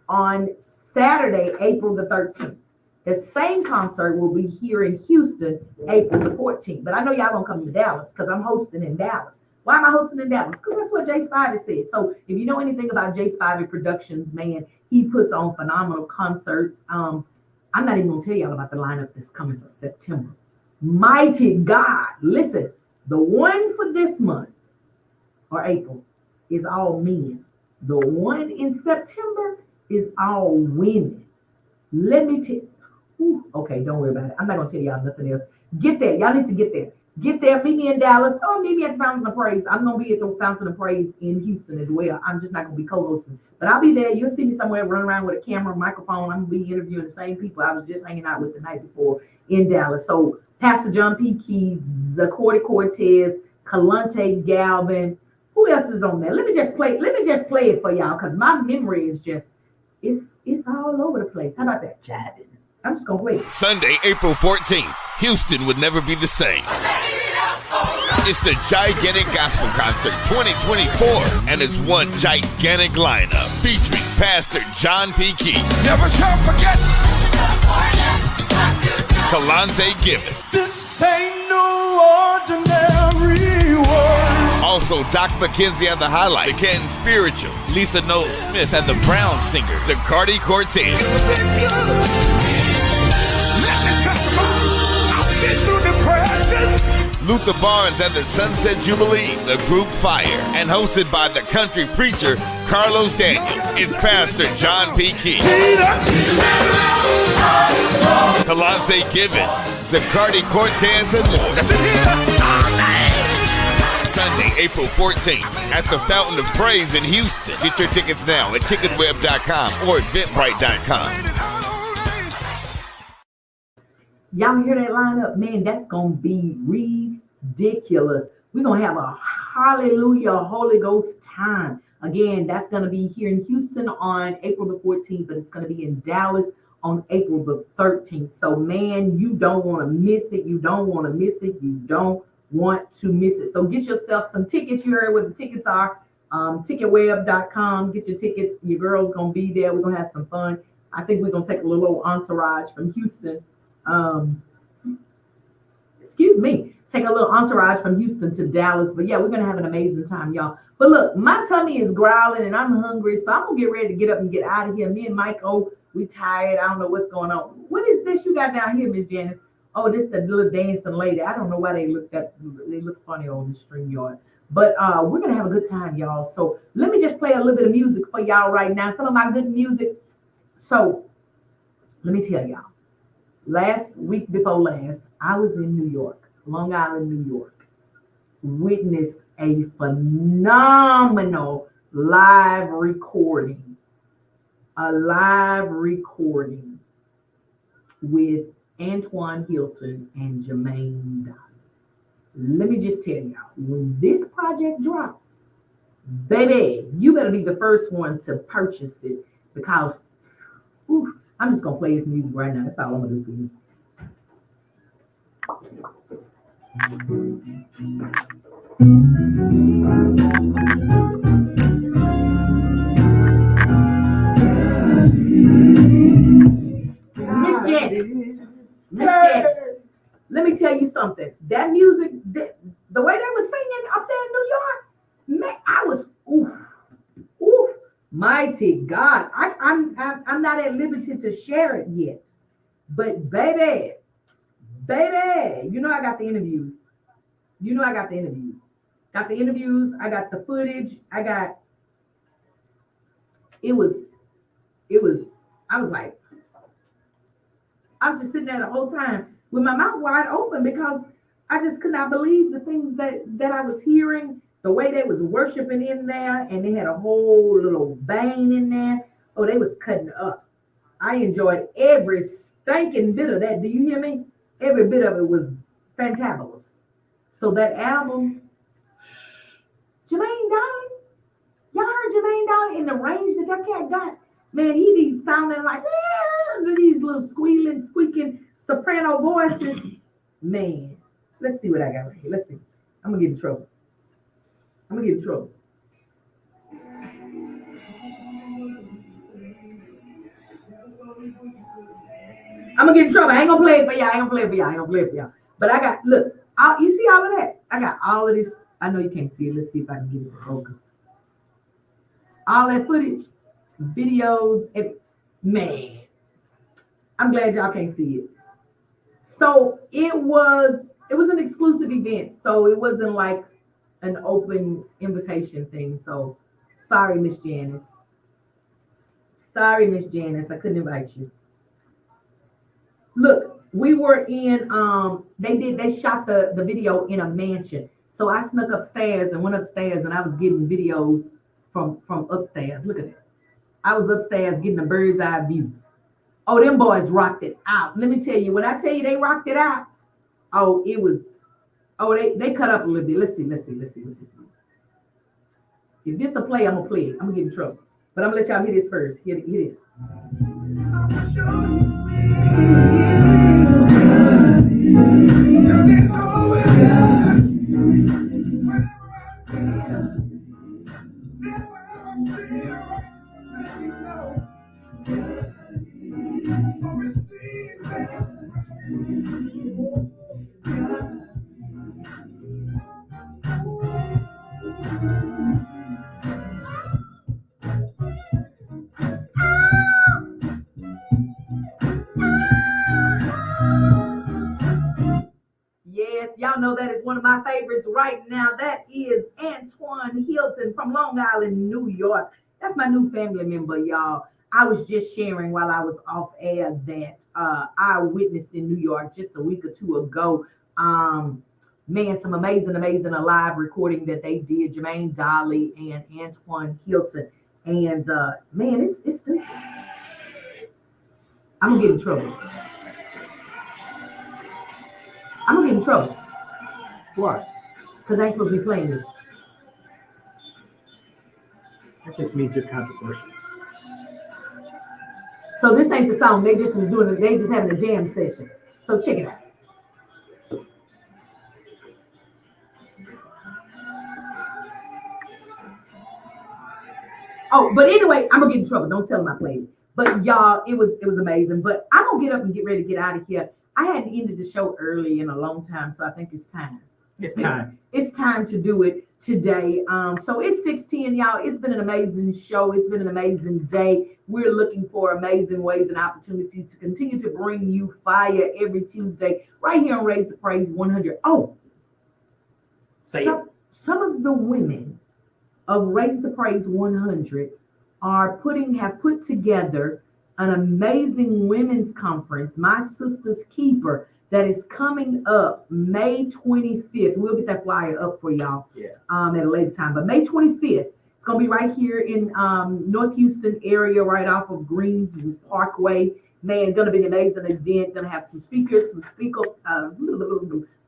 on Saturday, April the 13th. The same concert will be here in Houston, April the 14th. But I know y'all gonna come to Dallas because I'm hosting in Dallas. Why am I hosting in Dallas? Because that's what Jay Spivey said. So if you know anything about Jay Spivey Productions, man, he puts on phenomenal concerts. I'm not even gonna tell y'all about the lineup that's coming for September. Mighty God, listen, the one for this month or April is all men. The one in September is all women. Let me tell you. Okay, don't worry about it. I'm not gonna tell y'all nothing else. Get there. Y'all need to get there. Get there. Meet me in Dallas. Or meet me at the Fountain of Praise. I'm gonna be at the Fountain of Praise in Houston as well. I'm just not gonna be co-hosting, but I'll be there. You'll see me somewhere running around with a camera, microphone. I'm gonna be interviewing the same people I was just hanging out with the night before in Dallas. So Pastor John P. Keys, Cordy Cortez, Kalante Galvin. Who else is on there? Let me just play it for y'all because my memory is just it's all over the place. How about that? Jabbing. I'm just gonna wait. Sunday, April 14th, Houston would never be the same. It's the Gigantic Gospel Concert 2024, and it's one gigantic lineup featuring Pastor John P. Key. Never shall forget. Kalante Given. This ain't no ordinary world. Also, Doc McKenzie and the Highlight, the Canton Spiritual, Lisa Knowles Smith and the Brown Singers, the Cardi Cortez. Luther Barnes and the Sunset Jubilee, the group Fire, and hosted by the country preacher Carlos Daniel. It's Pastor John P. Key. Kalante Gibbons, Zacardi Cortez, and more. Sunday, April 14th at the Fountain of Praise in Houston. Get your tickets now at ticketweb.com or eventbrite.com. Y'all hear that lineup? Man, that's going to be ridiculous. We're going to have a hallelujah Holy Ghost time. Again, that's going to be here in Houston on April the 14th, but it's going to be in Dallas on April the 13th. So, man, you don't want to miss it. You don't want to miss it. You don't want to miss it. So get yourself some tickets. You heard what the tickets are. Ticketweb.com. Get your tickets. Your girl's going to be there. We're going to have some fun. I think we're going to take a little entourage from Houston. Take a little entourage from Houston to Dallas. But yeah, we're gonna have an amazing time, y'all. But look, my tummy is growling and I'm hungry, so I'm gonna get ready to get up and get out of here. Me and Mike, we tired. I don't know what's going on. What is this you got down here, Miss Janice? Oh, this the little dancing lady. I don't know why they look funny on the StreamYard. But we're gonna have a good time, y'all. So let me just play a little bit of music for y'all right now. Some of my good music. So let me tell y'all. Last week before last, I was in New York. Long Island, New York, witnessed a phenomenal live recording. A live recording with Antoine Hilton and Jermaine Donnelly. Let me just tell y'all, when this project drops, baby, you better be the first one to purchase it because I'm just gonna play his music right now. That's all I'm gonna do for you. Miss Janice, let me tell you something. That music, the way they were singing up there in New York, man, I was mighty God. I'm not at liberty to share it yet, but baby, you know I got the interviews. I got the interviews. I got the footage. It was. I was just sitting there the whole time with my mouth wide open because I just could not believe the things that I was hearing, the way they was worshiping in there, and they had a whole little vein in there. Oh, they was cutting up. I enjoyed every stinking bit of that. Do you hear me? Every bit of it was fantabulous. So that album, Jermaine Donnelly, y'all heard Jermaine Donnelly in the range that cat got? Man, he be sounding like these little squeaking soprano voices. Man, let's see what I got right here. Let's see. I'm gonna get in trouble. I'm gonna get in trouble. I ain't gonna play it for y'all. But I got, look, you see all of that? I got all of this. I know you can't see it. Let's see if I can get it to focus. All that footage, videos, man, I'm glad y'all can't see it. So it was an exclusive event. So it wasn't like an open invitation thing. So sorry, Miss Janice. I couldn't invite you. Look, we were in, they shot the video in a mansion. So I snuck upstairs and went upstairs and I was getting videos from upstairs. Look at that. I was upstairs getting a bird's eye view. Oh, them boys rocked it out. Let me tell you, when I tell you they rocked it out, they cut up a little bit. Let's see what this is. If this a play, I'm gonna play it. I'm gonna get in trouble. But I'm gonna let y'all hear this first. Hear this. Yes, y'all know that is one of my favorites right now. That is Antoine Hilton from Long Island, New York. That's my new family member, y'all. I was just sharing while I was off air that I witnessed in New York just a week or two ago. Man, some amazing live recording that they did, Jermaine Donnelly and Antoine Hilton. And man, it's stupid. I'm gonna get in trouble. Why? Because I ain't supposed to be playing this. That just means you're controversial. So this ain't the song. They just having a jam session. So check it out. Oh, but anyway, I'm gonna get in trouble. Don't tell them I played it. But y'all, it was amazing. But I'm gonna get up and get ready to get out of here. I hadn't ended the show early in a long time, so I think it's time. It's time to do it today. So it's 6:10, y'all. It's been an amazing show. It's been an amazing day. We're looking for amazing ways and opportunities to continue to bring you fire every Tuesday right here on Raise the Praise 100. Oh, some of the women of Raise the Praise 100 have put together an amazing women's conference, My Sister's Keeper, that is coming up May 25th. We'll get that flyer up for y'all at a later time. But May 25th, it's going to be right here in North Houston area, right off of Greens Parkway. Man, going to be an amazing event. Going to have some speakers, some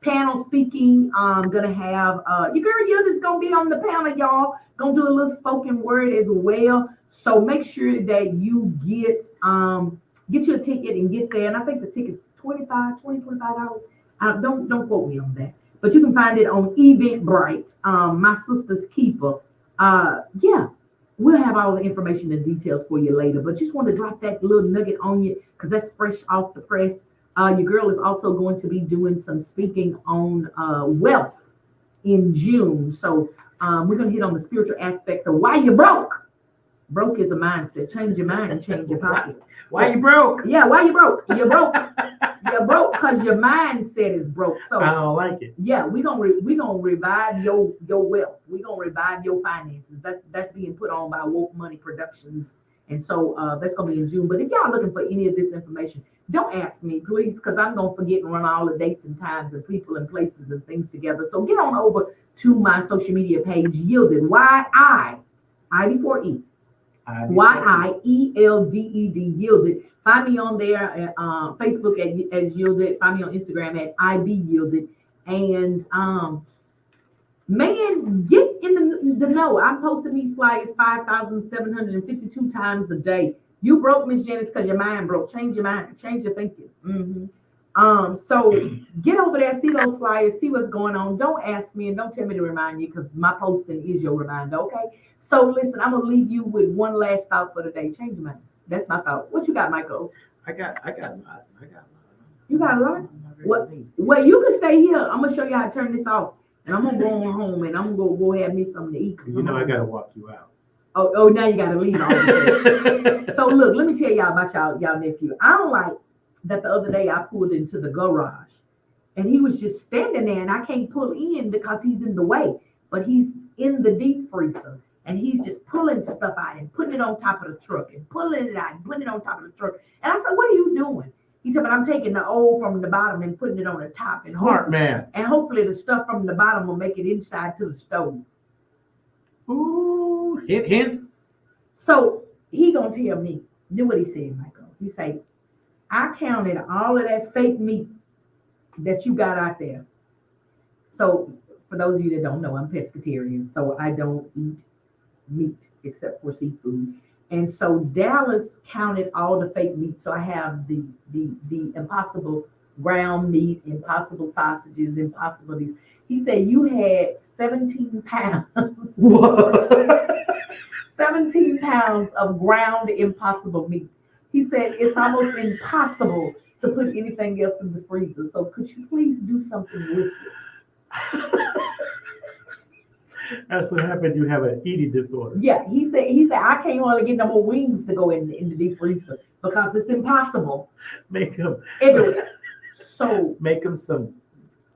panel speaking. Going to have your girl Yilda's going to be on the panel, y'all. Going to do a little spoken word as well. So make sure that you get your ticket and get there. And I think the ticket's $25. Don't quote me on that. But you can find it on Eventbrite, my sister's keeper. We'll have all the information and details for you later, but just want to drop that little nugget on you because that's fresh off the press. Your girl is also going to be doing some speaking on wealth in June. So we're going to hit on the spiritual aspects of why you're broke. Broke is a mindset. Change your mind and change your pocket. Why you broke? Yeah, why you broke? You're broke. You're broke because your mindset is broke. So I don't like it. Yeah, we're gonna revive your wealth. We're gonna revive your finances. That's being put on by Woke Money Productions, and so that's gonna be in June. But if y'all looking for any of this information, don't ask me, please, because I'm gonna forget and run all the dates and times and people and places and things together. So get on over to my social media page, Yielded, I before E. YIELDED, Yielded. Find me on there, Facebook as Yielded. Find me on Instagram at IB Yielded. And man, get in the know. I'm posting these flyers 5,752 times a day. You broke, Miss Janice, because your mind broke. Change your mind, change your thinking. So get over there, see those flyers, see what's going on. Don't ask me and don't tell me to remind you because my posting is your reminder, okay? So listen, I'm gonna leave you with one last thought for the day. Change your mind. That's my thought. What you got, Michael? I got a lot. You got a lot? What? Well, you can stay here. I'm gonna show you how to turn this off, and I'm gonna go on home and I'm gonna go have me something to eat. You know I gotta walk you out. Oh, now you gotta leave. So look, let me tell y'all about y'all nephew. I don't like that the other day I pulled into the garage and he was just standing there and I can't pull in because he's in the way, but he's in the deep freezer and he's just pulling stuff out and putting it on top of the truck and pulling it out and putting it on top of the truck. And I said, what are you doing? He said, but I'm taking the old from the bottom and putting it on the top. And smart man. And hopefully the stuff from the bottom will make it inside to the stove. Ooh, hint. So he gonna tell me, do what he said, Michael. He say, I counted all of that fake meat that you got out there. So for those of you that don't know, I'm pescatarian, so I don't eat meat except for seafood. And so Dallas counted all the fake meat. So I have the impossible ground meat, impossible sausages, impossible these. He said you had 17 pounds. 17 pounds of ground impossible meat. He said it's almost impossible to put anything else in the freezer. So could you please do something with it? That's what happened. You have an eating disorder. Yeah, he said I can't hardly get no more wings to go in the deep freezer because it's impossible. Make them everywhere. So make them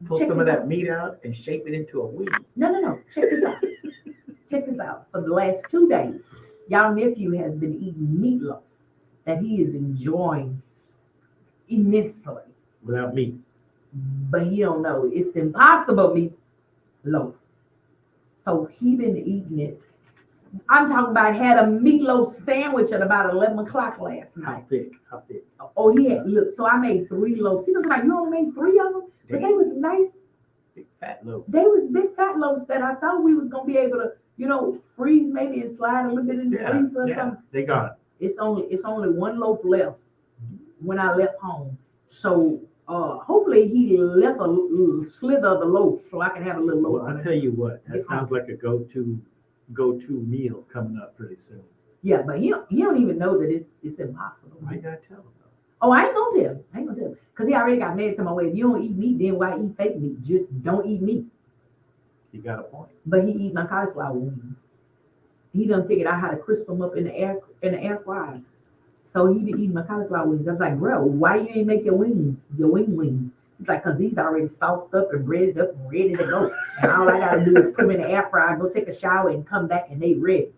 pull some of that meat out and shape it into a wing. No. Check this out. Check this out. For the last 2 days, y'all nephew has been eating meatloaf that he is enjoying immensely. Without meat. But he don't know. It's impossible meatloaf. So he been eating it. I'm talking about had a meatloaf sandwich at about 11 o'clock last night. How thick? Oh, he had, look, so I made 3 loaves. He was like, you only made 3 of them? But they was nice. Big fat loaves. They was big fat loaves that I thought we was going to be able to, freeze maybe and slide a little bit in the freezer or something. They gone. It's only 1 loaf left when I left home. So hopefully he left a slither of the loaf so I can have a little loaf. Well, I'll tell you what, that sounds like a go-to meal coming up pretty soon. Yeah, but he don't even know that it's impossible. Why you gotta tell him though? Oh, I ain't gonna tell him. Because he already got mad to my way. If you don't eat meat, then why eat fake meat? Just don't eat meat. You got a point. But he eat my cauliflower wings. He done figured out how to crisp them up in the air fryer. So he be eating my cauliflower wings. I was like, bro, why you ain't make your wings? He's like, because these already sauced up and breaded up and ready to go. And all I gotta do is put them in the air fryer, go take a shower, and come back and they ready.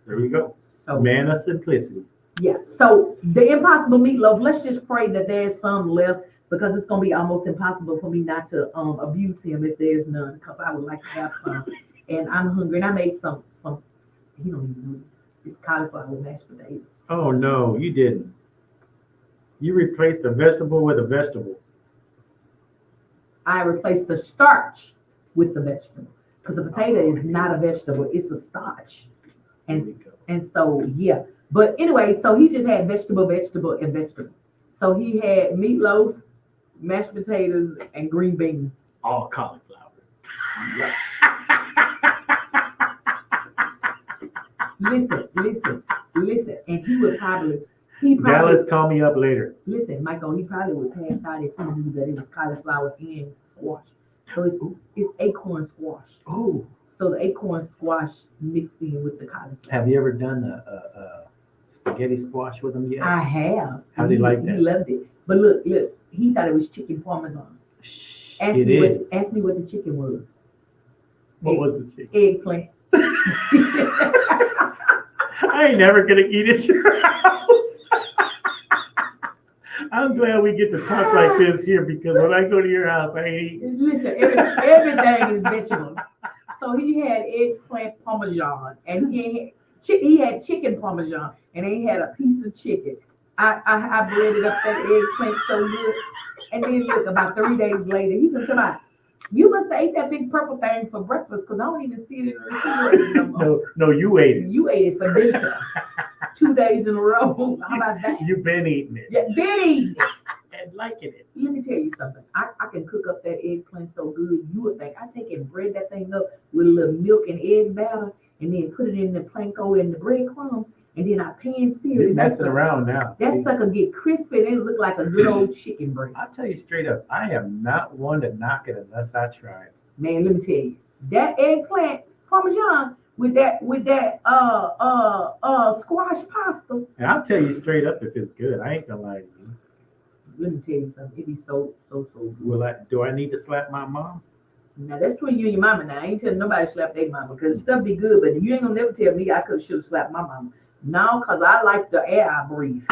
There we go. So man of simplicity. Yeah. So the impossible meatloaf, let's just pray that there's some left because it's gonna be almost impossible for me not to abuse him if there's none, because I would like to have some. And I'm hungry, and I made some. He don't even know this. It's cauliflower with mashed potatoes. Oh no, you didn't. You replaced a vegetable with a vegetable. I replaced the starch with the vegetable, because a potato is not a vegetable; it's a starch. And so yeah. But anyway, so he just had vegetable, and vegetable. So he had meatloaf, mashed potatoes, and green beans. All cauliflower. Listen. And he probably Dallas, call me up later. Listen, Michael, he probably would pass out if he knew that it was cauliflower and squash. So it's acorn squash. Oh. So the acorn squash mixed in with the cauliflower. Have you ever done a spaghetti squash with him yet? I have. How did he like that? He loved it. But look, he thought it was chicken parmesan. Ask me what the chicken was. What was the chicken? Eggplant. I ain't never gonna eat at your house. I'm glad we get to talk like this here, because when I go to your house, I ain't eating. Listen, everything is vegetables. So he had eggplant parmesan, and he had chicken parmesan, and he had a piece of chicken. I breaded up that eggplant so good, and then look, about 3 days later, he comes to my, you must have ate that big purple thing for breakfast, because I don't even see it in the refrigerator no more. No, you ate it. You ate it for dinner. 2 days in a row. How about that? You've been eating it. Yeah, been eating it. And liking it. Let me tell you something. I can cook up that eggplant so good, you would think. I take and bread that thing up with a little milk and egg batter, and then put it in the panko and the breadcrumbs, and then I pan sear it. You're messing around now. That sucker get crispy, and it look like a good old chicken breast. I'll tell you straight up, I am not one to knock it unless I try it. Man, let me tell you, that eggplant parmesan with that squash pasta. And I'll tell you straight up if it's good. I ain't gonna lie to you. Let me tell you something. It be so good. Do I need to slap my mom? Now that's between you and your mama. Now I ain't telling nobody to slap their mama, because stuff be good, but you ain't gonna never tell me I should have slapped my mama. No, because I like the air I breathe.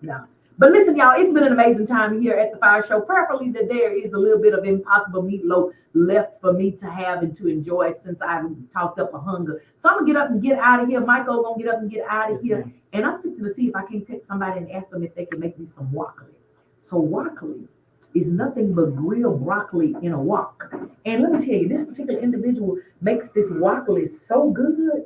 No. But listen, y'all, it's been an amazing time here at the FIYAH Show. Prayerfully that there is a little bit of impossible meatloaf left for me to have and to enjoy, since I've talked up a hunger. So I'm gonna get up and get out of here. Michael gonna get up and get out of here. And I'm fixing to see if I can text somebody and ask them if they can make me some broccoli. So broccoli is nothing but grilled broccoli in a wok. And let me tell you, this particular individual makes this broccoli so good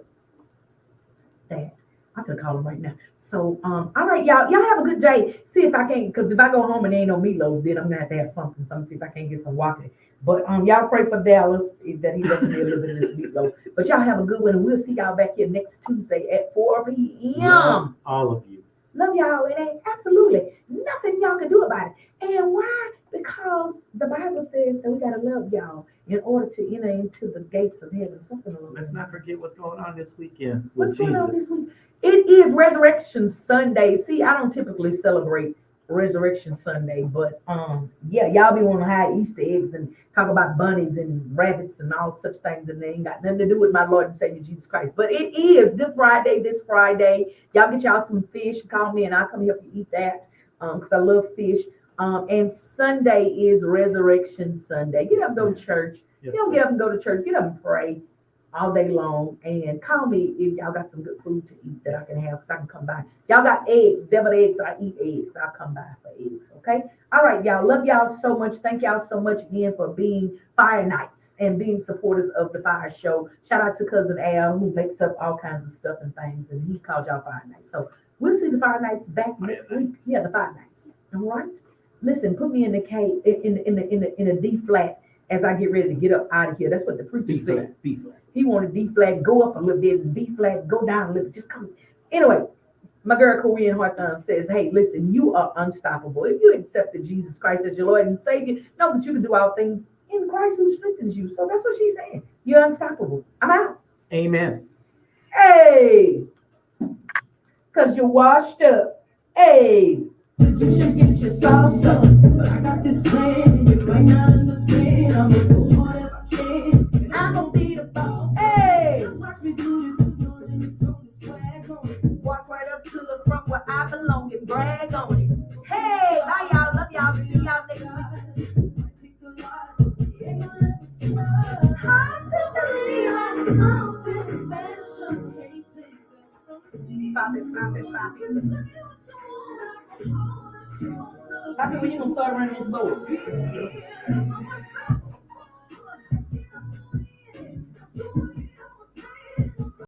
that I'm gonna call him right now. So, all right, y'all have a good day. See if I can, because if I go home and there ain't no meatloaf, then I'm gonna have something. So I'm gonna see if I can get some broccoli. But y'all pray for Dallas that he left me a little bit of this meatloaf. But y'all have a good one, and we'll see y'all back here next Tuesday at 4 p.m. Love all of you. Love y'all. It ain't absolutely nothing y'all can do about it. And why? Because the Bible says that we gotta love y'all in order to enter into the gates of heaven. Something along. Let's not forget what's going on this weekend. What's going on this week? It is Resurrection Sunday. See, I don't typically celebrate Resurrection Sunday, but yeah, y'all be wanting to hide Easter eggs and talk about bunnies and rabbits and all such things, and they ain't got nothing to do with my Lord and Savior Jesus Christ. But it is Good Friday this Friday. Y'all get y'all some fish. Call me and I'll come help you eat that, because I love fish. And Sunday is Resurrection Sunday. Get up and go to church. Yes, you don't get up and go to church. Get up and pray all day long, and call me if y'all got some good food to eat that I can have, because I can come by. Y'all got eggs, deviled eggs. I eat eggs. I'll come by for eggs. Okay. All right, y'all. Love y'all so much. Thank y'all so much again for being Fire Nights and being supporters of the FIYAH Show. Shout out to Cousin Al, who makes up all kinds of stuff and things, and he called y'all Fire Nights. So we'll see the Fire Nights back next week. Yeah, the Fire Nights. All right. Listen, put me in the K in a D flat as I get ready to get up out of here. That's what the preacher said. B flat. He wanted D flat, go up a little bit, and B flat, go down a little bit. Just come. Anyway, my girl Korean Harthon says, hey, listen, you are unstoppable. If you accepted Jesus Christ as your Lord and Savior, know that you can do all things in Christ who strengthens you. So that's what she's saying. You're unstoppable. I'm out. Amen. Hey, because you're washed up. Hey. You should get your sauce up. But I got this plan. You might not understand. I'm gonna go hard as I can. And I'm gonna be the boss. Hey! Just watch me do this. Put no limits on the swag on it. Walk right up to the front where I belong and brag on it. Hey! Bye, y'all. Love y'all. Happy when you gonna start running this boat?